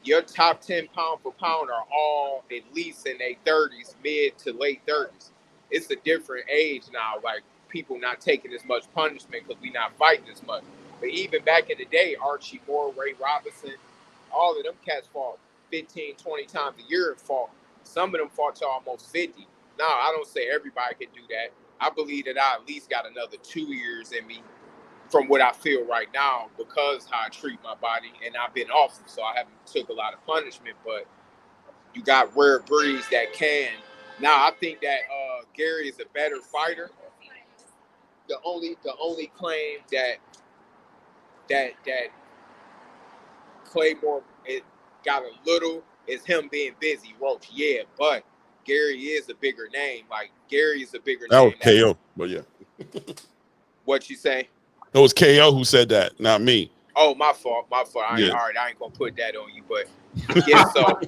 S3: your top 10 pound for pound are all at least in their 30s, mid to late 30s. It's a different age now. Like, people not taking as much punishment because we not fighting as much. But even back in the day, Archie Moore, Ray Robinson, all of them cats fought 15, 20 times a year and fought. Some of them fought to almost 50. Now, I don't say everybody can do that. I believe that I at least got another 2 years in me from what I feel right now, because how I treat my body, and I've been off, so I haven't took a lot of punishment. But you got rare breeds that can. Now, I think that Gary is a better fighter. The only claim that Claymore got a little is him being busy. Roach, yeah, but Gary is a bigger name. Like, Gary is a bigger name.
S2: That was KO, but yeah.
S3: What you say?
S2: It was KO who said that, not me.
S3: Oh, my fault. All right, I ain't gonna put that on you, but yeah, so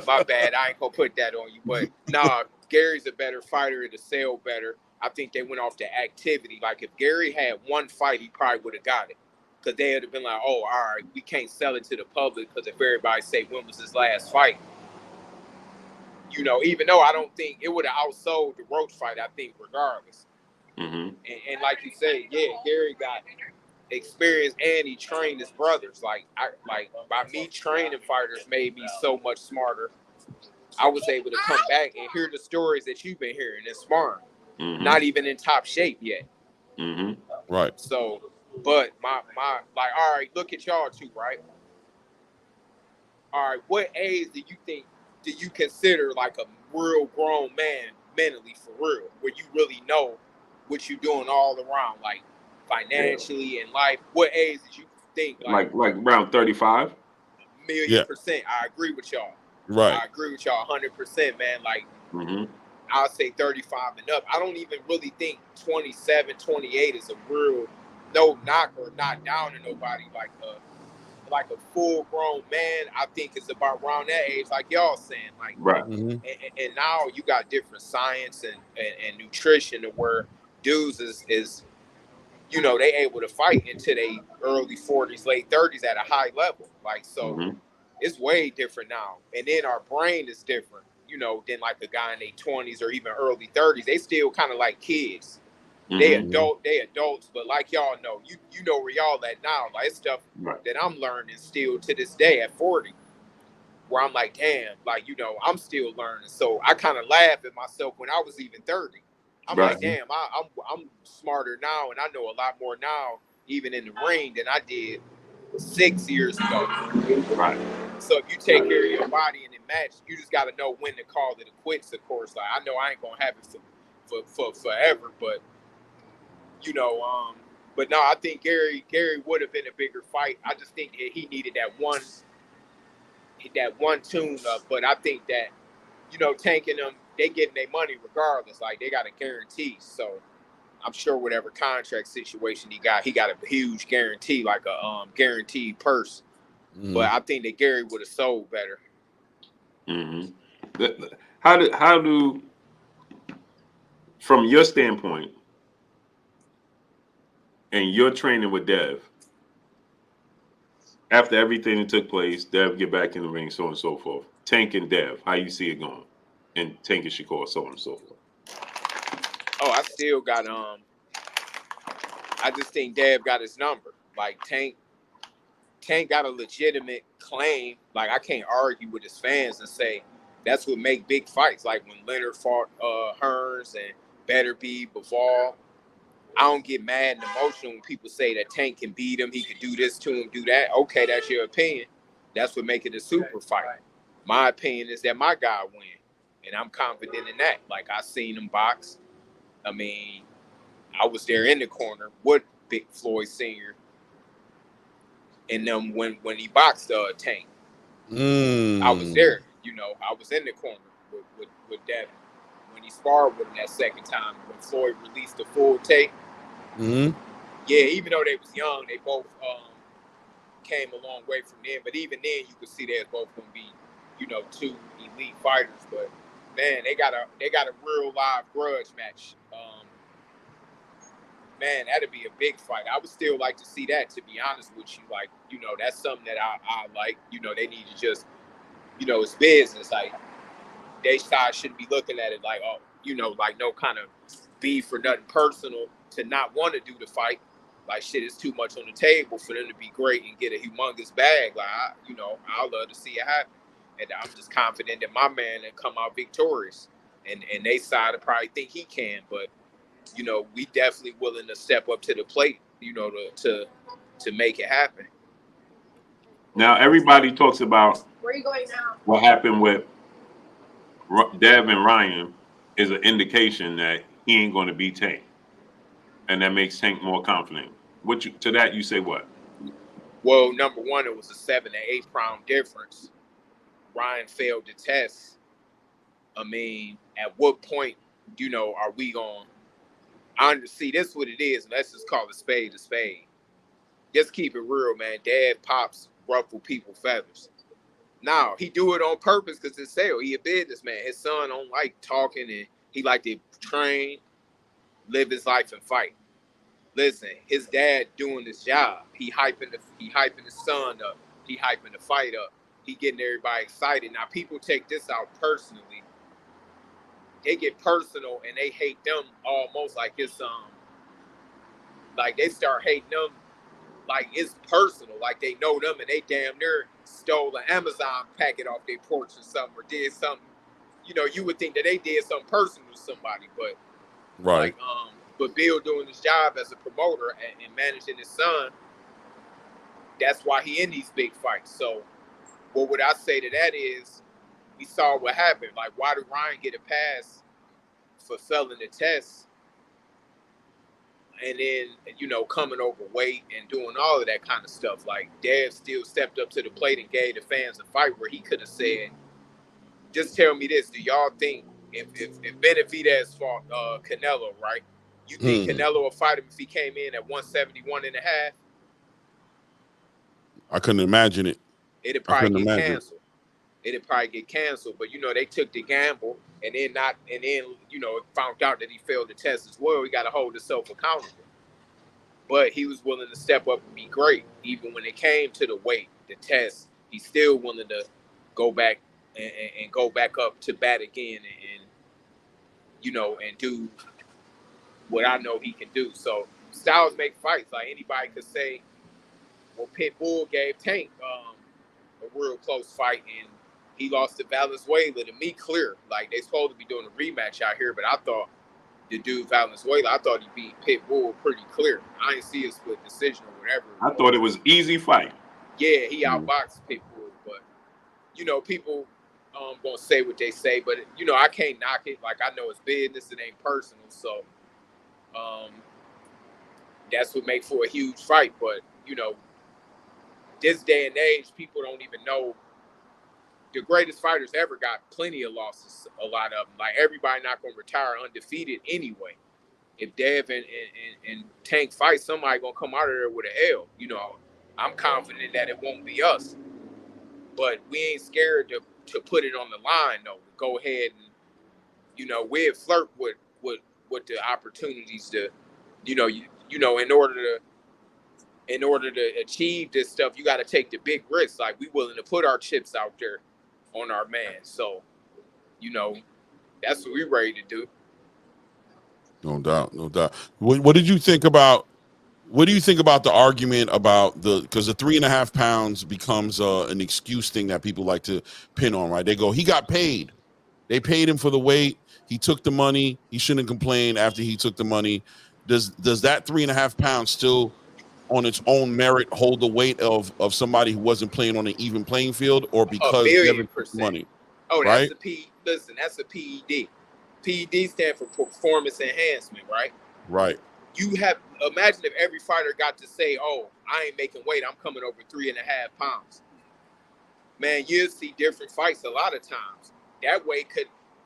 S3: my bad. I ain't gonna put that on you, but nah, Gary's a better fighter. It'll sell better. I think they went off the activity. Like, if Gary had one fight, he probably would have got it, because they would have been like, oh, all right, we can't sell it to the public, because if everybody say when was his last fight, even though I don't think it would have outsold the Roach fight, I think regardless.
S1: Mm-hmm.
S3: And like you say, yeah, Gary got experience and he trained his brothers. Like by me training fighters made me so much smarter. I was able to come back and hear the stories that you've been hearing and sparring.
S1: Mm-hmm.
S3: Not even in top shape yet.
S1: Mm-hmm.
S2: Right.
S3: So, but my like, all right, look at y'all two, right? All right, what age do you consider like a real grown man mentally, for real, where you really know what you're doing all around, like financially and life? What age did you think
S1: like around 35?
S3: %? I agree with y'all.
S2: Right.
S3: I agree with y'all 100%, man. Like,
S1: Mm-hmm.
S3: I'll say 35 and up. I don't even really think 27, 28 is a real no knock or not down to nobody. Like a full grown man, I think it's about around that age, like y'all saying. Like,
S1: right.
S2: Mm-hmm.
S3: And now you got different science and nutrition, to where dudes is they able to fight into their early 40s, late 30s at a high level. Like, so
S1: Mm-hmm.
S3: It's way different now. And then our brain is different, than like a guy in their 20s or even early 30s. They still kind of like kids. They
S1: Mhm.
S3: adults, but like y'all know, you know where y'all at now. Like it's stuff
S1: Right.
S3: that I'm learning still to this day at 40, where I'm like, damn, like I'm still learning. So I kind of laugh at myself when I was even 30. I'm
S1: Right.
S3: like, damn, I'm smarter now, and I know a lot more now, even in the ring, than I did 6 years ago.
S1: Right.
S3: So if you take care of your body in the match, you just got to know when to call it a quits. Of course, like I know I ain't gonna have it for forever, but but no, I think Gary would have been a bigger fight. I just think that he needed that one tune up. But I think that tanking them, they getting their money regardless. Like they got a guarantee, so I'm sure whatever contract situation he got a huge guarantee, like a guaranteed purse. But I think that Gary would have sold better.
S1: Mhm. How do from your standpoint and your training with Dev, after everything that took place, Dev get back in the ring, so on and so forth. Tank and Dev, how you see it going? And Tank and Shakur, so on and so forth.
S3: Oh, I still got I just think Dev got his number. Like Tank got a legitimate claim. Like I can't argue with his fans and say that's what make big fights. Like when Leonard fought Hearns and Beterbiev, Bivol. I don't get mad and emotional when people say that Tank can beat him. He could do this to him, do that. Okay, that's your opinion. That's what make it a super fight. My opinion is that my guy win, and I'm confident in that. Like I seen him box. I mean, I was there in the corner with Big Floyd Sr. and them when he boxed Tank. I was there. I was in the corner with Devin when he sparred with him that second time when Floyd released the full tape. Yeah, even though they was young, they both came a long way from then. But even then, you could see they was both gonna be, two elite fighters. But man, they got a real live grudge match. Man, that'd be a big fight. I would still like to see that, to be honest with you. Like, that's something that I like. They need to just, it's business. Like, they side shouldn't be looking at it like, oh, like no kind of beef or nothing personal to not want to do the fight. Like, shit is too much on the table for them to be great and get a humongous bag. Like, I'd love to see it happen. And I'm just confident that my man will come out victorious. And they side will probably think he can, but we definitely willing to step up to the plate, to make it happen.
S1: Now everybody talks about
S3: where are you going now?
S1: What happened with Dev and Ryan is an indication that he ain't going to beat Tank, and that makes Tank more confident. To that you say what?
S3: Well, number one, it was a 7 to 8 round difference. Ryan failed the test. I mean, at what point, are we going? See, this is what it is. Let's just call a spade a spade. Just keep it real, man. Dad pops ruffle people feathers. Now, he do it on purpose because it's sale. He a businessman. His son don't like talking, and he like to train, live his life, and fight. Listen, his dad doing his job. He hyping his son up. He hyping the fight up. He getting everybody excited. Now, people take this out personally. They get personal and they hate them almost like it's like they start hating them like it's personal, like they know them and they damn near stole an Amazon packet off their porch or something, or did something. You would think that they did something personal to somebody, but
S2: Right.
S3: But Bill doing his job as a promoter and managing his son, that's why he in these big fights. So, what would I say to that is, we saw what happened. Like, why did Ryan get a pass for failing the test? And then, coming overweight and doing all of that kind of stuff. Like, Dad still stepped up to the plate and gave the fans a fight where he could have said, just tell me this, do y'all think if Benavidez fought Canelo, right? You think Canelo will fight him if he came in at 171 and a half?
S2: I couldn't imagine it.
S3: It'd probably get canceled. It'd probably get canceled. But, they took the gamble and then found out that he failed the test as well. He got to hold himself accountable. But he was willing to step up and be great. Even when it came to the weight, the test, he's still willing to go back and go back up to bat again and do what I know he can do. So styles make fights. Like anybody could say, well, Pitbull gave Tank a real close fight, and he lost to Valenzuela. To me, clear. Like they supposed to be doing a rematch out here, but I thought the dude Valenzuela, I thought he beat Pitbull pretty clear. I didn't see a split decision or whatever.
S1: I thought it was easy fight.
S3: Yeah, he outboxed Pitbull, but you know, people gonna say what they say, but you know, I can't knock it. Like I know it's business, it ain't personal, so that's what makes for a huge fight. But you know, this day and age, people don't even know the greatest fighters ever got plenty of losses. A lot of them, like everybody, not gonna retire undefeated anyway. If Dev and Tank fight, somebody gonna come out of there with an L. You know, I'm confident that it won't be us, but we ain't scared to put it on the line though. Go ahead and, you know, we'll flirt with the opportunities to, you know, in order to achieve this stuff, you got to take the big risks. Like we willing to put our chips out there on our man. So, you know, that's what we ready to do.
S2: No doubt, no doubt. What did you think about? What do you think about the argument about because the 3.5 pounds becomes an excuse thing that people like to pin on, right? They go, he got paid. They paid him for the weight. He took the money. He shouldn't complain after he took the money. Does that 3.5 pounds still, on its own merit, hold the weight of somebody who wasn't playing on an even playing field, or because Devin took the money?
S3: Oh,
S2: right?
S3: That's a P. Listen, that's a PED. PED stand for performance enhancement, right?
S2: Right.
S3: Imagine if every fighter got to say, "Oh, I ain't making weight. I'm coming over 3.5 pounds." Man, you'll see different fights a lot of times. That way,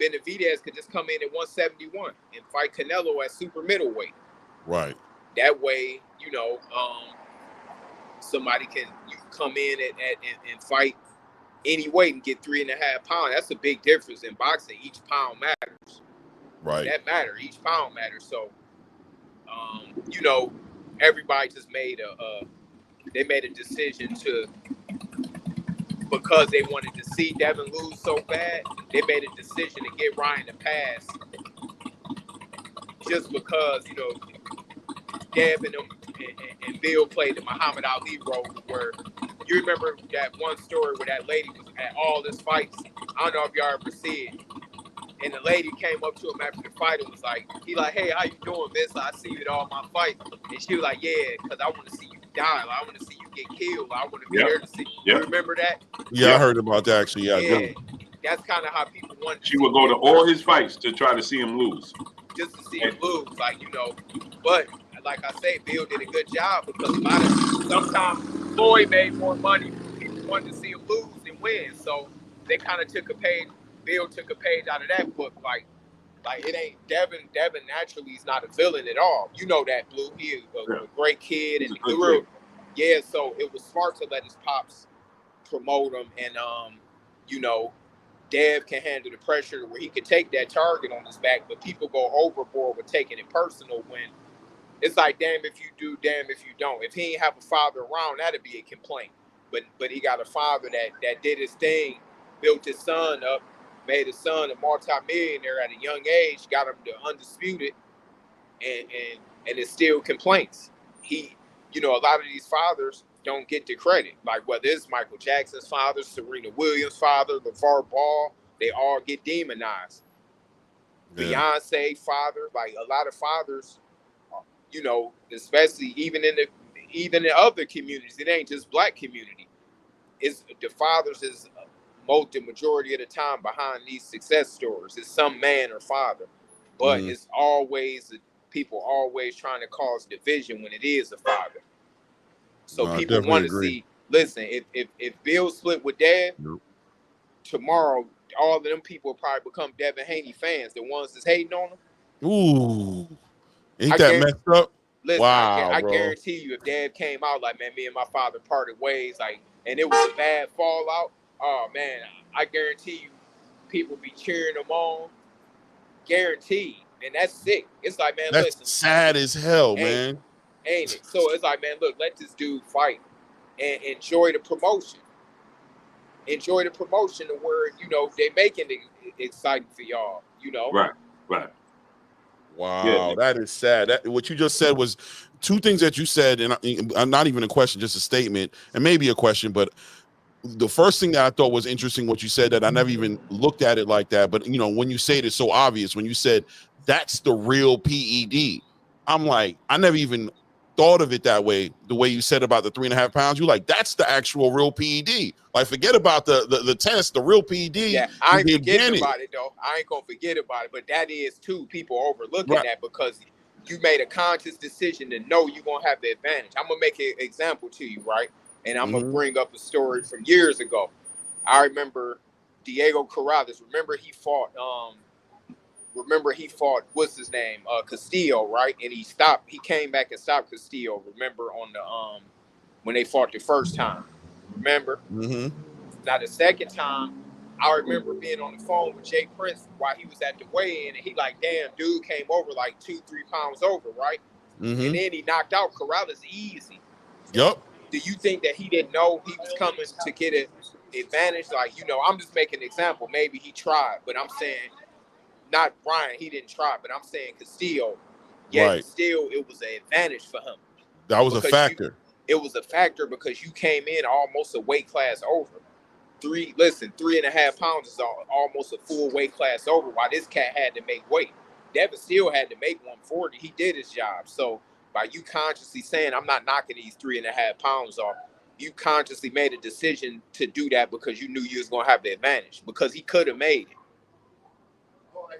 S3: Benavidez could just come in at 171 and fight Canelo at super middleweight.
S2: Right.
S3: That way, you know, somebody can come in and fight any weight and get 3.5 pounds. That's a big difference in boxing. Each pound matters.
S2: Right.
S3: That matters. Each pound matters. So, you know, everybody just made a decision because they wanted to see Devin lose so bad. They made a decision to get Ryan to pass just because, you know, Dev and Bill played the Muhammad Ali role, where you remember that one story where that lady was at all his fights. I don't know if y'all ever see it. And the lady came up to him after the fight and was like, hey, how you doing, miss? I see you at all my fights. And she was like, yeah, because I want to see you die. Like, I want to see you get killed. I want to be there to see you. You remember that?
S2: Yeah, I heard about that actually. Yeah.
S3: That's kind of how people want.
S1: She would go to all his fights to try to see him lose.
S3: Just to see him lose, like, you know. But like I say, Bill did a good job, because sometimes Floyd made more money. People wanted to see him lose than win, so they kind of took a page. Bill took a page out of that book. Like it ain't Devin. Devin naturally is not a villain at all. You know that, Blue. He is a great kid and a real. Yeah, so it was smart to let his pops promote him, and you know, Dev can handle the pressure where he could take that target on his back, but people go overboard with taking it personal when it's like, damn if you do, damn if you don't. If he ain't have a father around, that'd be a complaint. But he got a father that did his thing, built his son up, made his son a multi-millionaire at a young age, got him to undisputed, and it's still complaints. You know, a lot of these fathers don't get the credit. Like whether it's Michael Jackson's father, Serena Williams' father, LeVar Ball, they all get demonized. Yeah. Beyonce father, like a lot of fathers, you know, especially even in the other communities, it ain't just black community. It's the fathers is the majority of the time behind these success stories. It's some man or father, but it's always people always trying to cause division when it is a father. So people want to see. Listen, if Bill split with Dad, tomorrow all of them people will probably become Devin Haney fans. The ones that's hating on him.
S2: Ooh, ain't that messed up?
S3: Listen,
S2: wow,
S3: I guarantee you, if Dad came out like, man, me and my father parted ways, like, and it was a bad fallout, oh man, I guarantee you, people be cheering them on, guaranteed, and that's sick. It's like, man,
S2: that's
S3: listen,
S2: sad as hell, man.
S3: Ain't it? So it's like, man, look, let this dude fight and enjoy the promotion. Enjoy the promotion to where, you know, they making it exciting for y'all, you know.
S1: Right.
S2: Wow, that is sad. That what you just said was two things that you said, and I'm not even a question, just a statement, and maybe a question. But the first thing that I thought was interesting, what you said, that I never even looked at it like that. But when you say it, it's so obvious. When you said that's the real PED, I'm like, I never even thought of it that way. The way you said about the 3.5 pounds, you like that's the actual real PED. Like, forget about the test. The real PED
S3: Yeah, I
S2: is
S3: ain't
S2: the
S3: forgetting
S2: advantage.
S3: about it though. I ain't gonna forget about it, but that is too. People overlooking
S2: Right.
S3: that because you made a conscious decision to know you're gonna have the advantage. I'm gonna make an example to you, right? And I'm gonna bring up a story from years ago. I remember Diego Corrales. Remember he fought what's his name? Castillo, right? And he came back and stopped Castillo, remember, on the when they fought the first time. Remember? Now the second time, I remember being on the phone with Jay Prince while he was at the weigh-in, and he like, damn, dude came over like 2-3 pounds over, right? And then he knocked out Corrales easy.
S2: Yep.
S3: Do you think that he didn't know he was coming to get an advantage? Like, I'm just making an example. Maybe he tried, but I'm saying not Brian. He didn't try, but I'm saying Castillo. Yet
S2: Right.
S3: still, it was an advantage for him.
S2: That was a factor.
S3: It was a factor because you came in almost a weight class over. 3.5 pounds is almost a full weight class over. While this cat had to make weight, Devin still had to make 140. He did his job. So by you consciously saying I'm not knocking these 3.5 pounds off, you consciously made a decision to do that because you knew you was gonna have the advantage because he could have made it.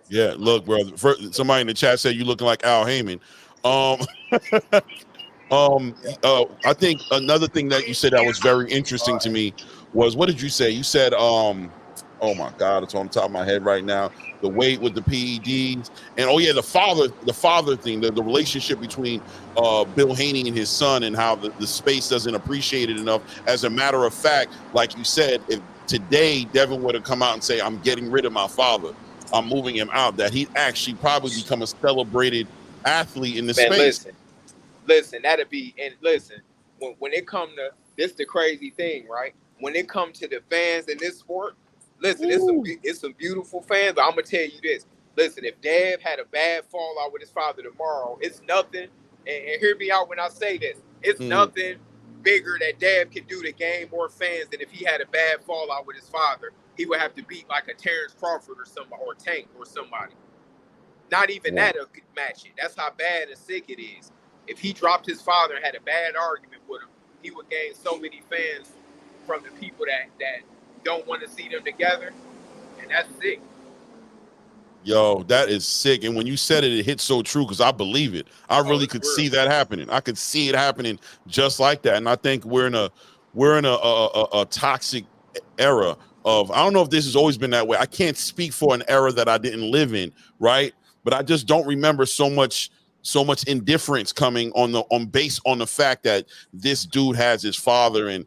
S2: Yeah, look, brother. Somebody in the chat said you looking like Al Heyman. I think another thing that you said that was very interesting to me was, what did you say? You said, oh my God, it's on the top of my head right now. The weight with the PEDs, and oh yeah, the father thing, the relationship between Bill Haney and his son, and how the space doesn't appreciate it enough. As a matter of fact, like you said, if today Devin would have come out and say, I'm getting rid of my father, I'm moving him out, that he'd actually probably become a celebrated athlete in the
S3: Man,
S2: space.
S3: listen, that'll be, and listen, when it come to this, the crazy thing, right? When it come to the fans in this sport, listen, it's some beautiful fans. But I'm gonna tell you this. Listen, if Dev had a bad fallout with his father tomorrow, it's nothing. And hear me out when I say this. It's nothing bigger that Dev can do to gain more fans than if he had a bad fallout with his father. He would have to beat like a Terrence Crawford or somebody, or Tank or somebody. Not even that could match it. That's how bad and sick it is. If he dropped his father and had a bad argument with him, he would gain so many fans from the people that don't want to see them together, and that's sick.
S2: Yo, that is sick. And when you said it, it hit so true because I believe it. I really could see that happening. I could see it happening just like that. And I think we're in a toxic era of, I don't know if this has always been that way. I can't speak for an era that I didn't live in, right? But I just don't remember so much indifference coming based on the fact that this dude has his father, and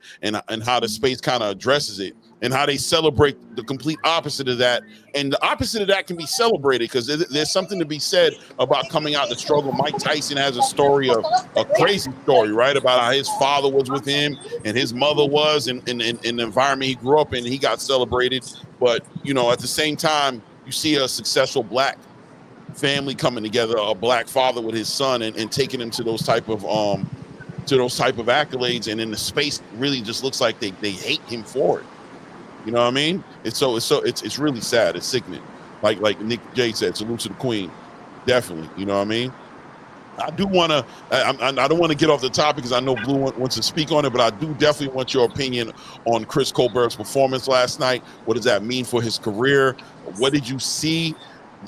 S2: how the space kind of addresses it, and how they celebrate the complete opposite of that. And the opposite of that can be celebrated because there's something to be said about coming out the struggle. Mike Tyson has a story, of a crazy story, right, about how his father was with him and his mother was in the environment he grew up in. He got celebrated, but at the same time, you see a successful Black family coming together, a Black father with his son, and taking him to those type of accolades, and in the space really just looks like they hate him for it. You know what I mean? It's really sad. It's sickening. Like Nick J said, salute to the queen. Definitely. You know what I mean? I do want to. I don't want to get off the topic because I know Blue wants to speak on it, but I do definitely want your opinion on Chris Colbert's performance last night. What does that mean for his career? What did you see?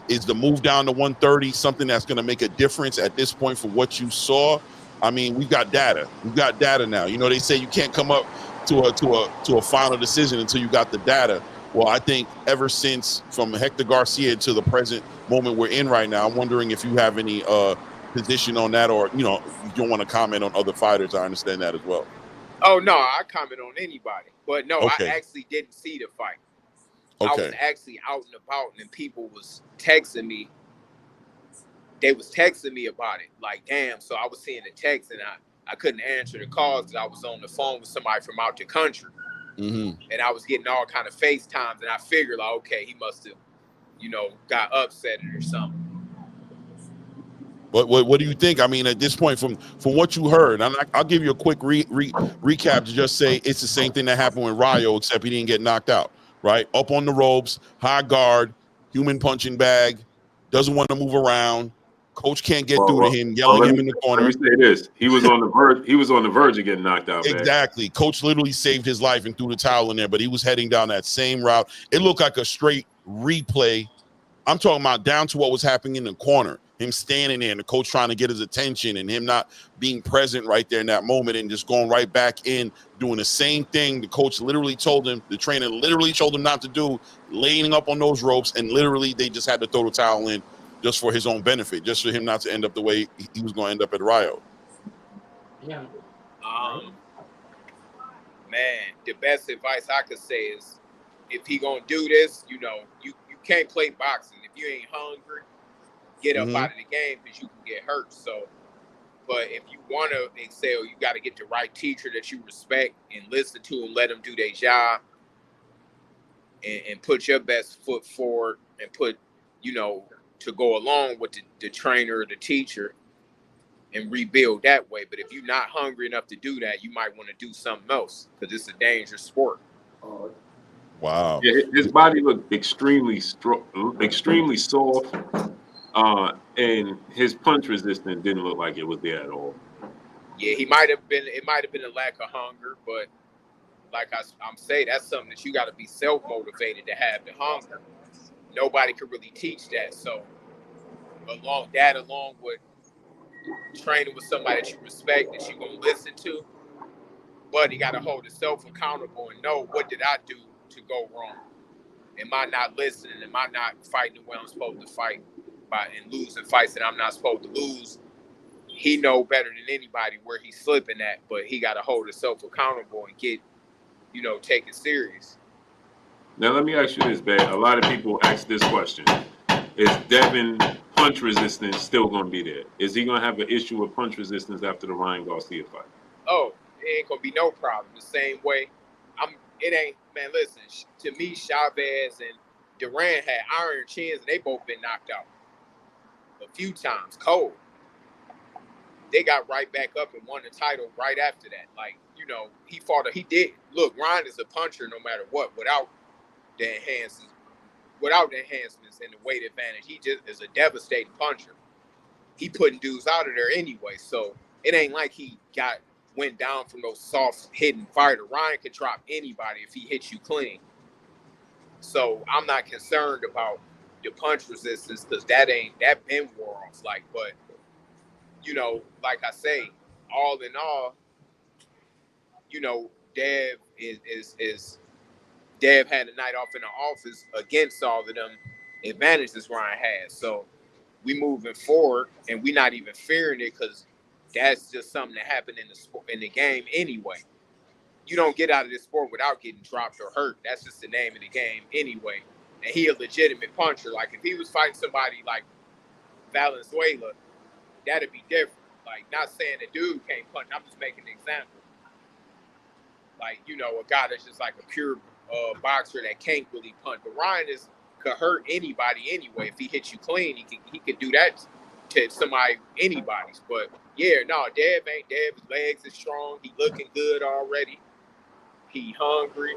S2: Is the move down to 130 something that's going to make a difference at this point for what you saw? I mean, we've got data. We've got data now. They say you can't come up to a final decision until you got the data. Well, I think ever since from Hector Garcia to the present moment we're in right now, I'm wondering if you have any position on that, or you don't want to comment on other fighters. I understand that as well.
S3: Oh no, I comment on anybody, but no,
S2: okay.
S3: I actually didn't see the fight.
S2: Okay.
S3: I was actually out and about, and people was texting me. They was texting me about it, like, damn. So I was seeing the text, and I couldn't answer the calls because I was on the phone with somebody from out the country, and I was getting all kind of FaceTimes, and I figured, like, okay, he must have, got upset or something.
S2: What do you think? I mean, at this point, from what you heard, I'll give you a quick recap to just say it's the same thing that happened with Ryo, except he didn't get knocked out. Right, up on the ropes, high guard, human punching bag, doesn't want to move around. Coach can't get through to him, yelling him in the
S1: Let
S2: corner.
S1: me say this: he was on the verge. He was on the verge of getting knocked out.
S2: Exactly. Coach literally saved his life and threw the towel in there, but he was heading down that same route. It looked like a straight replay. I'm talking about down to what was happening in the corner. Him standing there and the coach trying to get his attention and him not being present right there in that moment and just going right back in, doing the same thing the coach literally told him, the trainer literally told him not to do, laying up on those ropes, and literally they just had to throw the towel in just for his own benefit, just for him not to end up the way he was going to end up at Rio.
S4: Yeah.
S3: Man, the best advice I could say is if he gonna do this, you can't play boxing. If you ain't hungry, get up out of the game because you can get hurt. So, but if you want to excel, you got to get the right teacher that you respect and listen to and let them do their job and put your best foot forward and put, to go along with the trainer or the teacher and rebuild that way. But if you're not hungry enough to do that, you might want to do something else because it's a dangerous sport.
S2: Wow.
S1: Yeah, his body looked extremely soft, and his punch resistance didn't look like it was there at all.
S3: Yeah, it might have been a lack of hunger, but like I'm saying, that's something that you got to be self-motivated to have the hunger. Nobody could really teach that. So along with training with somebody that you respect, that you're going to listen to, but you got to hold yourself accountable and know, what did I do to go wrong? Am I not listening? Am I not fighting the way I'm supposed to fight and losing fights that I'm not supposed to lose? He know better than anybody where he's slipping at, but he got to hold himself accountable and get, take it serious.
S1: Now, let me ask you this, Bad. A lot of people ask this question. Is Devin punch resistance still going to be there? Is he going to have an issue with punch resistance after the Ryan Garcia fight?
S3: Oh, it ain't going to be no problem. The same way. Man, listen, to me, Chavez and Duran had iron chins, and they both been knocked out a few times, cold. They got right back up and won the title right after that. Like, he did. Look, Ryan is a puncher no matter what, without the enhancements and the weight advantage. He just is a devastating puncher. He putting dudes out of there anyway, so it ain't like he went down from those soft hitting fighter. Ryan could drop anybody if he hits you clean. So I'm not concerned about the punch resistance because that been wore off. But like I say, all in all, Dev Dev had a night off in the office against all of them advantages Ryan has. So we moving forward, and we not even fearing it because that's just something that happened in the game anyway. You don't get out of this sport without getting dropped or hurt. That's just the name of the game anyway. And he a legitimate puncher. Like, if he was fighting somebody like Valenzuela, that'd be different. Like, not saying the dude can't punch. I'm just making an example. Like, a guy that's just like a pure boxer that can't really punch. But Ryan could hurt anybody anyway. If he hits you clean, he could do that to anybody's. But yeah, no, Dev ain't. Dev's legs is strong. He looking good already. He hungry.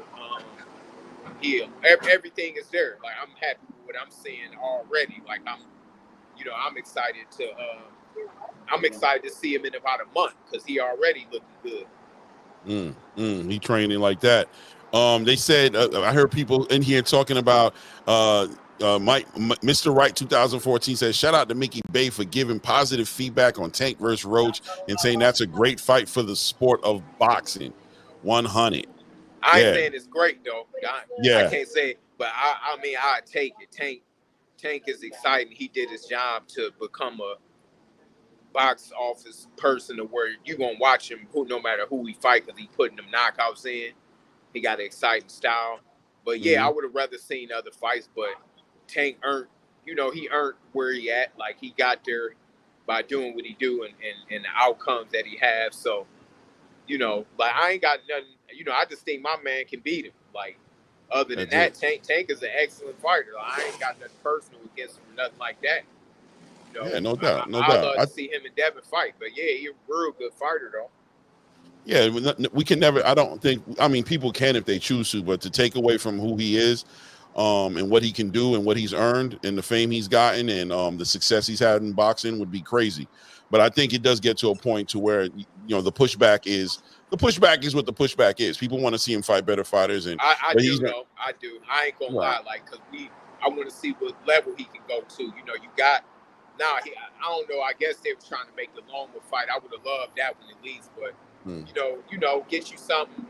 S3: Everything is there. Like, I'm happy with what I'm seeing already. Like, I'm excited to see him in about a month because he already looking good.
S2: He training like that. They said I heard people in here talking about Mr. Wright 2014 says, shout out to Mickey Bay for giving positive feedback on Tank versus Roach and saying that's a great fight for the sport of boxing. 100.
S3: I ain't saying it's great though.
S2: I
S3: can't say, but I mean, I take it. Tank is exciting. He did his job to become a box office person to where you're gonna watch him no matter who he fight because he putting them knockouts in. He got an exciting style. But yeah, I would have rather seen other fights, but Tank earned, he earned where he at. Like, he got there by doing what he do and the outcomes that he has. So, like, I ain't got nothing, I just think my man can beat him. Like, other than that, Tank is an excellent fighter. Like, I ain't got nothing personal against him or nothing like that. You know,
S2: Yeah, no doubt, no
S3: I
S2: doubt.
S3: love to see him and Devin fight. But yeah, he's a real good fighter though.
S2: Yeah, we can never. I don't think. I mean, people can if they choose to, but to take away from who he is, and what he can do and what he's earned and the fame he's gotten and the success he's had in boxing would be crazy. But I think it does get to a point to where the pushback is what the pushback is. People want to see him fight better fighters, and
S3: I
S2: but
S3: do
S2: he's not.
S3: know. I do. I ain't gonna
S2: Right.
S3: lie, like, cause I want to see what level he can go to. You know, you got I don't know. I guess they were trying to make the Loma fight. I would have loved that one at least, but you know, get you something,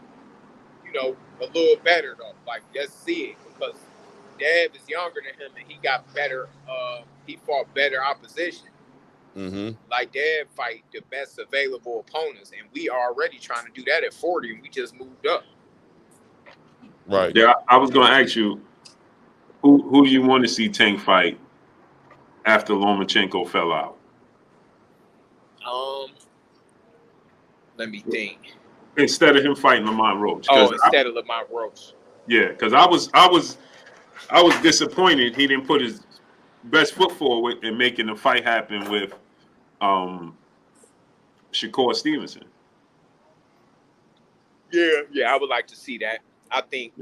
S3: a little better though. Like, let's see it because Dev is younger than him and he got better. He fought better opposition. Like Dev fight the best available opponents, and we are already trying to do that at 40, and we just moved up.
S2: Right.
S1: Yeah, I was going to ask you, who do you want to see Tank fight after Lomachenko fell out?
S3: Let me think.
S1: Instead of him fighting Lamont Roach.
S3: Oh, instead of Lamont Roach.
S1: Yeah, because I was disappointed he didn't put his best foot forward in making the fight happen with Shakur Stevenson.
S3: Yeah, I would like to see that. I think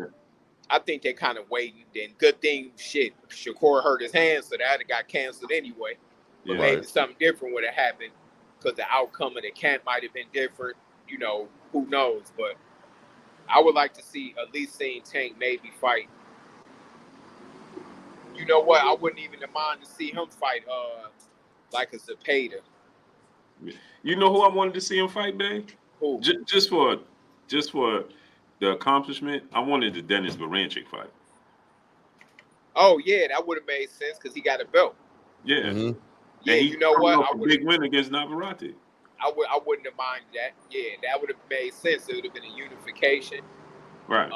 S3: they're kind of waiting. Then good thing, Shakur hurt his hand, so that got canceled anyway. But maybe something different would have happened because the outcome of the camp might have been different. You know, who knows? But I would like to see at least seeing Tank maybe fight. You know what? I wouldn't even mind to see him fight like a Zepeda.
S1: You know who I wanted to see him fight, babe?
S3: Who?
S1: Just for the accomplishment, I wanted the Dennis Baranchik fight.
S3: Oh yeah, that would have made sense because he got a belt.
S1: Yeah.
S3: Yeah, you know what? I would
S1: big win against Navarrete.
S3: I wouldn't have minded that. Yeah, that would have made sense. It would have been a unification.
S1: Right.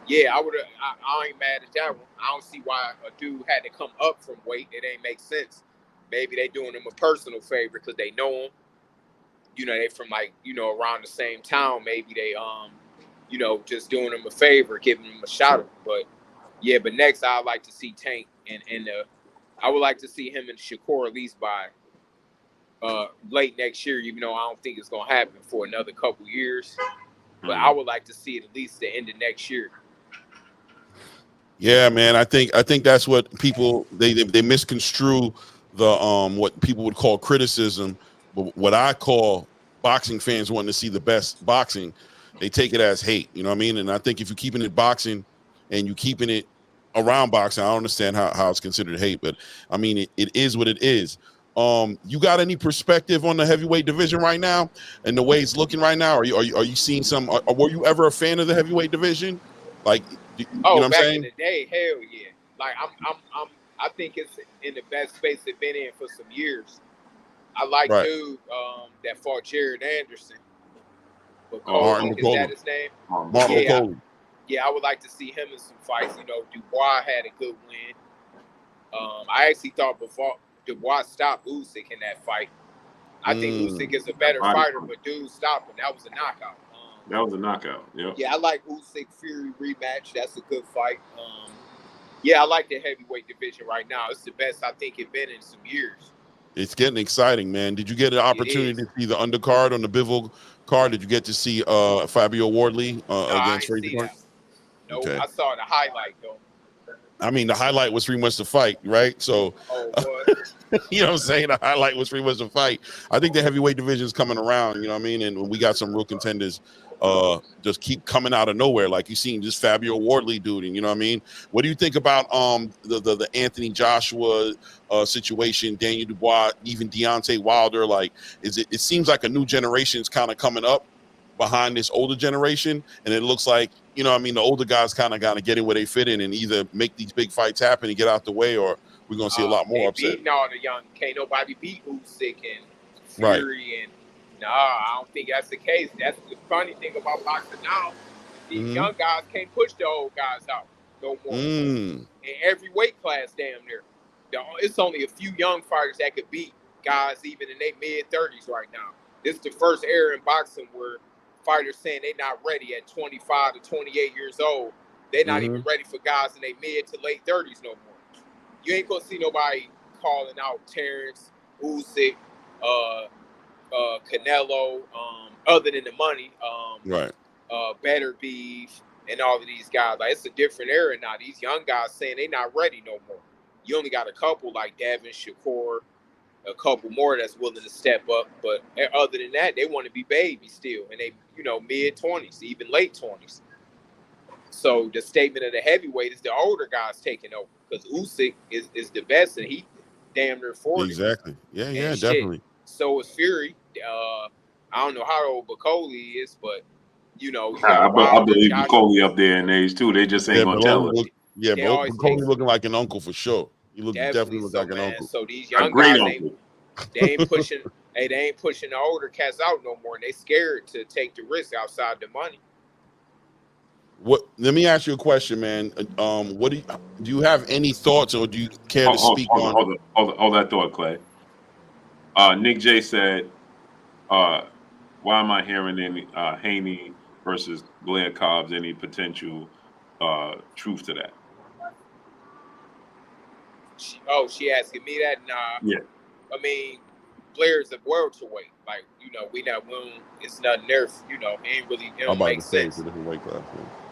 S3: Yeah, I would have. I ain't mad at that one. I don't see why a dude had to come up from weight. It ain't make sense. Maybe they doing him a personal favor because they know him. You know, they from around the same town. Maybe they just doing him a favor, giving him a shot. But yeah, but next I'd like to see Tank and I would like to see him and Shakur at least by late next year, even though I don't think it's gonna happen for another couple years. But I would like to see it at least the end of next year.
S2: Yeah, man. I think that's what people they misconstrue the what people would call criticism, but what I call boxing fans wanting to see the best boxing, they take it as hate. You know what I mean? And I think if you're keeping it boxing and you keeping it around boxing, I don't understand how it's considered hate, but I mean it is what it is. You got any perspective on the heavyweight division right now and the way it's looking right now? Are you seeing some? Were you ever a fan of the heavyweight division? Like, you know what I'm
S3: back
S2: saying?
S3: in the day, hell yeah. Like I think it's in the best space it's been in for some years. I like dude that fought Jared Anderson.
S2: Martin
S3: Is that his name?
S2: Martin McCauley.
S3: Yeah, I would like to see him in some fights. You know, Dubois had a good win. I actually thought before Dubois stopped Usyk in that fight. I think Usyk is a better fighter, but dude stopped him. That was a knockout.
S1: That was a knockout. Yeah.
S3: Yeah, I like Usyk Fury rematch. That's a good fight. Yeah, I like the heavyweight division right now. It's the best I think it's been in some years.
S2: It's getting exciting, man. Did you get an opportunity to see the undercard on the Bivol card? Did you get to see Fabio Wardley against Fraser Clark?
S3: No, okay. I saw the highlight though.
S2: I mean, the highlight was pretty much the fight, right? So, you know what I'm saying? The highlight was pretty much the fight. I think the heavyweight division is coming around, you know what I mean? And we got some real contenders just keep coming out of nowhere. Like you seen this Fabio Wardley dude, and you know what I mean? What do you think about the Anthony Joshua situation, Daniel Dubois, even Deontay Wilder? Like, it seems like a new generation is kind of coming up behind this older generation, and it looks like, you know what I mean, the older guys kind of get in where they fit in and either make these big fights happen and get out the way, or we're gonna see a lot more upset.
S3: Beating all the young, can't nobody beat Usyk and Fury and I don't think that's the case. That's the funny thing about boxing now. These young guys can't push the old guys out no more. In every weight class, damn near. It's only a few young fighters that could beat guys even in their mid-30s right now. This is the first era in boxing where fighters saying they're not ready at 25 to 28 years old. They're not even ready for guys in their mid to late 30s no more. You ain't gonna see nobody calling out Terrence, Usyk, Canelo, other than the money,
S2: Right.
S3: Beterbiev, and all of these guys. Like, it's a different era now. These young guys saying they not ready no more. You only got a couple like Devin, Shakur, a couple more that's willing to step up. But other than that, they want to be babies still. And they, mid-20s, even late 20s. So the statement of the heavyweight is the older guys taking over. Because Usyk is the best, and he damn near 40.
S2: Exactly. Yeah,
S3: And
S2: yeah,
S3: shit.
S2: definitely.
S3: So is Fury. I don't know how old Bacoli is, but, you
S1: I,
S3: got
S1: I
S3: Wilder,
S1: believe
S3: Joshua.
S1: Coley up there in age too. They just ain't
S2: Yeah,
S1: gonna
S2: but
S1: tell us.
S3: They always
S2: Cody
S3: take
S2: looking like an uncle for sure. He definitely looks
S3: so,
S2: like an
S3: man.
S2: uncle.
S3: So these
S1: A
S3: young
S1: great
S3: guys
S1: uncle.
S3: they ain't pushing. Hey, they ain't pushing the older cats out no more, and they scared to take the risk outside the money.
S2: Let me ask you a question, man. What do you have any thoughts, or do you care to speak on?
S1: Hold that thought, Clay. Nick J said, why am I hearing any Haney versus Blair Cobbs, any potential truth to that?
S3: She asking me that? Nah.
S1: Yeah.
S3: I mean, Blair's a welterweight. Like, we not willing. It's nothing there. Ain't really. It don't make sense.
S2: It's a different weight class.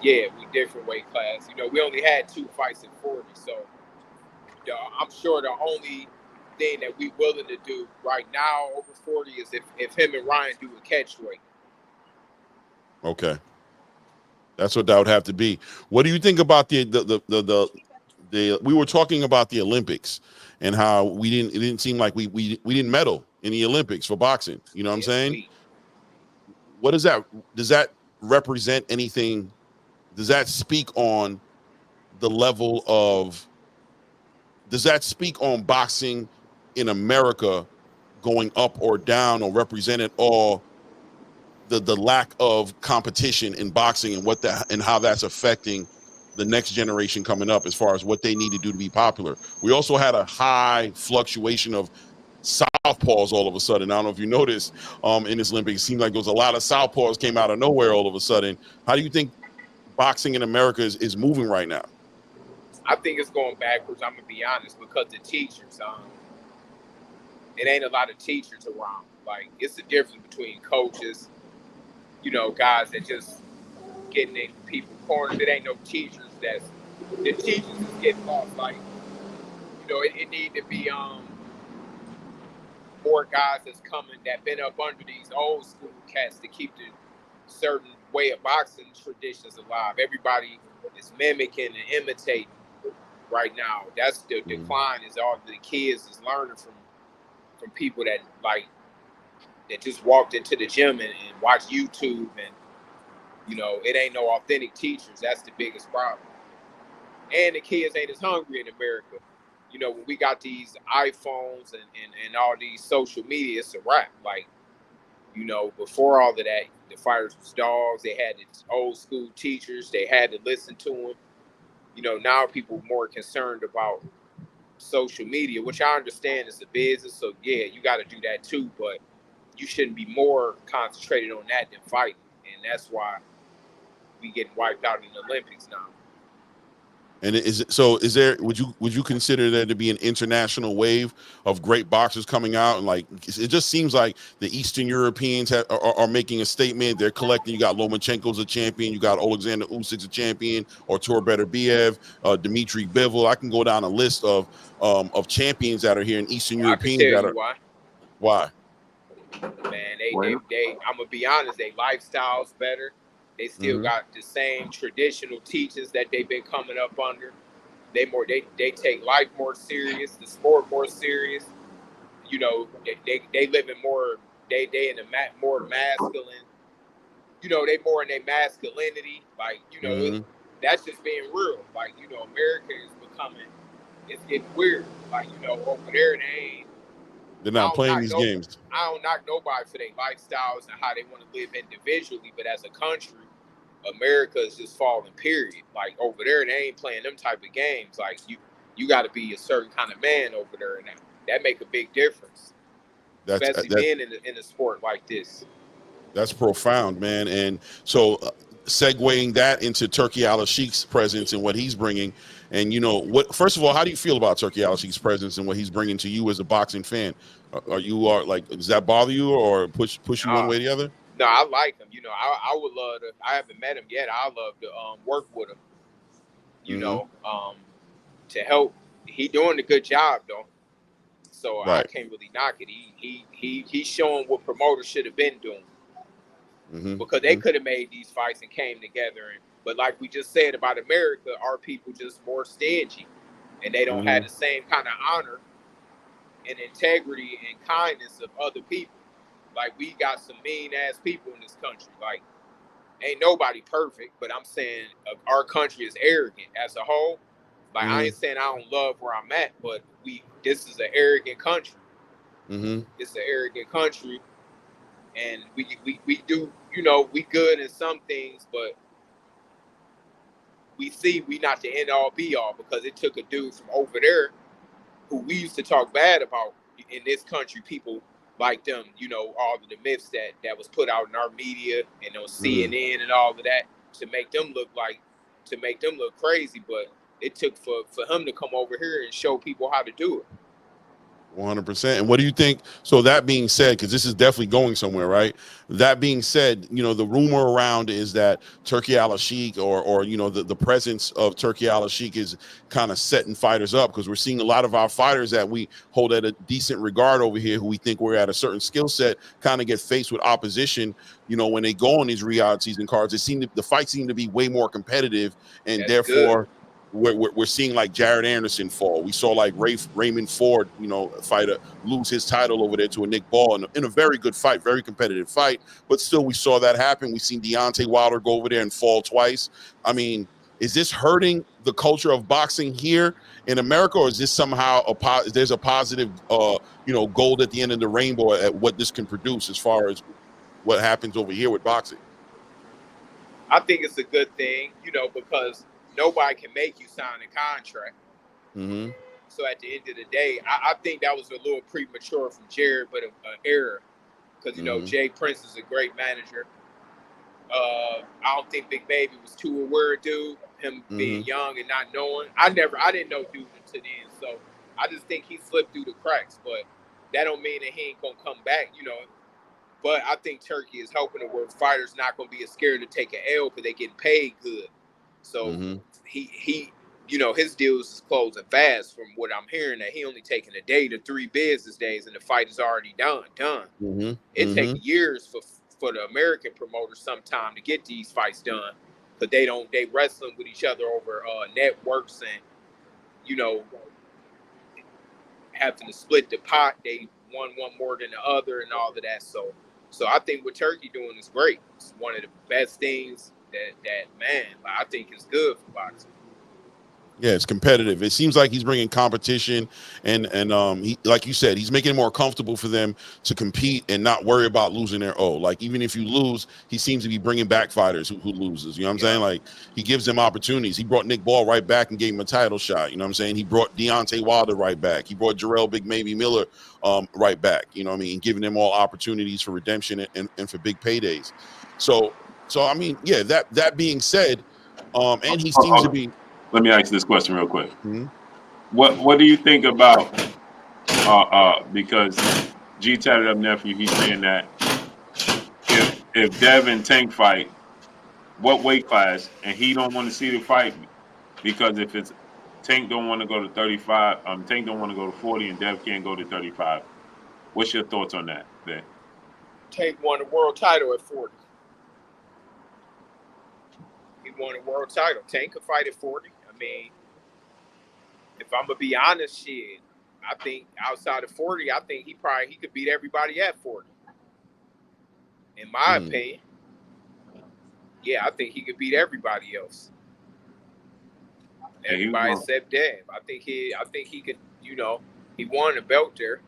S3: Yeah, we different weight class. We only had 2 fights at 40, so I'm sure the only thing that we willing to do right now over 40 is if him and Ryan do a catch weight.
S2: Okay, that's what that would have to be. What do you think about the we were talking about the Olympics and how it didn't seem like we didn't medal in the Olympics for boxing. You know what I'm saying?
S3: Sweet.
S2: What does that represent anything? Does that speak on the level of? Does that speak on boxing in America going up or down, or represent it all the lack of competition in boxing and how that's affecting the next generation coming up as far as what they need to do to be popular? We also had a high fluctuation of southpaws all of a sudden. I don't know if you noticed in this Olympics, it seemed like there was a lot of southpaws came out of nowhere all of a sudden. How do you think boxing in America is moving right now?
S3: I think it's going backwards. I'm gonna be honest, because the teachers, it ain't a lot of teachers around. Like, it's the difference between coaches, guys that just getting in people corners. It ain't no teachers. The teachers is getting lost. Like, it need to be more guys that's coming that been up under these old school cats to keep the certain way of boxing traditions alive. Everybody is mimicking and imitating right now. That's the decline. Is all the kids is learning from people that just walked into the gym and watched YouTube, and it ain't no authentic teachers. That's the biggest problem. And the kids ain't as hungry in America. When we got these iPhones and all these social media, it's a wrap. Like, before all of that, the fighters was dogs. They had the old school teachers. They had to listen to them. Now people are more concerned about social media, which I understand is a business. So yeah, you got to do that too, but you shouldn't be more concentrated on that than fighting. And that's why we getting wiped out in the Olympics now.
S2: And would you consider there to be an international wave of great boxers coming out? And like, it just seems like the Eastern Europeans are making a statement. They're collecting. You got Lomachenko's a champion. You got Alexander Usyk's a champion, or Beterbiev, Dmitry Bivol. I can go down a list of champions that are here in Eastern Europeans.
S3: I can tell you why. Man, they I'm gonna be honest, they lifestyle's better. They still got the same traditional teachings that they've been coming up under. They take life more serious, the sport more serious. They live in more. They in a more masculine. They more in their masculinity. Like, that's just being real. Like, America is becoming. It's getting weird. Like, over there
S2: they're not playing these games.
S3: I don't knock nobody for their lifestyles and how they want to live individually, but as a country, America is just falling, period. Like, over there, they ain't playing them type of games. Like, you got to be a certain kind of man over there, and that make a big difference. Especially being in a sport like this.
S2: That's profound, man. And so segueing that into Turki Al-Sheikh's presence and what he's bringing, And what? First of all, how do you feel about Turkey Al Sheik's presence and what he's bringing to you as a boxing fan? Are like, does that bother you or push you one way or the other?
S3: No, I like him. I would love to. I haven't met him yet. I love to work with him. To help. He doing a good job though. So I
S2: Right.
S3: can't really knock it. He's showing what promoters should have been doing. Because they could have made these fights and came together. But like we just said about America, our people just more stingy, and they don't have the same kind of honor and integrity and kindness of other people. Like, we got some mean ass people in this country. Like, ain't nobody perfect, but I'm saying our country is arrogant as a whole. Like, I ain't saying I don't love where I'm at, but this is an arrogant country. It's an arrogant country, and we do, we good in some things, but we not the end all be all, because it took a dude from over there who we used to talk bad about in this country, people like them, all of the myths that was put out in our media and on CNN and all of that to make them look crazy. But it took for him to come over here and show people how to do it.
S2: 100%. And what do you think? So that being said, because this is definitely going somewhere, right? That being said, the rumor around is that Turkey Al Sheikh or the presence of Turkey Al Sheikh is kind of setting fighters up, because we're seeing a lot of our fighters that we hold at a decent regard over here, who we think we're at a certain skill set, kind of get faced with opposition. When they go on these Riyadh season cards, the fights seem to be way more competitive, and
S3: That's
S2: therefore.
S3: Good.
S2: We're seeing like Jared Anderson fall. We saw like Raymond Ford, fighter, lose his title over there to a Nick Ball in a very good fight, very competitive fight. But still, we saw that happen. We've seen Deontay Wilder go over there and fall twice. I mean, is this hurting the culture of boxing here in America, or is this somehow there's a positive, gold at the end of the rainbow at what this can produce as far as what happens over here with boxing?
S3: I think it's a good thing, because nobody can make you sign a contract. So at the end of the day, I think that was a little premature from Jared, but an error, because Jay Prince is a great manager. I don't think Big Baby was too aware, dude. Him being young and not knowing. I didn't know dude until then. So I just think he slipped through the cracks. But that don't mean that he ain't gonna come back, But I think Turkey is helping it where fighters not gonna be as scared to take an L because they getting paid good. So he his deals is closing fast from what I'm hearing, that he only taking a day to 3 business days and the fight is already done. It takes years for the American promoters sometime to get these fights done, because they wrestling with each other over networks and having to split the pot. They one more than the other and all of that. So I think what Turkey doing is great. It's one of the best things that I think is good for boxing.
S2: Yeah, it's competitive. It seems like he's bringing competition, and he, like you said, he's making it more comfortable for them to compete and not worry about losing their O. Like, even if you lose, he seems to be bringing back fighters who loses. You know what I'm saying? Like, he gives them opportunities. He brought Nick Ball right back and gave him a title shot. You know what I'm saying? He brought Deontay Wilder right back. He brought Jarrell Big Maybe Miller right back. You know what I mean? Giving them all opportunities for redemption and for big paydays. So I mean, yeah. That being said, and he seems to be.
S1: Let me ask this question real quick. What do you think about because G tatted up nephew, he's saying that if Dev and Tank fight, what weight class, and he don't want to see the fight, because if it's Tank don't want to go to 35, Tank don't want to go to 40, and Dev can't go to 35. What's your thoughts on that, Ben?
S3: Tank won a world title at 40. He won a world title. Tank could fight at 40. I mean, if I'm gonna be honest, shit, I think outside of 40, I think he could beat everybody at 40. In my opinion, yeah, I think he could beat everybody else. Everybody except Dev. I think he could. He won a belt there.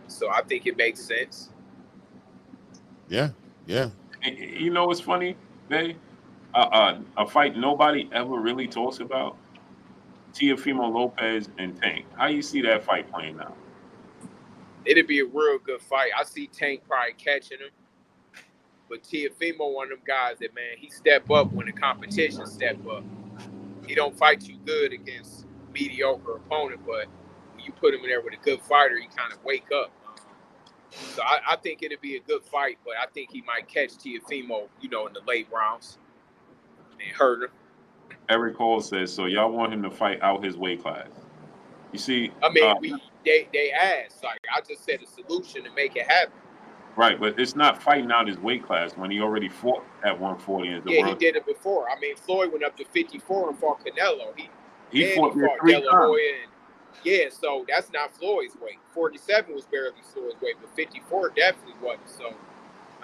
S3: So I think it makes sense.
S2: Yeah.
S1: You know what's funny, Bay? A fight nobody ever really talks about: Teofimo Lopez and Tank. How you see that fight playing out?
S3: It'd be a real good fight. I see Tank probably catching him, but Teofimo, one of them guys that, man, he step up when the competition step up. He don't fight too good against mediocre opponent, but when you put him in there with a good fighter, he kind of wake up. So I think it'll be a good fight, but I think he might catch Teofimo, in the late rounds and hurt him.
S1: Eric Hall says, so y'all want him to fight out his weight class. You see,
S3: I mean, they asked. Like, I just said a solution to make it happen.
S1: right, but it's not fighting out his weight class when he already fought at 140 as the
S3: Yeah,
S1: world.
S3: he did it before. I mean, Floyd went up to 54 and fought Canelo.
S1: He fought there 3
S3: De La
S1: times.
S3: Hoya, and so that's not Floyd's weight. 47 was barely Floyd's weight, but 54 definitely wasn't. So,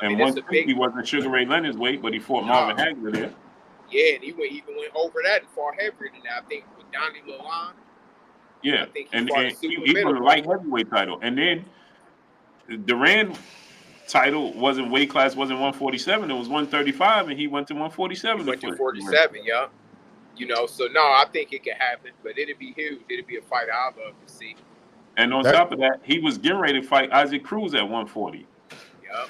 S3: I mean, it's a big.
S1: He wasn't Sugar Ray Leonard's weight, but he fought Marvin Hagler there.
S3: Yeah, and he even went over that and fought heavier than that. I think with Donnie Lalonde.
S1: Yeah,
S3: I think
S1: and he won a light heavyweight title, and then Duran title wasn't weight class, wasn't 147, it was 135, and he went to 147.
S3: He went to 47, yeah. So no, I think it could happen, but it'd be huge. It'd be a fight I'd love to see.
S1: And on top of that, he was getting ready to fight Isaac Cruz at 140.
S3: Yep.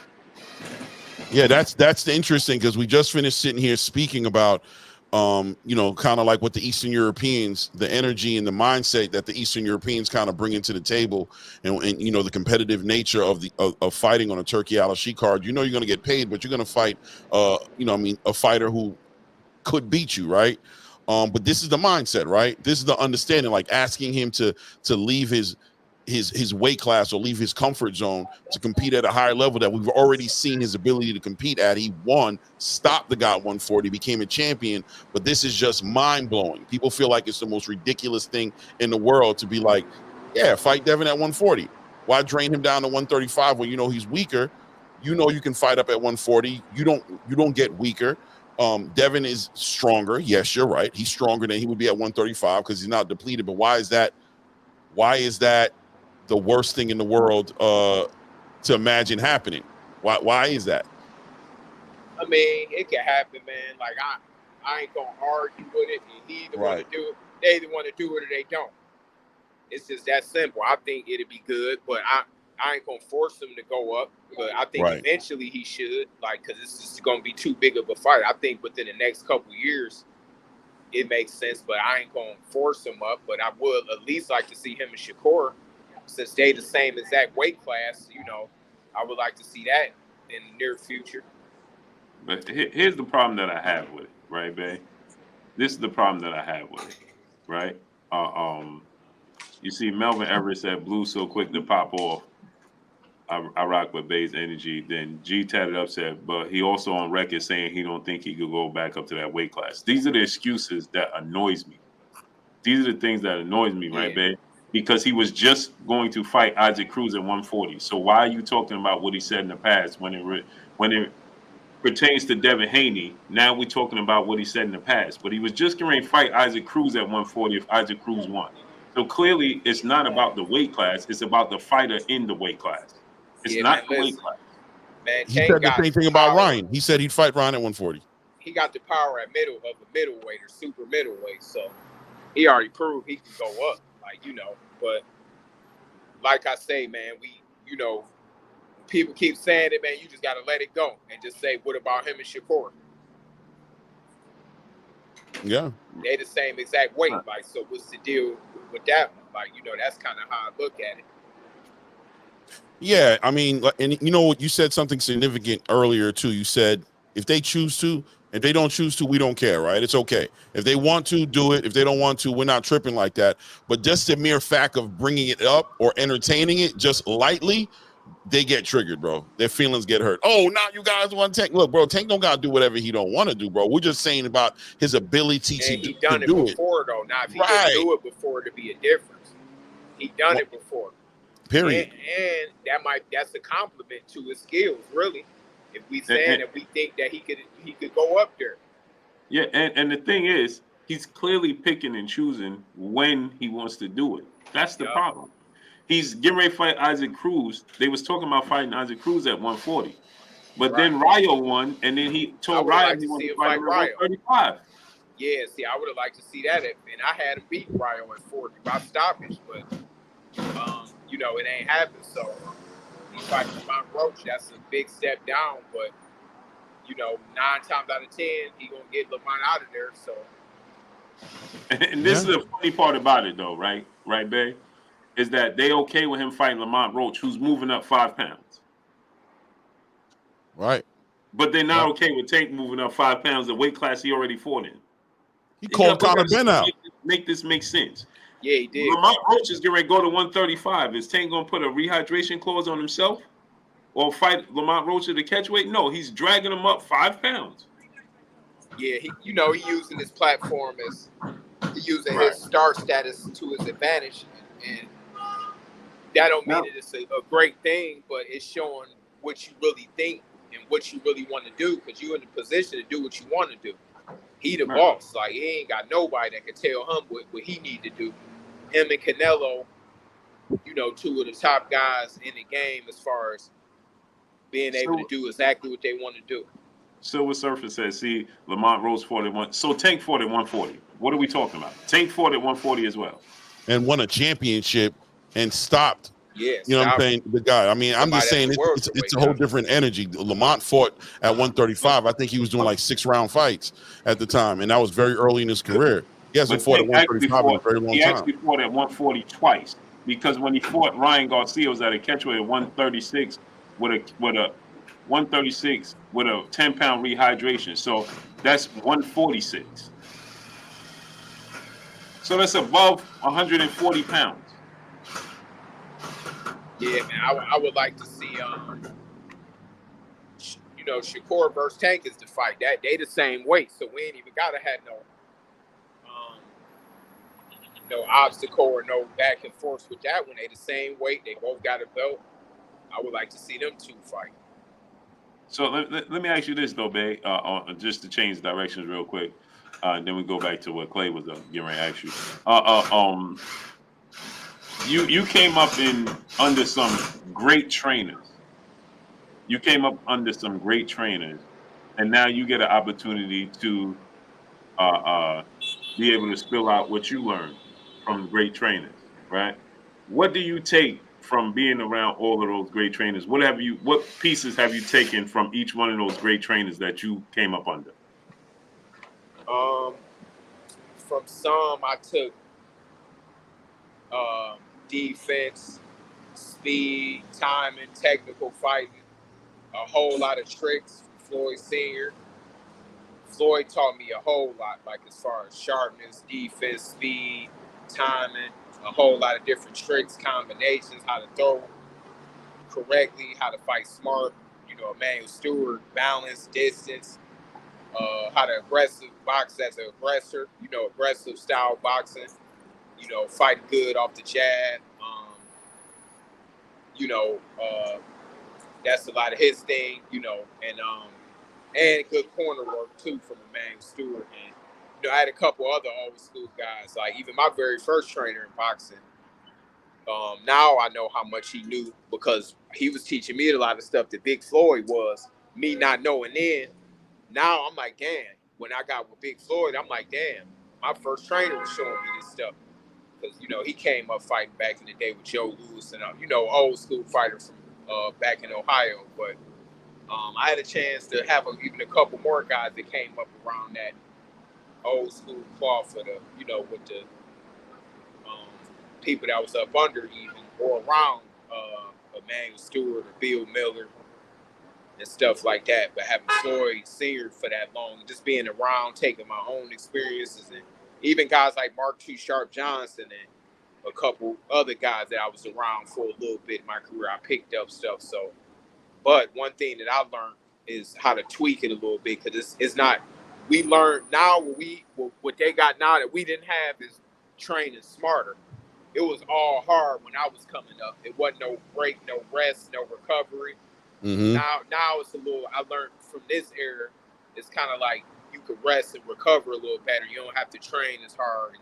S2: Yeah, that's interesting because we just finished sitting here speaking about kind of like what the Eastern Europeans, the energy and the mindset that the Eastern Europeans kind of bring into the table, and the competitive nature of fighting on a Turkey Al-Sheikh card. You're going to get paid, but you're going to fight a fighter who could beat you, right? But this is the mindset, right? This is the understanding, like asking him to leave his weight class or leave his comfort zone to compete at a higher level that we've already seen his ability to compete at. He won, stopped the guy at 140, became a champion, but this is just mind-blowing. People feel like it's the most ridiculous thing in the world to be like, yeah, fight Devin at 140. Why drain him down to 135 when he's weaker? You can fight up at 140. You don't get weaker. Devin is stronger. Yes, you're right. He's stronger than he would be at 135 because he's not depleted. But why is that the worst thing in the world to imagine happening? Why is that?
S3: I mean, it can happen, man. Like I ain't gonna argue with it. He either want to do it, they either want to do it or they don't. It's just that simple. I think it'd be good, but I ain't gonna force him to go up. But I think eventually he should, because this is gonna be too big of a fight. I think within the next couple of years, it makes sense. But I ain't gonna force him up. But I would at least like to see him and Shakur, since they the same exact weight class. I would like to see that in the near future.
S1: But here's the problem that I have with it, right, babe? This is the problem that I have with it, right? You see, Melvin Everett said, "Blue so quick to pop off." I rock with Bay's energy. Then G tatted up said, but he also on record saying he don't think he could go back up to that weight class. These are the excuses that annoys me. These are the things that annoys me, right, babe? Because he was just going to fight Isaac Cruz at 140. So why are you talking about what he said in the past when it pertains to Devin Haney? Now we're talking about what he said in the past. But he was just going to fight Isaac Cruz at 140 if Isaac Cruz won. So clearly, it's not about the weight class. It's about the fighter in the weight class. It's not the weight class.
S3: Man,
S2: he said the same thing about Ryan. He said he'd fight Ryan at 140.
S3: He got the power at middleweight or super middleweight. So he already proved he can go up, But like I say, man, people keep saying it, man. You just got to let it go and just say, what about him and Shakur?
S2: Yeah,
S3: they the same exact weight. So what's the deal with that one? That's kind of how I look at it.
S2: Yeah, I mean, and you said something significant earlier too. You said if they choose to, if they don't choose to, we don't care, right? It's okay. If they want to, do it. If they don't want to, we're not tripping like that. But just the mere fact of bringing it up or entertaining it just lightly, they get triggered, bro. Their feelings get hurt. Oh, now you guys want Tank. Look, bro, Tank don't got to do whatever he don't want to do, bro. We're just saying about his ability to
S3: he done it
S2: do
S3: before, though. Now, if he didn't do it before, to be a difference. He done it before.
S2: Period.
S3: And that's a compliment to his skills, really. If we saying that we think that he could go up there.
S1: Yeah, and the thing is, he's clearly picking and choosing when he wants to do it. That's the problem. He's getting ready to fight Isaac Cruz. They was talking about fighting Isaac Cruz at 140. But then Rayo won, and then he told Rayo he wanted to fight him at 135.
S3: Yeah, see, I would have liked to see that. And I had him beat Rayo at 40 by stoppage, but it ain't happened. So he's fighting Mount Roach. That's a big step down, but 9 times out of 10, he gonna get Lamont out of there. So
S1: And this is the funny part about it, though, right? Right, Bay? Is that they okay with him fighting Lamont Roach, who's moving up 5 pounds.
S2: Right.
S1: But they're not okay with Tank moving up 5 pounds, the weight class he already fought in.
S2: He called Conor Ben out.
S1: Make this make sense.
S3: Yeah, he did.
S1: Lamont Roach is getting ready to go to 135. Is Tank going to put a rehydration clause on himself? Or fight Lamont Roach at the catch weight? No, he's dragging him up 5 pounds.
S3: Yeah, he using his platform as using his star status to his advantage, and that don't mean that it's a great thing, but it's showing what you really think and what you really want to do, because you're in the position to do what you want to do. He the boss. Like, he ain't got nobody that can tell him what he need to do. Him and Canelo, two of the top guys in the game as far as being able to do exactly what they want to do.
S1: Silver Surfer says, see, Lamont Roach fought at 1. So Tank fought at 140. What are we talking about? Tank fought at 140 as well.
S2: And won a championship and stopped.
S3: Yeah,
S2: you know what I'm saying? The guy. I mean, I'm just saying it's a whole different energy. Lamont fought at 135. I think he was doing like 6-round fights at the time, and that was very early in his career. He hasn't fought at 135 in a very long time.
S1: He actually fought at 140 twice, because when he fought Ryan Garcia, was at a catchweight at 136 with a 136 with a 10-pound rehydration. So that's 146. So that's above 140 pounds.
S3: Yeah, man, I would like to see, Shakur versus Tank is the fight. That they the same weight, so we ain't even gotta have no obstacle or no back and forth with that one. They the same weight. They both got a belt. I would like to see them two fight.
S1: So let me ask you this though, Bay, just to change directions real quick, and then we go back to what Clay was getting ready to ask you. You came up under some great trainers. You came up under some great trainers, and now you get an opportunity to be able to spill out what you learned from great trainers, right? What do you take from being around all of those great trainers? What pieces have you taken from each one of those great trainers that you came up under?
S3: From some, I took defense, speed, timing, technical fighting, a whole lot of tricks from Floyd Sr. Floyd taught me a whole lot, like as far as sharpness, defense, speed, timing, a whole lot of different tricks, combinations, how to throw correctly, how to fight smart, Emmanuel Stewart, balance, distance, how to aggressive box as an aggressor, aggressive style boxing, fight good off the jab. That's a lot of his thing, and good corner work too from Emmanuel Stewart. And I had a couple other old school guys, like even my very first trainer in boxing. Now I know how much he knew, because he was teaching me a lot of stuff that Big Floyd was, me not knowing then. Now I'm like, damn, when I got with Big Floyd, I'm like, damn, my first trainer was showing me this stuff. Because, he came up fighting back in the day with Joe Louis and, old school fighters from back in Ohio. But I had a chance to have even a couple more guys that came up around that old school cloth for the, with the people that was up under even, or around Emmanuel Stewart or Bill Miller and stuff like that. But having Floyd Senior for that long, just being around, taking my own experiences, and even guys like Mark T. Sharp Johnson and a couple other guys that I was around for a little bit in my career, I picked up stuff. So, but one thing that I learned is how to tweak it a little bit, because it's not, we learned now what they got now that we didn't have is training smarter. It was all hard when I was coming up. It wasn't no break, no rest, no recovery.
S2: Mm-hmm.
S3: Now it's a little, I learned from this era, it's kind of like you could rest and recover a little better. You don't have to train as hard, and,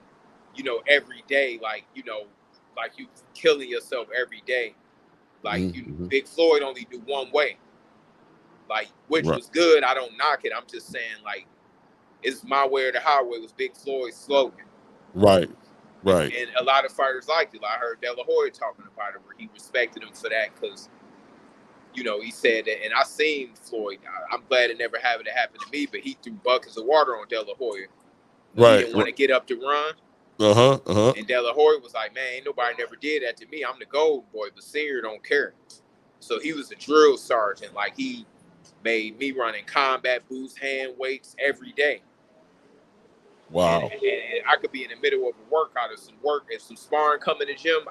S3: every day, like you killing yourself every day. Like
S2: Mm-hmm.
S3: Big Floyd only do one way, like, which
S2: Right.
S3: was good. I don't knock it. I'm just saying, like, it's my way or the highway was Big Floyd's slogan.
S2: Right.
S3: And a lot of fighters liked it. I heard De La Hoya talking about it, where he respected him for that, because, he said that, and I seen Floyd. I'm glad it never happened to happen to me, but he threw buckets of water on De La Hoya but he
S2: Right.
S3: didn't want to get up to run.
S2: Uh-huh.
S3: And De La Hoya was like, man, ain't nobody never did that to me. I'm the golden boy, but Senior don't care. So he was a drill sergeant. Like, he made me running combat boots, hand weights every day.
S2: Wow.
S3: And I could be in the middle of a workout or some work and some sparring come in the gym.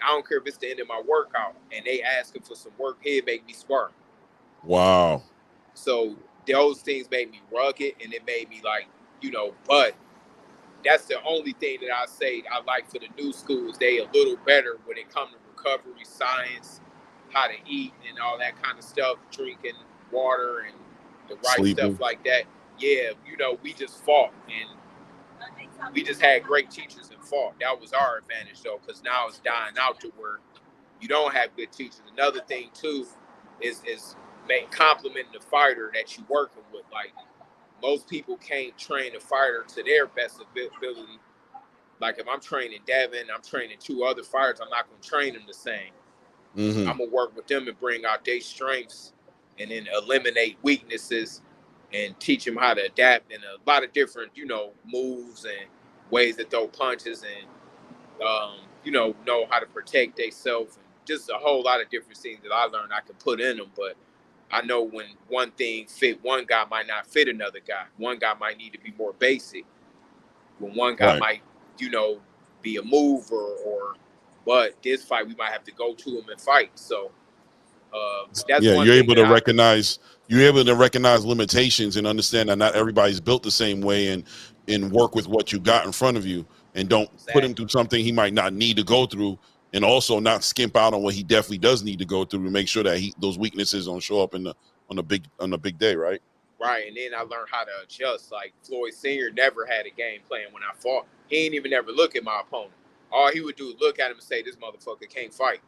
S3: I don't care if it's the end of my workout and they asking for some work, he'd make me spar.
S2: Wow.
S3: So those things made me rugged, and it made me like, but that's the only thing that I say I like for the new schools. They a little better when it comes to recovery science, how to eat and all that kind of stuff, drinking water and the right
S2: Sleeping.
S3: stuff like that. Yeah, we just fought, and we just had great teachers and fought. That was our advantage, though, because now it's dying out to where you don't have good teachers. Another thing, too, is complimenting the fighter that you're working with. Like, most people can't train a fighter to their best ability. Like, if I'm training Devin, I'm training 2 other fighters, I'm not going to train them the same.
S2: Mm-hmm.
S3: I'm going to work with them and bring out their strengths and then eliminate weaknesses and teach them how to adapt in a lot of different, moves and ways to throw punches and, know how to protect themselves. And just a whole lot of different things that I learned I could put in them. But I know when one thing fit one guy might not fit another guy. One guy might need to be more basic. When one guy might, be a mover but this fight we might have to go to him and fight. So that's one
S2: you're
S3: thing
S2: able to recognize limitations and understand that not everybody's built the same way and work with what you got in front of you and don't put him through something he might not need to go through, and also not skimp out on what he definitely does need to go through to make sure that those weaknesses don't show up on a big day, right?
S3: Right, and then I learned how to adjust. Like, Floyd Senior never had a game plan when I fought. He ain't even ever look at my opponent. All he would do is look at him and say, this motherfucker can't fight.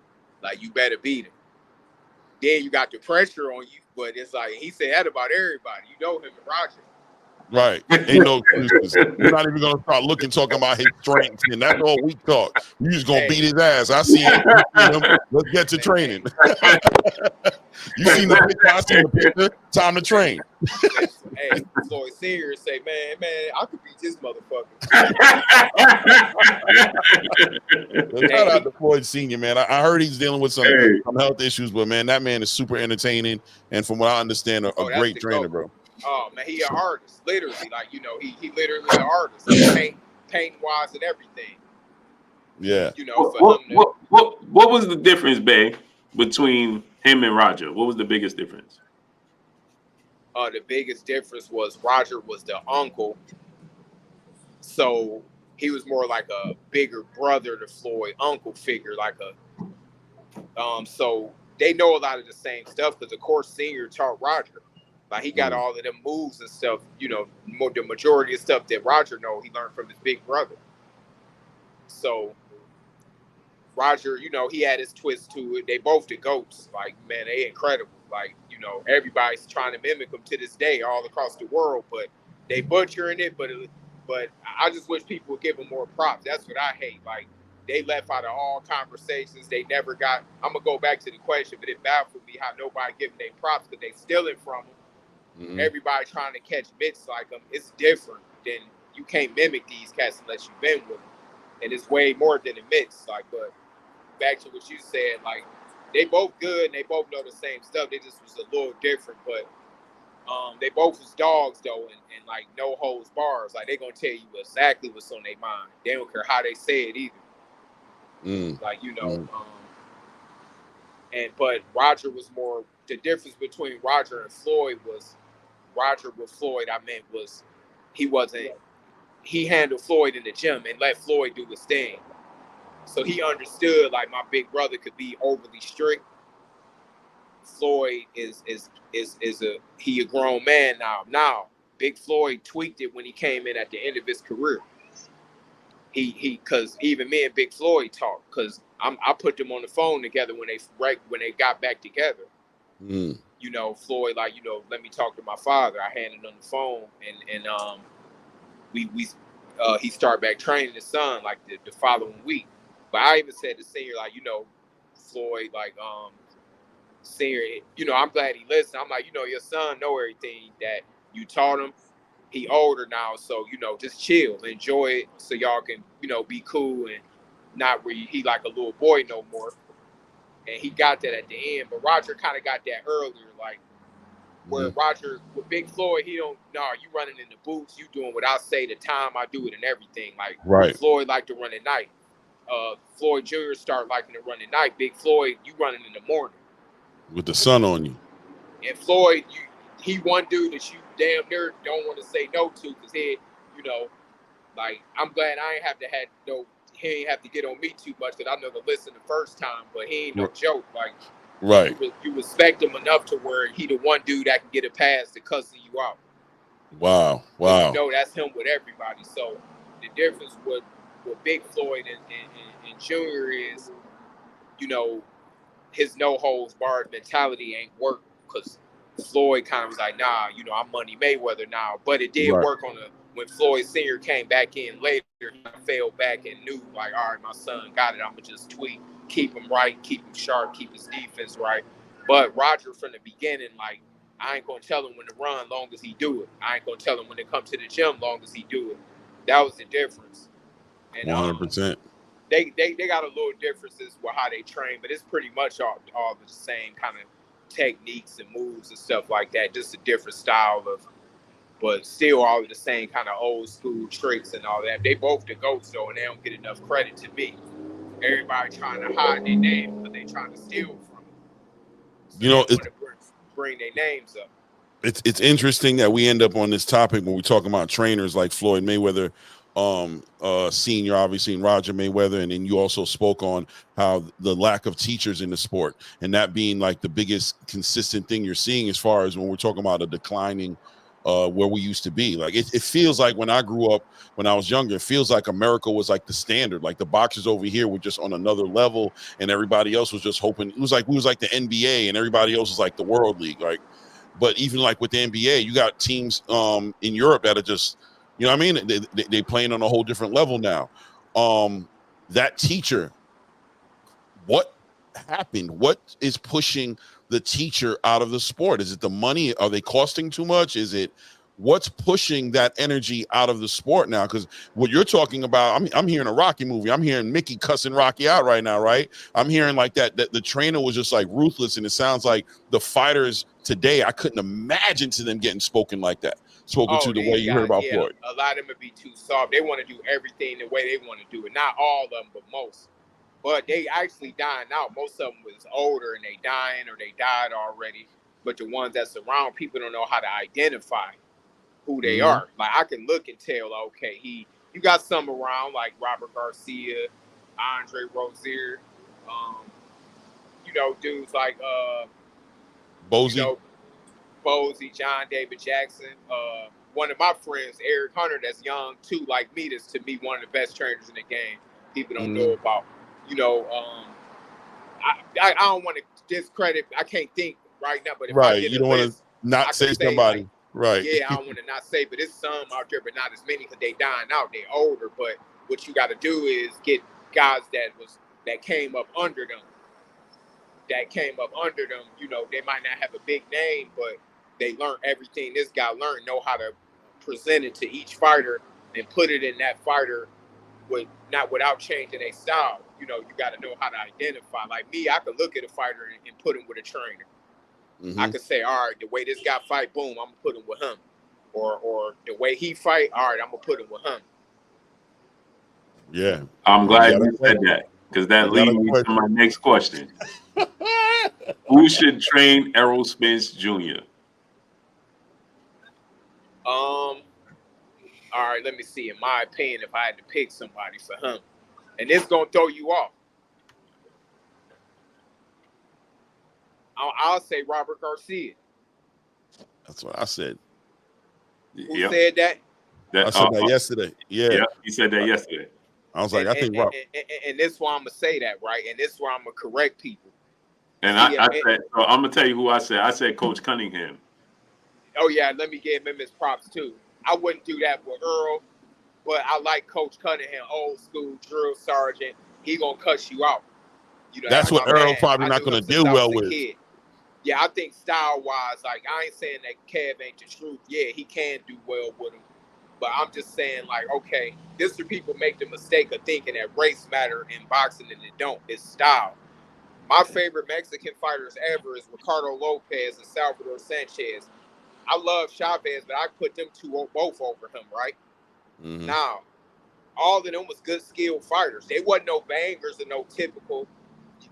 S3: Like, you better beat him. Then you got the pressure on you, but it's like, he said that about everybody. You know him and Roger.
S2: Right. Ain't no excuses. We're not even gonna start talking about his strengths, and that's all we talk. You just gonna beat his ass. I see him. Let's get to training. You seen the picture? I seen the picture. Time to train.
S3: Hey, Floyd Senior say, man, I could beat this motherfucker.
S2: Shout out to Floyd Senior, man. I heard he's dealing with some health issues, but man, that man is super entertaining, and from what I understand, a great trainer, bro.
S3: Oh man, he an artist, literally. Like, he literally an artist, like, paint wise and everything.
S2: Yeah.
S1: What was the difference, Bay, between him and Roger? What was the biggest difference?
S3: The biggest difference was Roger was the uncle, so he was more like a bigger brother to Floyd, uncle figure, like a. So they know a lot of the same stuff because, of course, Senior taught Roger. Like, he got all of them moves and stuff. The majority of stuff that Roger know, he learned from his big brother. So Roger, he had his twist to it. They both the GOATs. Like, man, they incredible. Like, everybody's trying to mimic them to this day all across the world, but they butchering it. But I just wish people would give them more props. That's what I hate. Like, they left out of all conversations. They never got. I'm gonna go back to the question, but it baffled me how nobody giving them props because they stealing from them. Mm-hmm. Everybody trying to catch mitts like them. It's different. Then you can't mimic these cats unless you've been with them, and it's way more than a mitts. Like, but back to what you said, like, they both good and they both know the same stuff. They just was a little different, but they both was dogs though, and like no holds bars. Like, they gonna tell you exactly what's on their mind. They don't care how they say it either. Like, but Roger was more. The difference between Roger and Floyd was Roger with Floyd. I meant was he handled Floyd in the gym and let Floyd do his thing. So he understood, like, my big brother could be overly strict. Floyd is a grown man now. Now, Big Floyd tweaked it when he came in at the end of his career. Because even me and Big Floyd talked, because I put them on the phone together when they got back together. Floyd, like, let me talk to my father. I handed him the phone, and he started back training his son like the following week. But I even said to Senior, like, Floyd, like, Senior, I'm glad he listened. I'm like, your son know everything that you taught him. he older now, so just chill, enjoy it, so y'all can be cool and not where he like a little boy no more. And he got that at the end, but Roger kind of got that earlier, like where Roger with Big Floyd, he don't you running in the boots, you doing what I say, the time I do it and everything. Like Floyd like to run at night. Floyd Jr. start liking to run at night. Big Floyd, you running in the morning
S2: with the sun on you.
S3: And Floyd, he one dude that you damn near don't want to say no to, because he, like, I'm glad I ain't have to he ain't have to get on me too much, because I know to listen the first time, but he ain't no joke. Like, you respect him enough to where he the one dude that can get a pass to cussing you out.
S2: Wow.
S3: And that's him with everybody. So the difference with Big Floyd and Junior is, his no holds barred mentality ain't work, because Floyd kind of was like, nah, I'm Money Mayweather now. But it did work when Floyd Sr. came back in later, he fell back and knew, like, all right, my son got it. I'm going to just tweak, keep him right, keep him sharp, keep his defense right. But Roger, from the beginning, like, I ain't going to tell him when to run long as he do it. I ain't going to tell him when to come to the gym long as he do it. That was the difference. And
S2: 100%.
S3: They got a little differences with how they train, but it's pretty much all the same kind of techniques and moves and stuff like that. Just a different style but still all of the same kind of old school tricks and all that. They both the GOATs though, and they don't get enough credit to me. Everybody trying to hide their name, but they trying to steal from them. So they want to bring their names up.
S2: It's interesting that we end up on this topic when we talk about trainers like Floyd Mayweather, Senior, obviously, and Roger Mayweather, and then you also spoke on how the lack of teachers in the sport, and that being like the biggest consistent thing you're seeing as far as when we're talking about a declining where we used to be. Like it feels like when I grew up, when I was younger, it feels like America was like the standard. Like the boxers over here were just on another level, and everybody else was just hoping. It was like we was like the NBA, and everybody else was like the World League. Like, but even like with the NBA, you got teams in Europe that are just, you know what I mean? They playing on a whole different level now. That teacher, what happened? What is pushing the teacher out of the sport? Is it the money? Are they costing too much? Is it what's pushing that energy out of the sport now? Because what you're talking about, I'm hearing a Rocky movie. I'm hearing Mickey cussing Rocky out right now, right? I'm hearing like that the trainer was just like ruthless, and it sounds like the fighters today, I couldn't imagine to them getting spoken like that. To the way you heard about Floyd.
S3: A lot of them would be too soft. They want to do everything the way they want to do it. Not all of them, but most. But they actually dying out. Most of them was older and they dying or they died already. But the ones that's around, people don't know how to identify who they are. Like I can look and tell, okay, you got some around like Robert Garcia, Andre Rozier, dudes like
S2: Bozy.
S3: Bozy, John David Jackson. One of my friends, Eric Hunter, that's young too, like me, that's to me one of the best trainers in the game. People don't know about. I don't want to discredit. I can't think right now, but if I get
S2: you don't want to not say somebody.
S3: Like, yeah, I don't want to not say, but there's some out there, but not as many because they dying out. They older, but what you got to do is get guys that came up under them. They might not have a big name, but they learn everything this guy learned, know how to present it to each fighter and put it in that fighter without changing their style. You got to know how to identify. Like me, I could look at a fighter and put him with a trainer. I could say, all right, the way this guy fight, boom, I'm gonna put him with him. Or the way he fight, all right, I'm gonna put him with him.
S2: Yeah.
S1: I'm glad you said that, because that leads me to my next question. Who should train Errol Spence Jr.?
S3: All right, let me see. In my opinion, if I had to pick somebody for him, and this gonna throw you off, I'll say Robert Garcia.
S2: That's what I said.
S3: Who said that?
S2: I said that yesterday. Yeah,
S1: he said that yesterday.
S2: I was like, I think Robert.
S3: And this is why I'm gonna say that, right? And this is why I'm gonna correct people.
S1: And I said, so I'm gonna tell you who I said. I said Coach Cunningham.
S3: Oh yeah, let me give him his props too. I wouldn't do that with Earl, but I like Coach Cunningham, old school drill sergeant. He gonna cuss you out.
S2: That's what Earl probably not gonna do well with.
S3: Kid. Yeah, I think style-wise, like, I ain't saying that Kev ain't the truth. Yeah, he can do well with him. But I'm just saying, like, okay, this is people make the mistake of thinking that race matter in boxing and it don't. It's style. My favorite Mexican fighters ever is Ricardo Lopez and Salvador Sanchez. I love Chavez, but I put them two both over him, right?
S2: Mm-hmm.
S3: Now, all of them was good skilled fighters. They wasn't no bangers or no typical.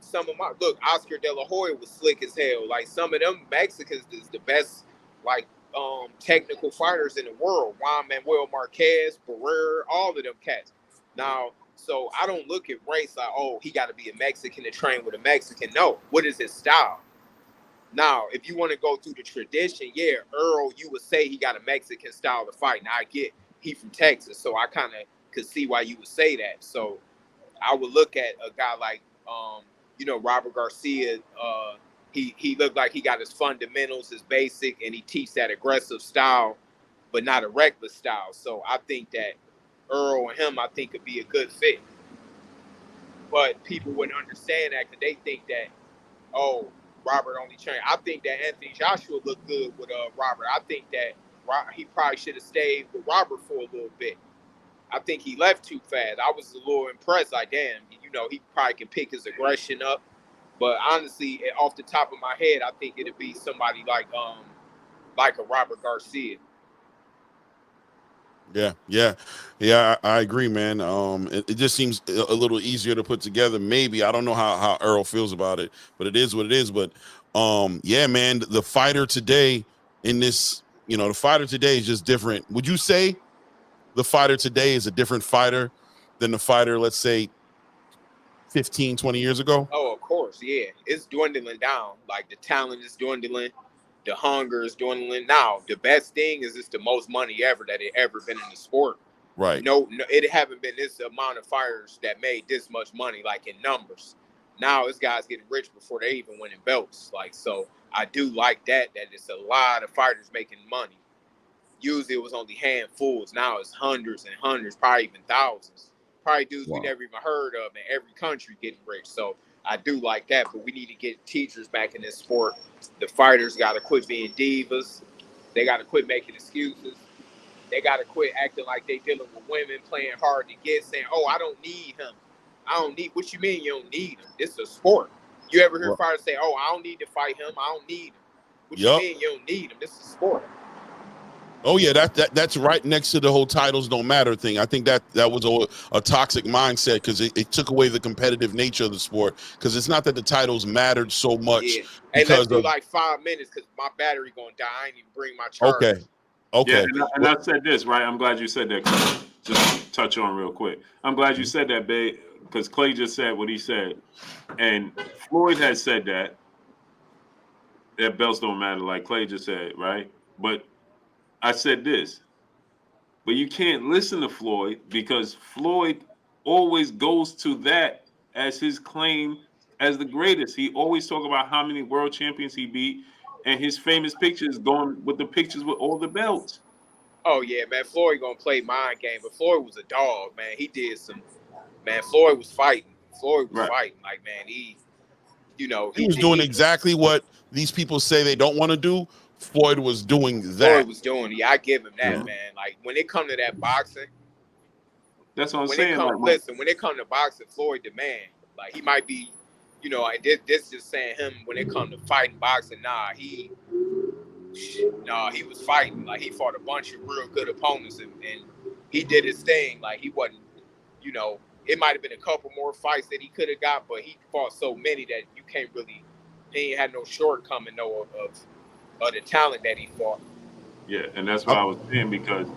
S3: Some of my look, Oscar De La Hoya was slick as hell. Like some of them Mexicans is the best, like technical fighters in the world. Juan Manuel Marquez, Barrera, all of them cats. Now, so I don't look at race like, oh, he got to be a Mexican to train with a Mexican. No, what is his style? Now, if you want to go through the tradition, yeah, Earl, you would say he got a Mexican style to fight. Now I get he from Texas, so I kind of could see why you would say that. So I would look at a guy like, Robert Garcia. He looked like he got his fundamentals, his basic, and he teaches that aggressive style, but not a reckless style. So I think that Earl and him, I think, could be a good fit. But people wouldn't understand that because they think that, oh, Robert only trained. I think that Anthony Joshua looked good with Robert. I think that he probably should have stayed with Robert for a little bit. I think he left too fast. I was a little impressed. Like, damn, he probably can pick his aggression up. But honestly, off the top of my head, I think it'd be somebody like a Robert Garcia.
S2: Yeah. I agree, man. It just seems a little easier to put together. Maybe I don't know how Earl feels about it, but it is what it is. But yeah, man, the fighter today in this, the fighter today is just different. Would you say the fighter today is a different fighter than the fighter, let's say, 15, 20 years ago?
S3: Oh, of course, yeah. It's dwindling down. Like the talent is dwindling, the hunger is dwindling. Now, the best thing is it's the most money ever that it ever been in the sport.
S2: Right.
S3: No, it haven't been this amount of fighters that made this much money, like in numbers. Now this guy's getting rich before they even winning belts. Like, so I do like that it's a lot of fighters making money. Usually it was only handfuls. Now it's hundreds and hundreds, probably even thousands. Probably dudes we never even heard of in every country getting rich. So I do like that, but we need to get teachers back in this sport. The fighters got to quit being divas. They got to quit making excuses. They got to quit acting like they dealing with women, playing hard to get, saying, oh, I don't need him. What you mean you don't need him? It's a sport. You ever hear fighters say, oh, I don't need to fight him. I don't need him. What you mean you don't need him? This is a sport.
S2: Oh yeah, that's right next to the whole titles don't matter thing. I think that was a toxic mindset because it took away the competitive nature of the sport. Because it's not that the titles mattered so much.
S3: Yeah. Hey, let's do like 5 minutes because my battery gonna die. I ain't even bring my charger.
S2: Okay.
S1: Yeah, and I said this, right? I'm glad you said that. Just touch on real quick. I'm glad you said that, babe, because Clay just said what he said, and Floyd has said that belts don't matter, like Clay just said, right? But I said this, but you can't listen to Floyd because Floyd always goes to that as his claim as the greatest. He always talk about how many world champions he beat, and his famous pictures going with the pictures with all the belts.
S3: Oh yeah, man, Floyd gonna play mind game, but Floyd was a dog, man. He did some, man. Floyd was fighting. Fighting, like, man, he
S2: was doing exactly what these people say they don't want to do. Floyd was doing that.
S3: Floyd was doing. Yeah, I give him that, man. Like when it come to that boxing,
S1: that's what I'm saying.
S3: When it come to boxing, Floyd the man. Like he might be, this just saying him when it come to fighting boxing. He was fighting. Like he fought a bunch of real good opponents and he did his thing. Like he wasn't, it might have been a couple more fights that he could have got, but he fought so many that you can't really. He ain't had no shortcoming of the talent that he fought.
S1: Yeah, and that's what I was saying because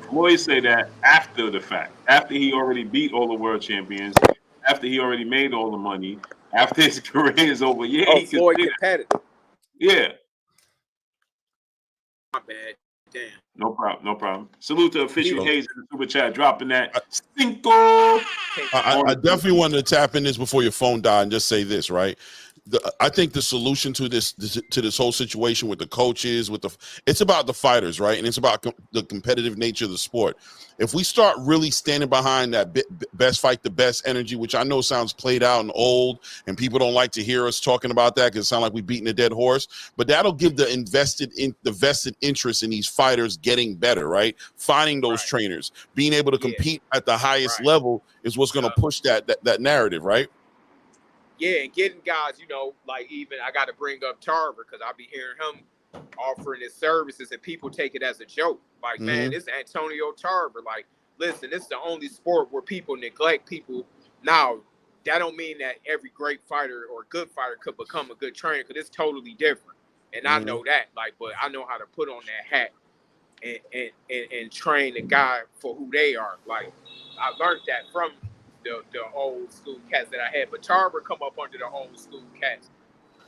S1: Floyd say that after the fact, after he already beat all the world champions, after he already made all the money, after his career is over. Yeah, he
S3: Floyd competitive.
S1: Yeah.
S3: My bad. Damn.
S1: No problem. Salute to Official Hayes in the super chat, dropping that cinco.
S2: I definitely wanted to tap in this before your phone died and just say this, right? I think the solution to this whole situation with the coaches, it's about the fighters, right? And it's about the competitive nature of the sport. If we start really standing behind that best fight the best energy, which I know sounds played out and old, and people don't like to hear us talking about that because it sounds like we're beating a dead horse, but that'll give the vested interest in these fighters getting better, right? Finding those trainers, being able to compete at the highest level is what's going to push that narrative, right?
S3: Yeah, and getting guys, you know, like even I got to bring up Tarver because I be hearing him offering his services and people take it as a joke. Like, man, this Antonio Tarver. Like, listen, this is the only sport where people neglect people. Now, that don't mean that every great fighter or good fighter could become a good trainer because it's totally different. And I know that, like, but I know how to put on that hat and train the guy for who they are. Like, I learned that from the old school cats that I had, but Tarver come up under the old school cats,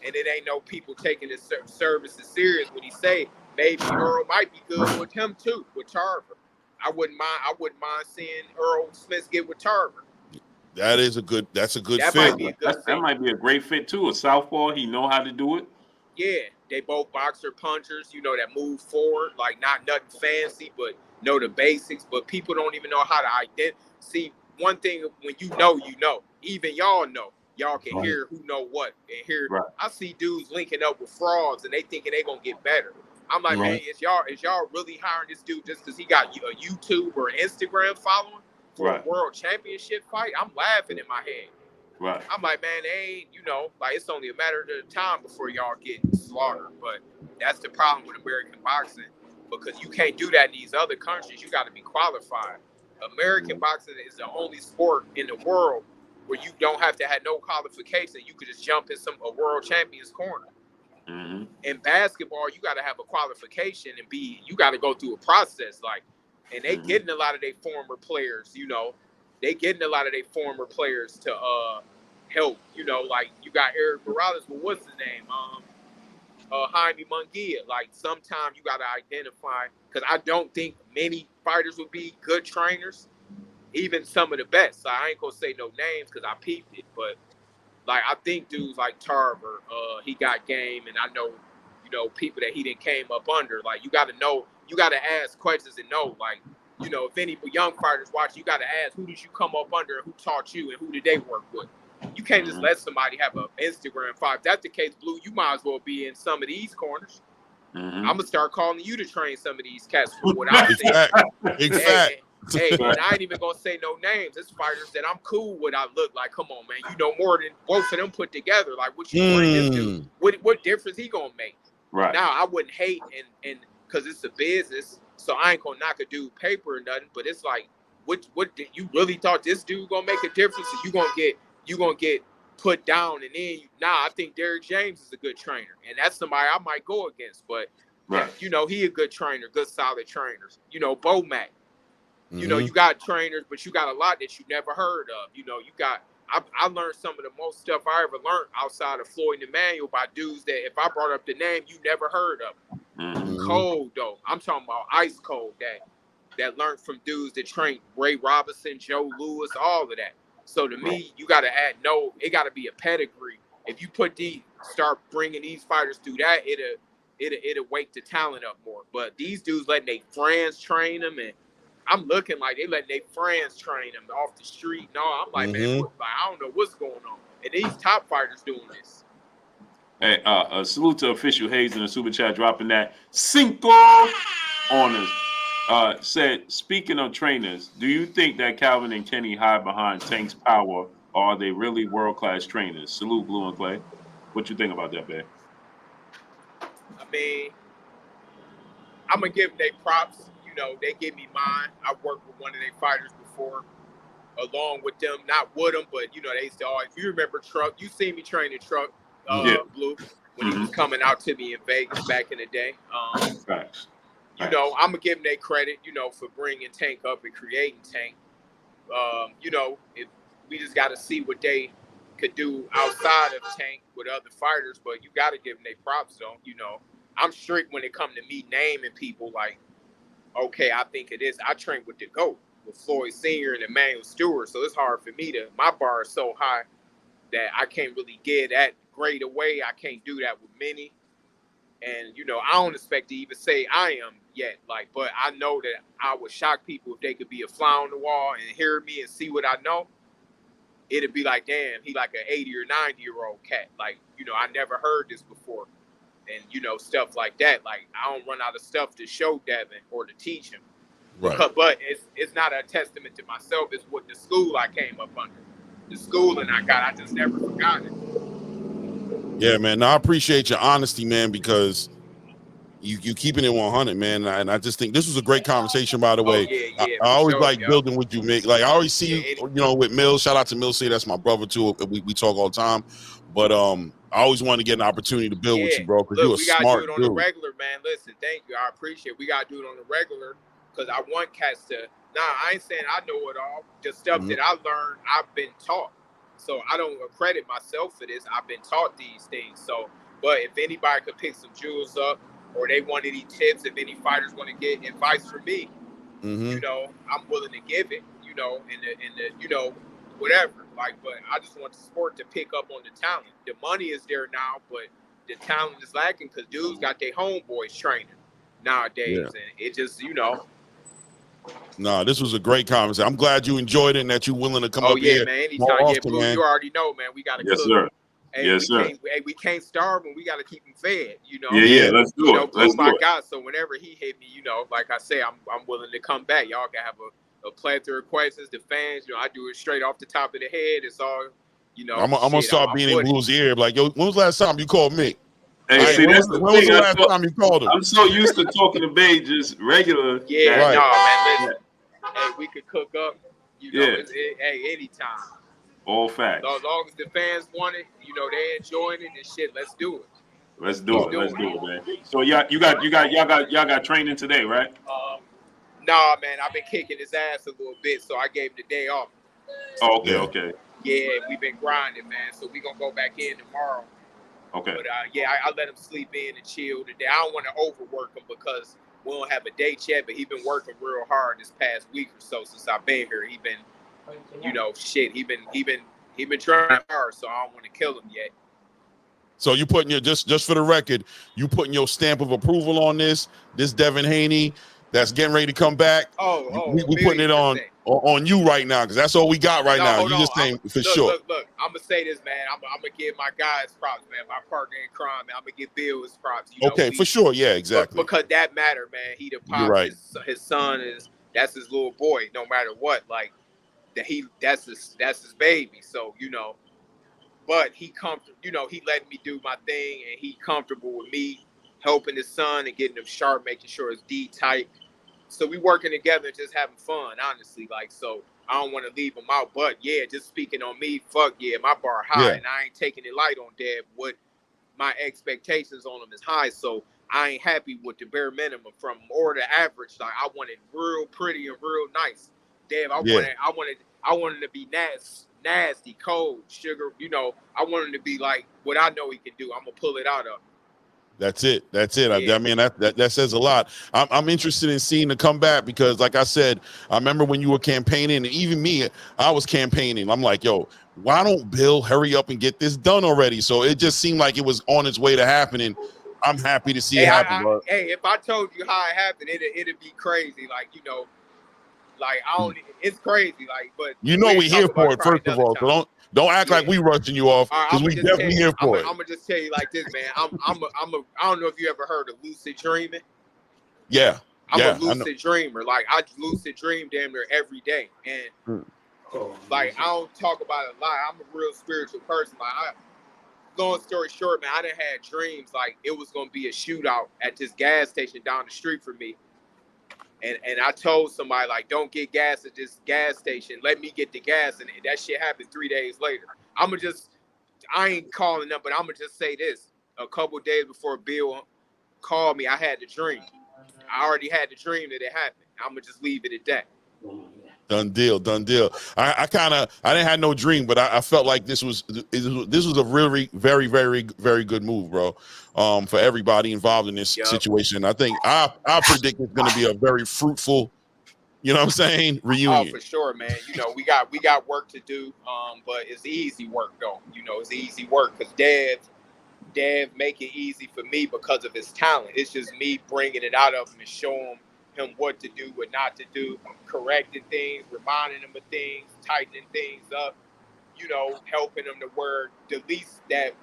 S3: and it ain't no people taking his services serious when he say maybe Earl might be good with him too, with Tarver. I wouldn't mind seeing Earl Smith get with Tarver.
S2: That's a good fit.
S3: Might be a good fit.
S1: That might be a great fit too. A southpaw, he know how to do it.
S3: Yeah, they both boxer punchers, you know, that move forward, like not nothing fancy, but know the basics. But people don't even know how to identify. See, one thing, when you know, even y'all know, y'all can hear who know what and hear. I see dudes linking up with frauds and they thinking they gonna get better. I'm like, man, is y'all really hiring this dude just because he got a YouTube or Instagram following for a world championship fight? I'm laughing in my head. I'm like, man, they ain't, you know, like it's only a matter of time before y'all get slaughtered. But that's the problem with American boxing, because you can't do that in these other countries. You got to be qualified. American boxing is the only sport in the world where you don't have to have no qualification. You could just jump in a world champion's corner. In basketball, you got to have a qualification and you got to go through a process. Like, and they getting a lot of their former players, you know, to help, you know, like you got Eric Morales, but what's his name? Jaime Munguia. Like, sometimes you got to identify, because I don't think many fighters would be good trainers, even some of the best. So I ain't gonna say no names because I peeped it, but like I think dudes like Tarver, he got game, and I know, you know, people that he didn't came up under. Like, you got to know, you got to ask questions and know, like, you know, if any young fighters watch, you got to ask, who did you come up under, and who taught you, and who did they work with? You can't just let somebody have an Instagram fight. If that's the case, Blue, you might as well be in some of these corners. I'm gonna start calling you to train some of these cats for what I'm saying. Hey, and I ain't even gonna say no names. It's fighters that I'm cool with. I look like, come on, man, you know more than both of them put together. Like, what you bring this dude? What difference he gonna make? Now, I wouldn't hate and because it's a business, so I ain't gonna knock a dude paper or nothing. But it's like, what did you really thought this dude gonna make a difference? Or you gonna get put down, and then I think Derrick James is a good trainer, and that's somebody I might go against. But you know, he a good trainer, good solid trainers. You know, Bomac. You know, you got trainers, but you got a lot that you never heard of. You know, I learned some of the most stuff I ever learned outside of Floyd and Emmanuel by dudes that if I brought up the name, you never heard of. Cold, though. I'm talking about ice cold that learned from dudes that trained Ray Robinson, Joe Louis, all of that. So to me, you got to it got to be a pedigree. If you start bringing these fighters through that, it'll wake the talent up more. But these dudes letting their friends train them, and I'm looking like they letting their friends train them off the street. No, I'm like, man, I don't know what's going on. And these top fighters doing this.
S1: Hey, salute to official Hayes in the super chat, dropping that Cinco on us. Said, speaking of trainers, do you think that Calvin and Kenny hide behind Tank's power, or are they really world-class trainers? Salute, Blue and Clay. What you think about that, babe?
S3: I mean, I'm going to give them their props. You know, they give me mine. I worked with one of their fighters before, along with them, not with them, but, you know, they used to always, you remember Truck. You seen me training Truck, Blue, when he was coming out to me in Vegas back in the day. You know, I'm going to give them their credit, you know, for bringing Tank up and creating Tank. You know, we just got to see what they could do outside of Tank with other fighters, but you got to give them their props, though. You know, I'm strict when it comes to me naming people like, okay, I think it is. I trained with the GOAT, with Floyd Sr. and Emmanuel Stewart, so it's hard for me my bar is so high that I can't really get at great away. I can't do that with many. And, you know, I don't expect to even say I am yet. Like, but I know that I would shock people if they could be a fly on the wall and hear me and see what I know. It'd be like, damn, he like an 80 or 90-year-old cat. Like, you know, I never heard this before. And, you know, stuff like that. Like, I don't run out of stuff to show Devin or to teach him.
S2: Right.
S3: But it's not a testament to myself. It's what the school I came up under. The schooling I got, I just never forgot it.
S2: Yeah, man. No, I appreciate your honesty, man, because you keeping it 100, man. And I just think this was a great conversation, by the way.
S3: Yeah,
S2: I always
S3: sure,
S2: like building with you, Mick. Like I always see you, you know, with Mills. Shout out to Mills. Say that's my brother too. We talk all the time. But I always want to get an opportunity to build with you, bro, because you're a
S3: we gotta
S2: smart
S3: do it on
S2: dude.
S3: the regular, man. Listen, thank you. I appreciate it. We gotta do it on the regular because I want cats to. Nah, I ain't saying I know it all. The stuff that I learned, I've been taught. So I don't credit myself for this. I've been taught these things. So, but if anybody could pick some jewels up, or they want any tips, if any fighters want to get advice from me, you know, I'm willing to give it. You know, in the you know, whatever. Like, but I just want the sport to pick up on the talent. The money is there now, but the talent is lacking because dudes got their homeboys training nowadays, and it just, you know.
S2: No, this was a great conversation. I'm glad you enjoyed it and that you're willing to come up here.
S3: Oh yeah, man. Anytime,
S2: often,
S3: Blue,
S2: man.
S3: you already know, man. We gotta
S1: yes,
S3: cook.
S1: Sir.
S3: Hey,
S1: yes, sir.
S3: We can't starve them. We gotta keep them fed. You know.
S1: Yeah. Let's do
S3: you know,
S1: it. Let's
S3: Blue, my
S1: do it.
S3: God. So whenever he hit me, you know, like I say, I'm willing to come back. Y'all can have a plethora of questions. The fans, you know, I do it straight off the top of the head. It's all, you know.
S2: I'm gonna start being in Blue's ear. Like, yo, when was the last time you called me?
S1: Hey, see, that's the
S2: when was
S1: thing.
S2: the last time you called him?
S1: I'm so used to talking to Bay just regular.
S3: Yeah,
S2: Right.
S3: no, man. Listen, hey, we could cook up. You know, hey, anytime.
S1: All facts.
S3: So as long as the fans want it, you know, they enjoying it and shit. Let's do it.
S1: Let's do it, man. So y'all got training today, right?
S3: Nah, man, I've been kicking his ass a little bit, so I gave him the day off.
S1: Oh, okay.
S3: Yeah, we've been grinding, man. So we gonna go back in tomorrow.
S1: Okay.
S3: But I let him sleep in and chill today. I don't want to overwork him because we don't have a date yet. But he been working real hard this past week or so since I've been here. He been, you know, shit. He been trying hard, so I don't want to kill him yet.
S2: So you putting your just for the record, you putting your stamp of approval on this Devin Haney that's getting ready to come back. We putting it on you right now because that's all we got right now. You just saying for sure.
S3: Look, I'm gonna say this, man. I'm gonna give my guys props, man. My partner in crime, man. I'm gonna give Bill his props. You know,
S2: for sure. Yeah, exactly.
S3: Because that matter, man. He the pop.
S2: You're right.
S3: His son that's his little boy. No matter what, like that's his baby. So you know. But he comfortable, you know, he letting me do my thing and he comfortable with me helping his son and getting him sharp, making sure it's D tight. So we working together and just having fun, honestly. Like, so I don't want to leave him out. But yeah, just speaking on me, fuck yeah, my bar high and I ain't taking it light on Dad. What my expectations on him is high. So I ain't happy with the bare minimum from him or the average. Like I wanted real pretty and real nice. Dad, I wanted to be nasty, cold, sugar. You know, I want him to be like what I know he can do. I'm gonna pull it out of him.
S2: That's it.
S3: Yeah.
S2: I mean, that says a lot. I'm interested in seeing the comeback because, like I said, I remember when you were campaigning, and even me, I was campaigning. I'm like, yo, why don't Bill hurry up and get this done already? So it just seemed like it was on its way to happening. I'm happy to see it happen.
S3: Hey, if I told you how it happened, it'd be crazy. Like, you know. Like it's crazy. Like, but
S2: you know we here for it. First of all, so don't act like we rushing you off because we definitely here for it.
S3: I'm gonna just tell you like this, man. I don't know if you ever heard of lucid dreaming.
S2: Yeah,
S3: I'm a lucid dreamer. Like I lucid dream damn near every day, and like I don't talk about it a lot. I'm a real spiritual person. Like long story short, man, I done had dreams like it was gonna be a shootout at this gas station down the street from me. And I told somebody, like, don't get gas at this gas station. Let me get the gas. And that shit happened 3 days later. I ain't calling them, but I'm going to just say this. A couple of days before Bill called me, I had the dream. I already had the dream that it happened. I'm going to just leave it at that.
S2: Done deal. I didn't have no dream, but I felt like this was a really very, very, very good move, bro. For everybody involved in this situation. I think I predict it's going to be a very fruitful You know what I'm saying?
S3: Oh,
S2: Reunion.
S3: for sure, man. You know, we got work to do. But it's easy work though. You know, it's easy work because Dev make it easy for me because of his talent. It's just me bringing it out of him and showing him what to do, what not to do, correcting things, reminding him of things, tightening things up. You know, helping him to where the least that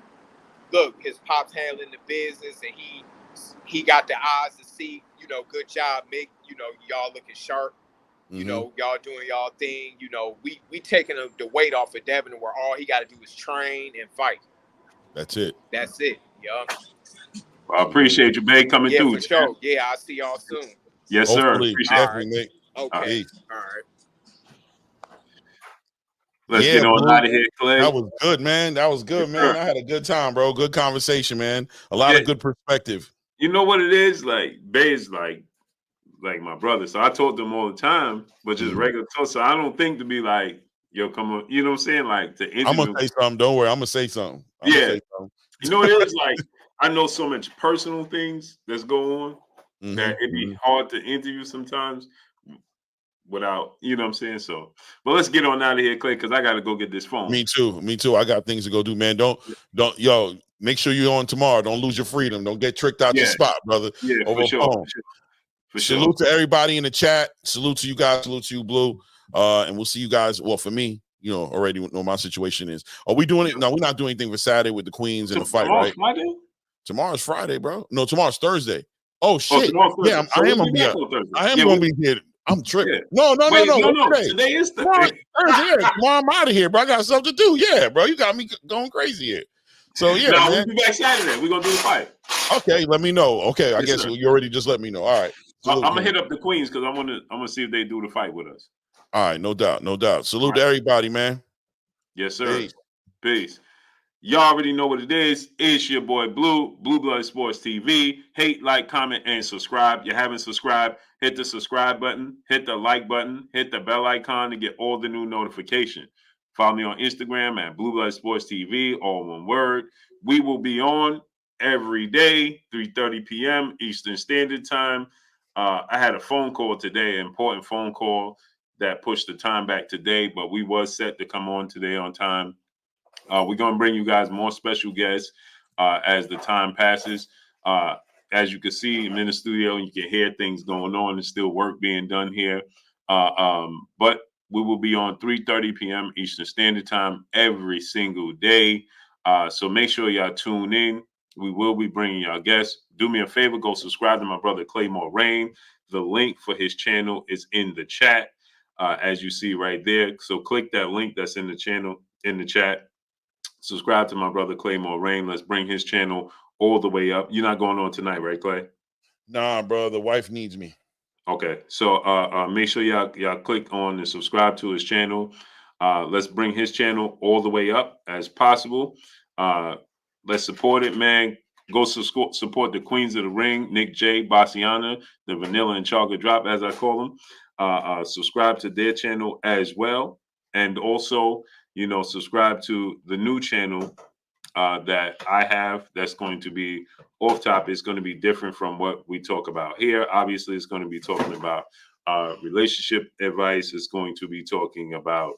S3: look, his pop's handling the business and he got the eyes to see. You know, good job, Mick. You know, y'all looking sharp. You know, y'all doing y'all thing. You know, we taking the weight off of Devin where all he got to do is train and fight.
S2: That's it.
S3: That's it. Yeah.
S1: I appreciate you, babe, coming through.
S3: For sure. Yeah, I'll see y'all soon.
S1: Yes, sir.
S2: Hopefully,
S1: Appreciate
S2: definitely,
S1: it.
S2: Nick.
S3: Okay.
S2: Peace.
S3: All right.
S1: Let's
S2: Yeah,
S1: get on
S2: Blue.
S1: out of here, Clay.
S2: That was good, man. That was good,
S1: Yes,
S2: man.
S1: sir.
S2: I had a good time, bro. Good conversation, man. A lot of good perspective.
S1: You know what it is? Like, Bay is like my brother. So I talk to him all the time, but just regular talk. So I don't think to be like, yo, come on. You know what I'm saying? Like to interview.
S2: I'm gonna say something. Don't worry. I'm gonna say something.
S1: You know what it is? Like, I know so much personal things that's going on that it'd be hard to interview sometimes without, you know what I'm saying? So, but let's get on out of here, Clay, because I got to go get this phone.
S2: Me too. I got things to go do, man. Don't, yo, make sure you're on tomorrow. Don't lose your freedom. Don't get tricked out your spot, brother.
S1: Yeah,
S2: over
S1: for sure.
S2: phone.
S1: For
S2: Salute to everybody in the chat. Salute to you guys. Salute to you, Blue. And we'll see you guys. Well, for me, you know, already know my situation is. Are we doing it? No, we're not doing anything for Saturday with the Queens and the fight, right?
S1: Friday?
S2: Tomorrow's Friday, bro. No, tomorrow's Thursday. Oh shit!
S1: Yeah,
S2: I am gonna be here. I am gonna be here. I'm tripping. Yeah. No.
S1: Today is
S2: Thursday. Yeah. Tomorrow I'm out of here, bro. I got stuff to do. Yeah, bro. You got me going crazy here. So yeah,
S1: man.
S2: we'll
S1: be back Saturday. We're gonna do the fight.
S2: Okay, let me know. Okay, I guess you already just let me know. All right.
S1: I'm gonna hit up the Queens because I'm gonna see if they do the fight with us.
S2: All right, no doubt. Salute to everybody, man.
S1: Yes, sir. Peace. Y'all already know what it is. It's your boy Blue Blood Sports TV. Hate, like, comment, and subscribe. You haven't subscribed, hit the subscribe button, hit the like button, hit the bell icon to get all the new notification. Follow me on Instagram at Blue Blood Sports TV, all one word. We will be on every day, 3:30 p.m. Eastern Standard Time. I had a phone call today, an important phone call that pushed the time back today, but we was set to come on today on time. We're going to bring you guys more special guests as the time passes. As you can see, I'm in the studio and you can hear things going on. There's still work being done here. But we will be on 3:30 p.m. Eastern Standard Time every single day. So make sure y'all tune in. We will be bringing y'all guests. Do me a favor, go subscribe to my brother Claymore Rain. The link for his channel is in the chat, as you see right there. So click that link that's in the channel, in the chat. Subscribe to my brother Claymore Rain. Let's bring his channel all the way up. You're not going on tonight, right, Clay?
S2: Nah, bro. The wife needs me.
S1: Okay. So make sure y'all click on and subscribe to his channel. Let's bring his channel all the way up as possible. Let's support it, man. Go support the Queens of the Ring, Nick J, Bassiana, the Vanilla and Chocolate Drop, as I call them. Subscribe to their channel as well. And also, you know, subscribe to the new channel that I have that's going to be off topic. It's going to be different from what we talk about here. Obviously, it's going to be talking about relationship advice. It's going to be talking about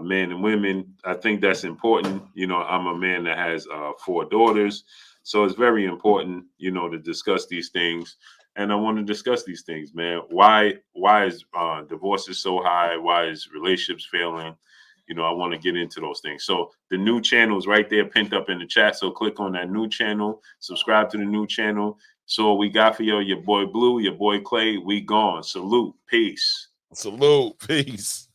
S1: men and women. I think that's important. You know, I'm a man that has 4 daughters. So it's very important, you know, to discuss these things. And I want to discuss these things, man. Why is divorces so high? Why is relationships failing? You know, I want to get into those things. So the new channel is right there, pinned up in the chat. So click on that new channel, subscribe to the new channel. So we got for you, your boy Blue, your boy Clay. We gone. Salute. Peace.
S2: Salute. Peace.